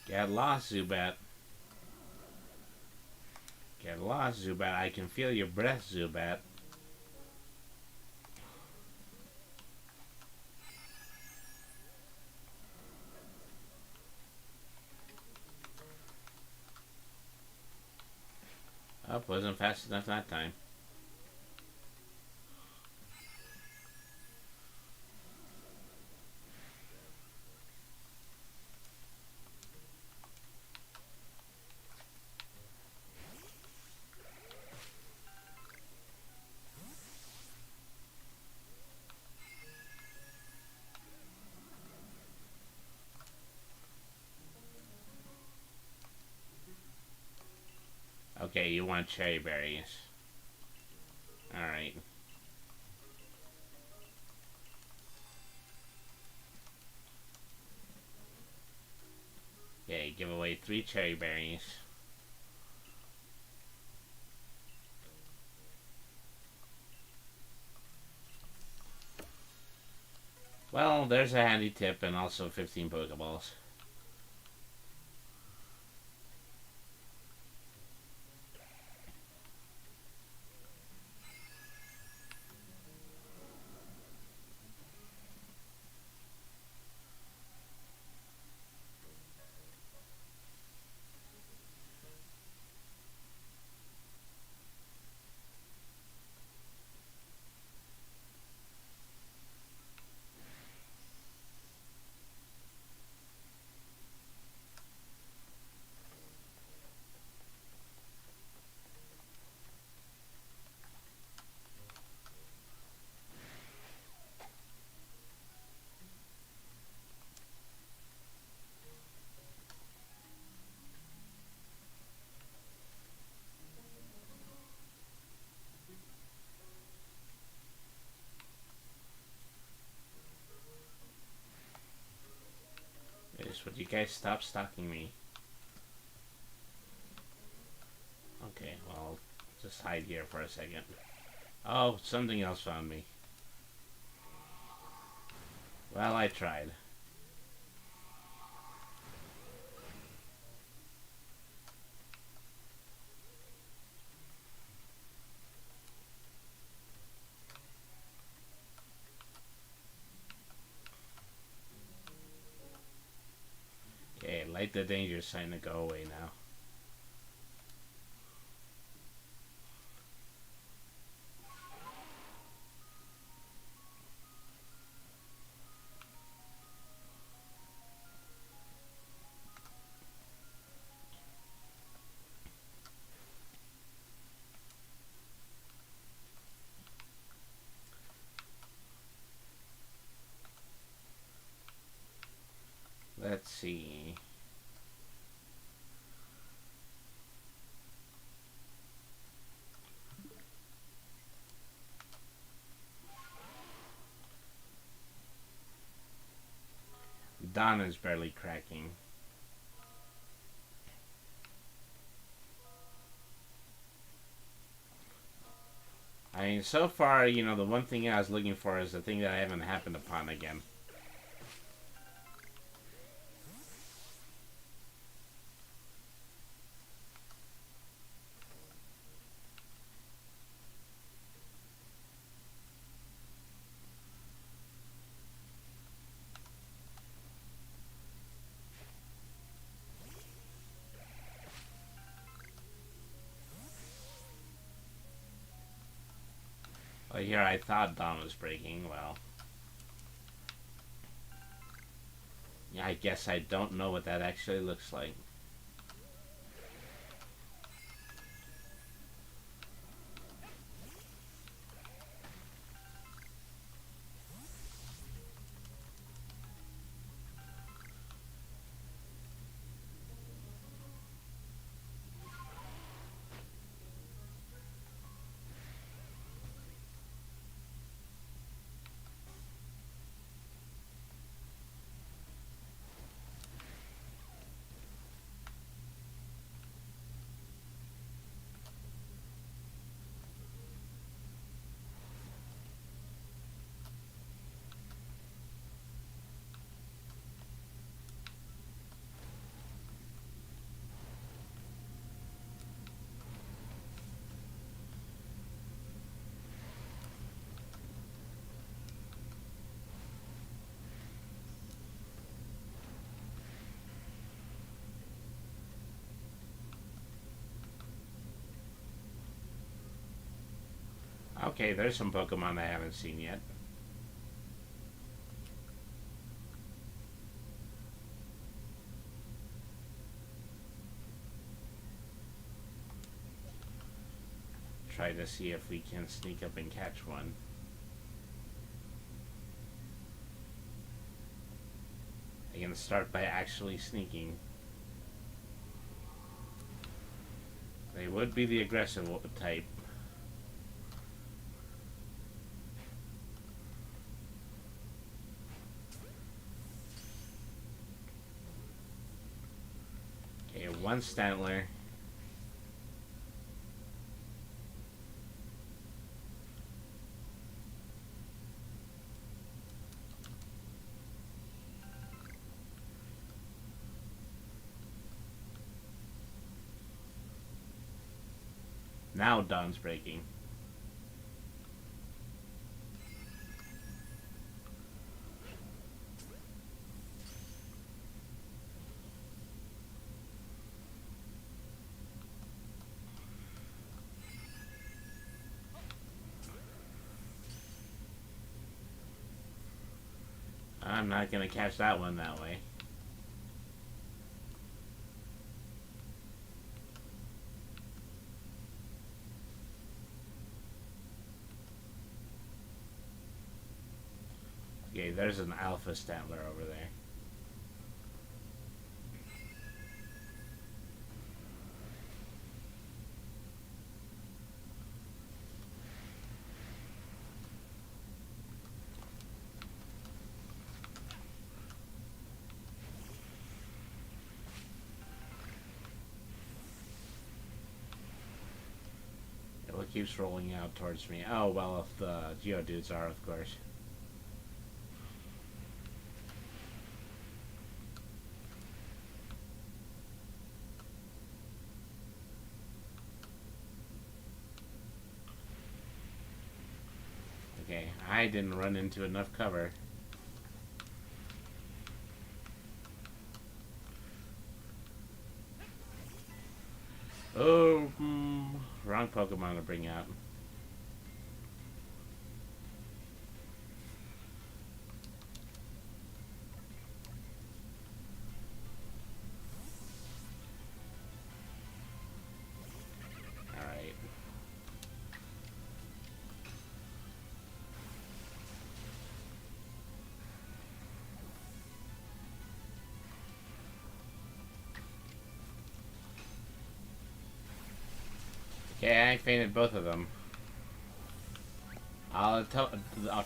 Get lost, Zubat. Get lost, Zubat. I can feel your breath, Zubat. Oh, wasn't fast enough that time. Okay, you want cherry berries. Alright. Okay, give away 3 cherry berries. Well, there's a handy tip and also 15 Pokeballs. would you guys stop stalking me? Okay, well, I'll just hide here for a second. Oh, something else found me. Well, I tried. Okay, light the danger sign to go away now. Let's see. Dawn is barely cracking. I mean, so far, you know, the one thing I was looking for is the thing that I haven't happened upon again. Well, here I thought dawn was breaking. Well, yeah, I guess I don't know what that actually looks like. Okay, there's some Pokemon I haven't seen yet. Try to see if we can sneak up and catch one. I'm gonna start by actually sneaking. They would be the aggressive type. Okay, one Stantler. Now dawn's breaking. I'm not gonna catch that one that way. Okay, there's an Alpha Stantler over there. keeps rolling out towards me. Oh, well, if the Geodudes are, of course. Okay, I didn't run into enough cover. Oh, wrong Pokemon to bring out. Alright. Okay, I fainted both of them.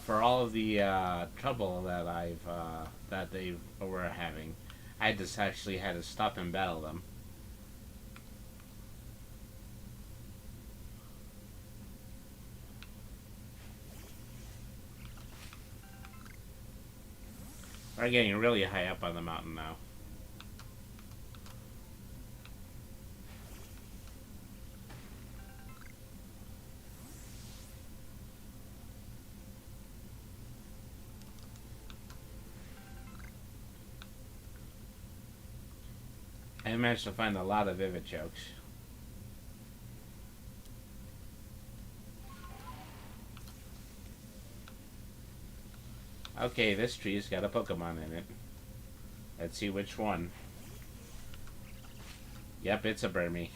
For all of the trouble that that they were having, I just actually had to stop and battle them. We're getting really high up on the mountain now. I managed to find a lot of Vivichokes. Okay, this tree's got a Pokemon in it. Let's see which one. Yep, it's a Burmy.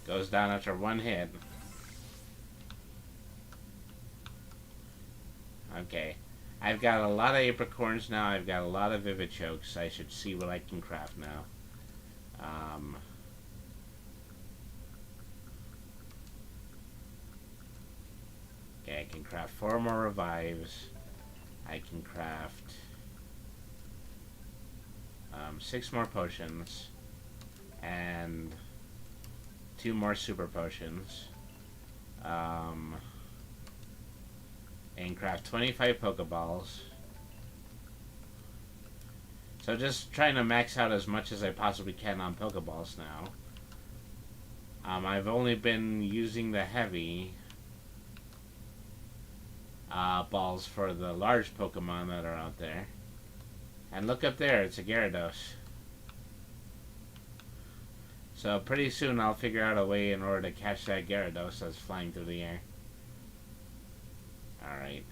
Goes down after one hit. Okay. I've got a lot of apricorns now. I've got a lot of Vivichokes. I should see what I can craft now. Okay, I can craft 4 more revives. I can craft 6 more potions. And 2 more super potions. And craft 25 Pokeballs. So just trying to max out as much as I possibly can on Pokeballs now. I've only been using the heavy balls for the large Pokemon that are out there. And look up there, it's a Gyarados. So pretty soon I'll figure out a way in order to catch that Gyarados that's flying through the air. Alright.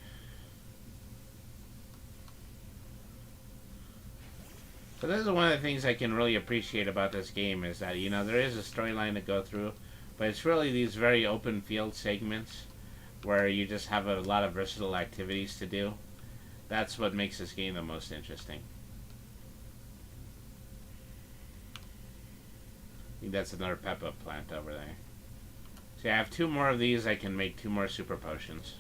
So this is one of the things I can really appreciate about this game is that, you know, there is a storyline to go through, but it's really these very open field segments where you just have a lot of versatile activities to do. That's what makes this game the most interesting. I think that's another Peppa plant over there. So I have 2 more of these, I can make 2 more super potions.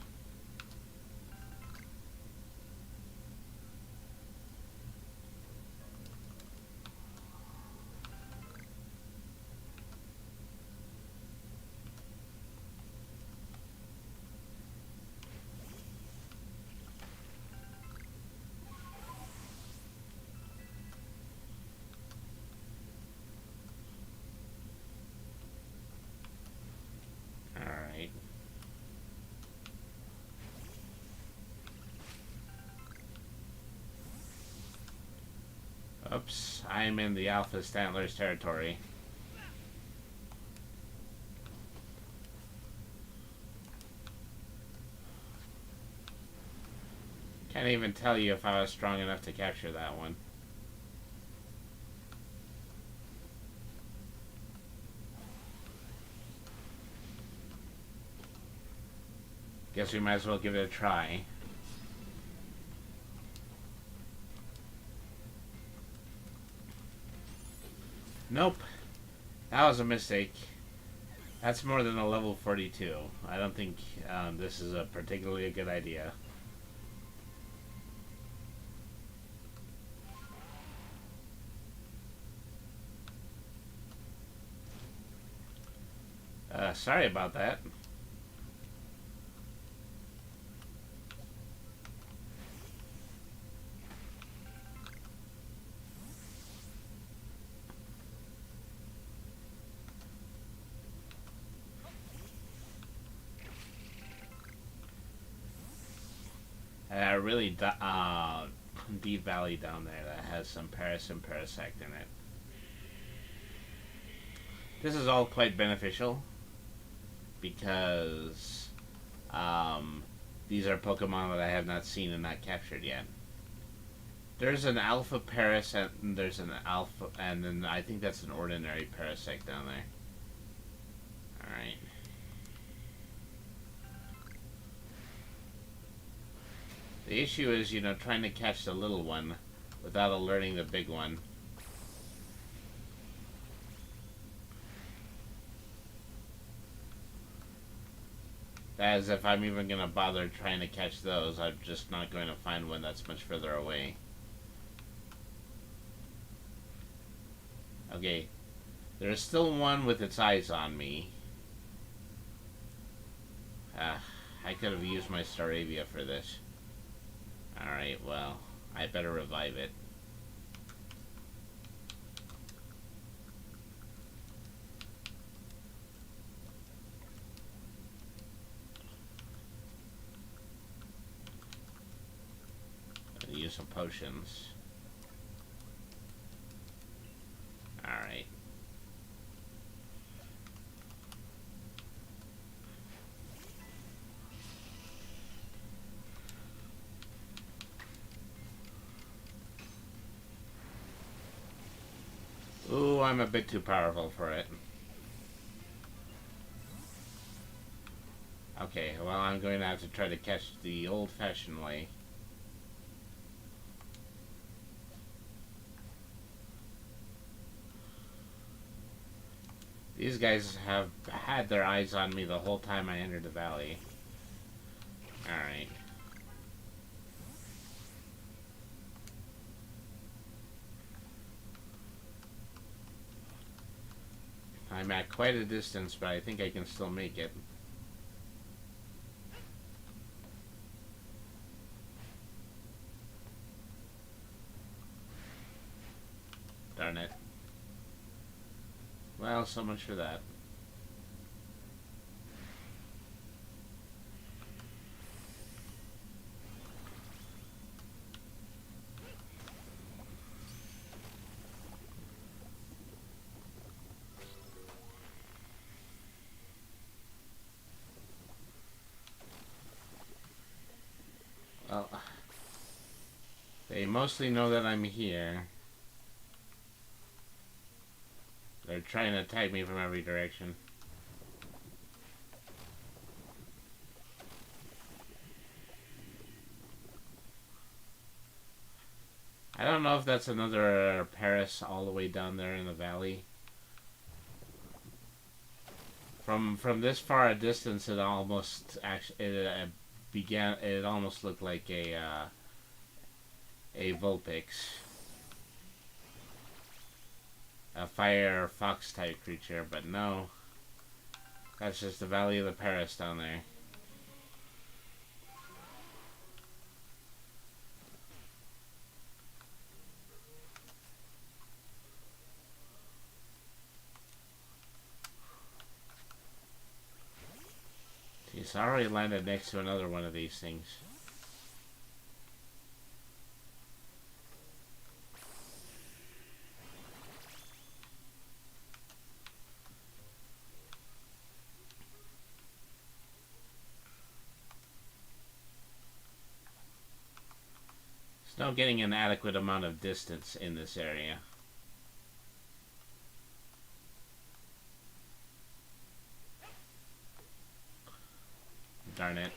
Oops, I'm in the Alpha Stantlers territory. Can't even tell you if I was strong enough to capture that one. Guess we might as well give it a try. Nope. That was a mistake. That's more than a level 42. I don't think this is a particularly good idea. Sorry about that. Really deep valley down there that has some Paris and Parasect in it. This is all quite beneficial because these are Pokemon that I have not seen and not captured yet. There's an Alpha Paris and there's an Alpha, and then I think that's an ordinary Parasect down there. Alright. The issue is, trying to catch the little one without alerting the big one. As if I'm even going to bother trying to catch those, I'm just not going to find one that's much further away. Okay, there's still one with its eyes on me. I could have used my Staravia for this. Alright, well, I better revive it. Use some potions. Alright. Ooh, I'm a bit too powerful for it. Okay, well, I'm going to have to try to catch the old-fashioned way. These guys have had their eyes on me the whole time I entered the valley. Alright. I'm at quite a distance, but I think I can still make it. Darn it. Well, so much for that. Well, they mostly know that I'm here. They're trying to attack me from every direction. I don't know if that's another Paris all the way down there in the valley. From this far a distance, it almost it almost looked like a Vulpix. A fire fox type creature, but no. That's just the Valley of the Paris down there. Jeez, I already landed next to another one of these things. Still getting an adequate amount of distance in this area. Darn it.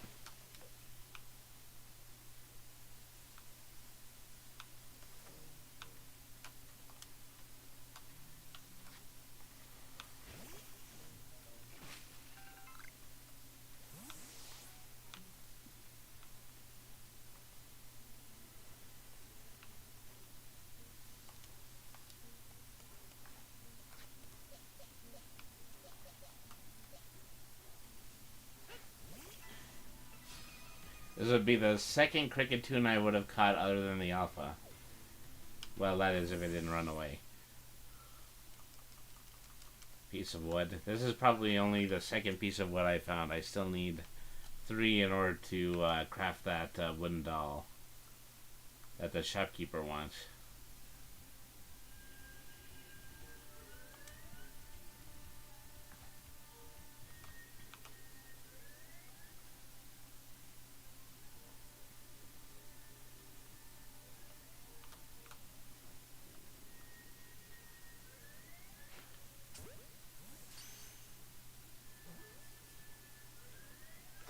This would be the second Cricketune I would have caught other than the alpha. Well, that is if it didn't run away. Piece of wood. This is probably only the second piece of wood I found. I still need 3 in order to craft that wooden doll that the shopkeeper wants.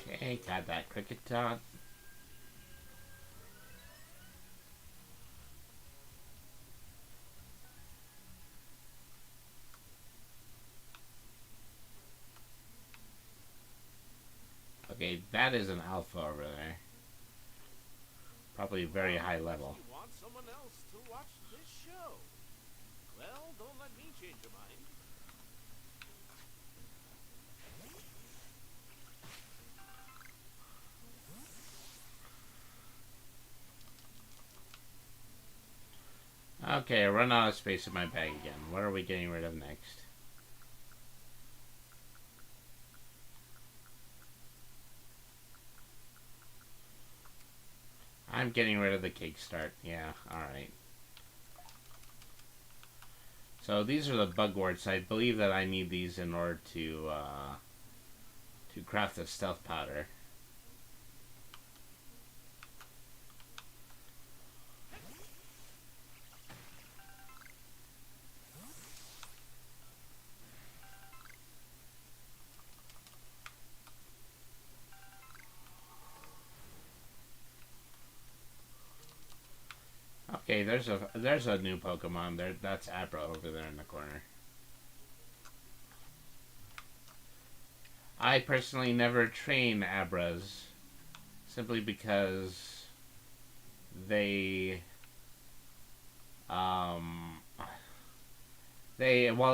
Okay, got that cricket dot. Okay, that is an alpha over there. Probably very high level. You want someone else to watch this show? Well, don't let me change your mind. Okay, I run out of space in my bag again. What are we getting rid of next? I'm getting rid of the kickstart. Yeah, alright. So these are the bugworts. I believe that I need these in order to craft the stealth powder. Okay, there's a new Pokemon there. That's Abra over there in the corner. I personally never train Abras simply because they while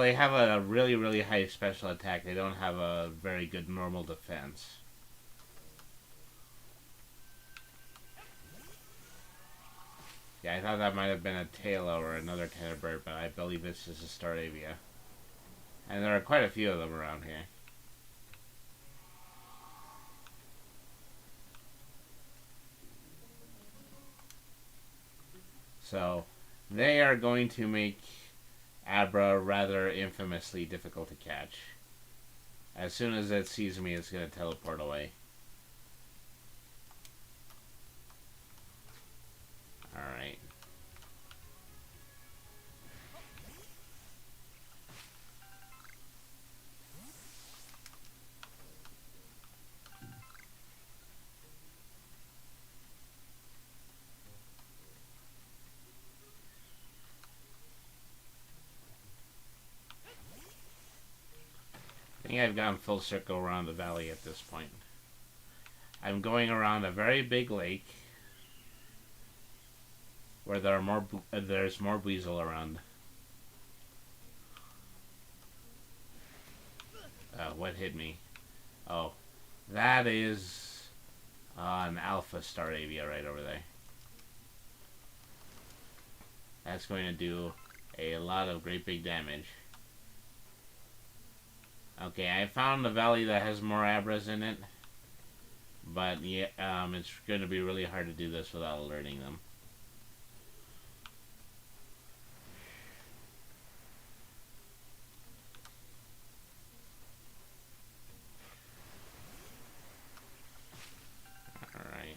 they have a really high special attack, they don't have a very good normal defense. Yeah, I thought that might have been a Tailo or another kind of bird, but I believe this is a Staravia. And there are quite a few of them around here. So, they are going to make Abra rather infamously difficult to catch. As soon as it sees me, it's going to teleport away. Alright. I think I've gone full circle around the valley at this point. I'm going around a very big lake where there are there's more weasel around. What hit me? Oh, that is an Alpha Staravia right over there. That's going to do a lot of great big damage. Okay, I found a valley that has more Abras in it, but yeah, it's going to be really hard to do this without alerting them. Alright.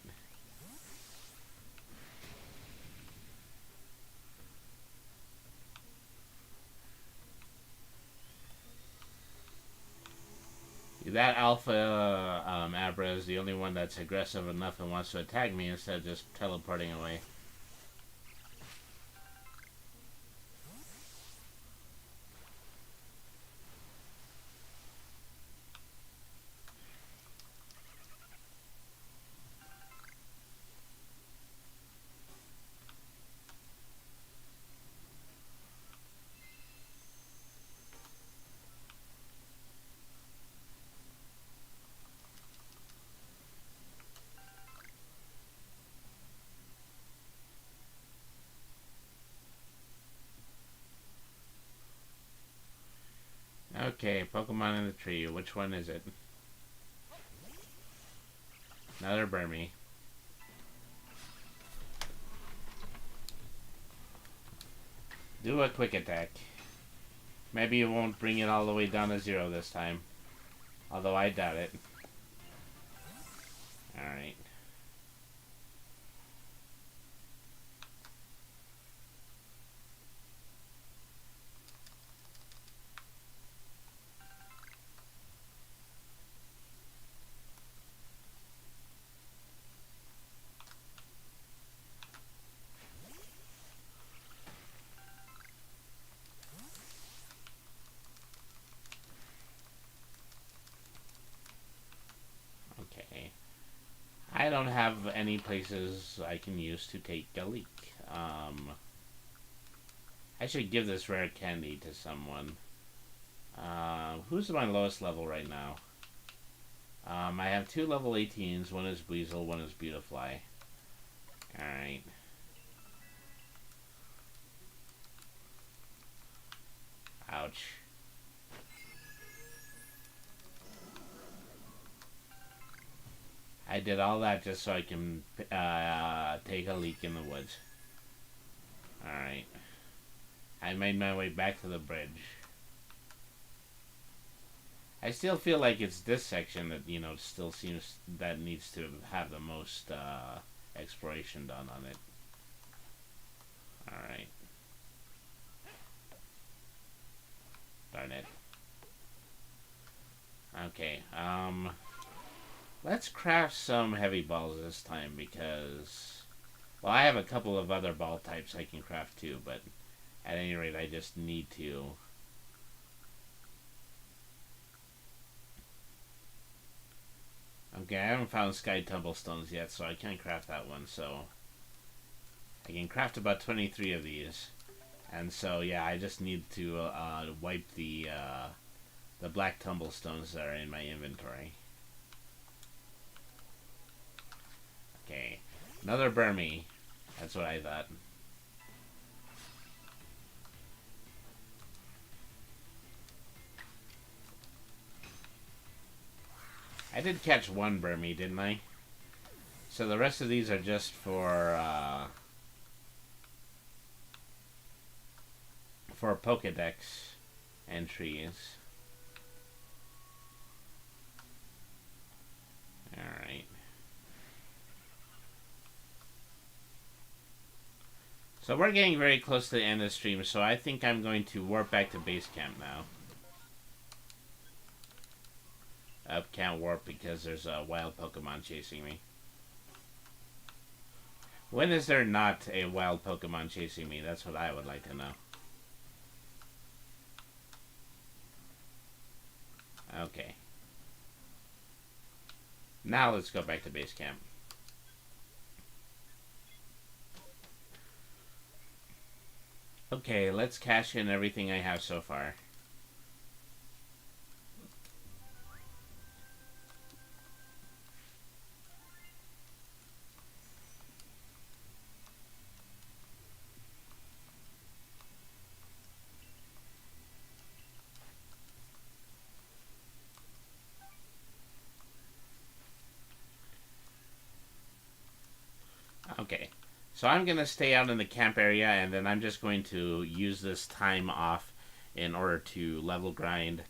That Alpha Abra is the only one that's aggressive enough and wants to attack me instead of just teleporting away. Okay, Pokemon in the tree. Which one is it? Another Burmy. Do a quick attack. Maybe it won't bring it all the way down to 0 this time. Although I doubt it. Alright. Okay. I don't have any places I can use to take a leak. I should give this rare candy to someone. Who's my lowest level right now? I have 2 level 18s. One is Weasel, one is Beautifly. Alright. Ouch. I did all that just so I can take a leak in the woods. Alright. I made my way back to the bridge. I still feel like it's this section that, you know, still seems that needs to have the most exploration done on it. Alright. Darn it. Okay, let's craft some heavy balls this time because, well, I have a couple of other ball types I can craft too, but at any rate, I just need to. Okay, I haven't found Sky Tumblestones yet, so I can't craft that one, so I can craft about 23 of these. And so, yeah, I just need to wipe the black tumblestones that are in my inventory. Okay, another Burmy. That's what I thought. I did catch one Burmy, didn't I? So the rest of these are just for Pokedex entries. Alright. So we're getting very close to the end of the stream, so I think I'm going to warp back to base camp now. Can't warp because there's a wild Pokemon chasing me. When is there not a wild Pokemon chasing me? That's what I would like to know. Okay. Now let's go back to base camp. Okay, let's cash in everything I have so far. Okay, so I'm going to stay out in the camp area, and then I'm just going to use this time off in order to level grind,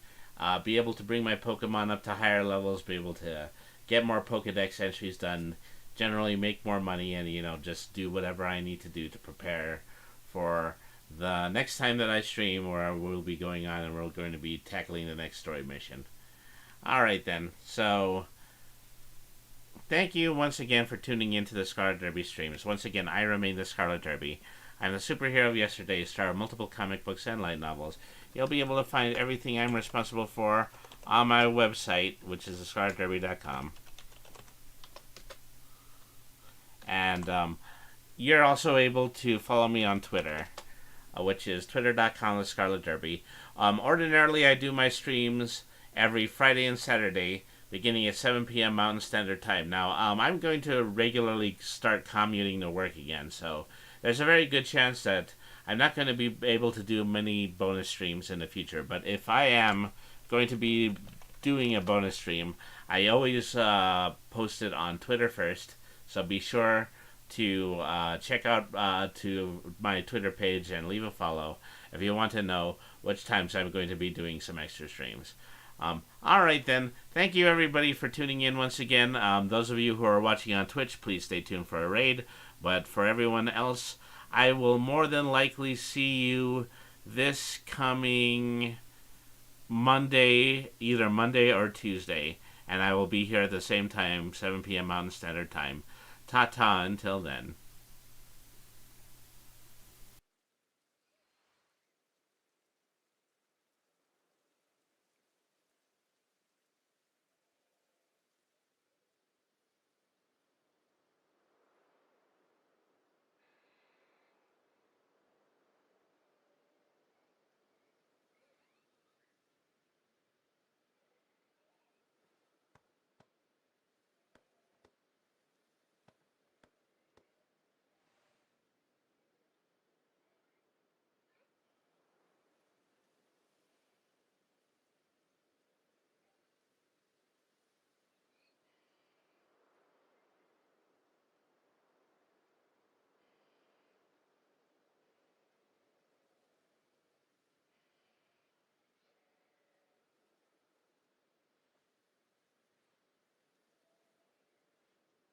be able to bring my Pokemon up to higher levels, be able to get more Pokedex entries done, generally make more money, and, you know, just do whatever I need to do to prepare for the next time that I stream, where we'll be going on and we're going to be tackling the next story mission. Alright then, so thank you once again for tuning in to the Scarlet Derby streams. Once again, I remain the Scarlet Derby. I'm the superhero of yesterday, star of multiple comic books and light novels. You'll be able to find everything I'm responsible for on my website, which is thescarletderby.com. And you're also able to follow me on Twitter, which is twitter.com/thescarletderby. Ordinarily, I do my streams every Friday and Saturday, beginning at 7 p.m. Mountain Standard Time. Now, I'm going to regularly start commuting to work again, so there's a very good chance that I'm not going to be able to do many bonus streams in the future. But if I am going to be doing a bonus stream, I always post it on Twitter first. So be sure to check out to my Twitter page and leave a follow if you want to know which times I'm going to be doing some extra streams. All right, then. Thank you, everybody, for tuning in once again. Those of you who are watching on Twitch, please stay tuned for a raid. But for everyone else, I will more than likely see you this coming Monday, either Monday or Tuesday. And I will be here at the same time, 7 p.m. Mountain Standard Time. Ta-ta until then.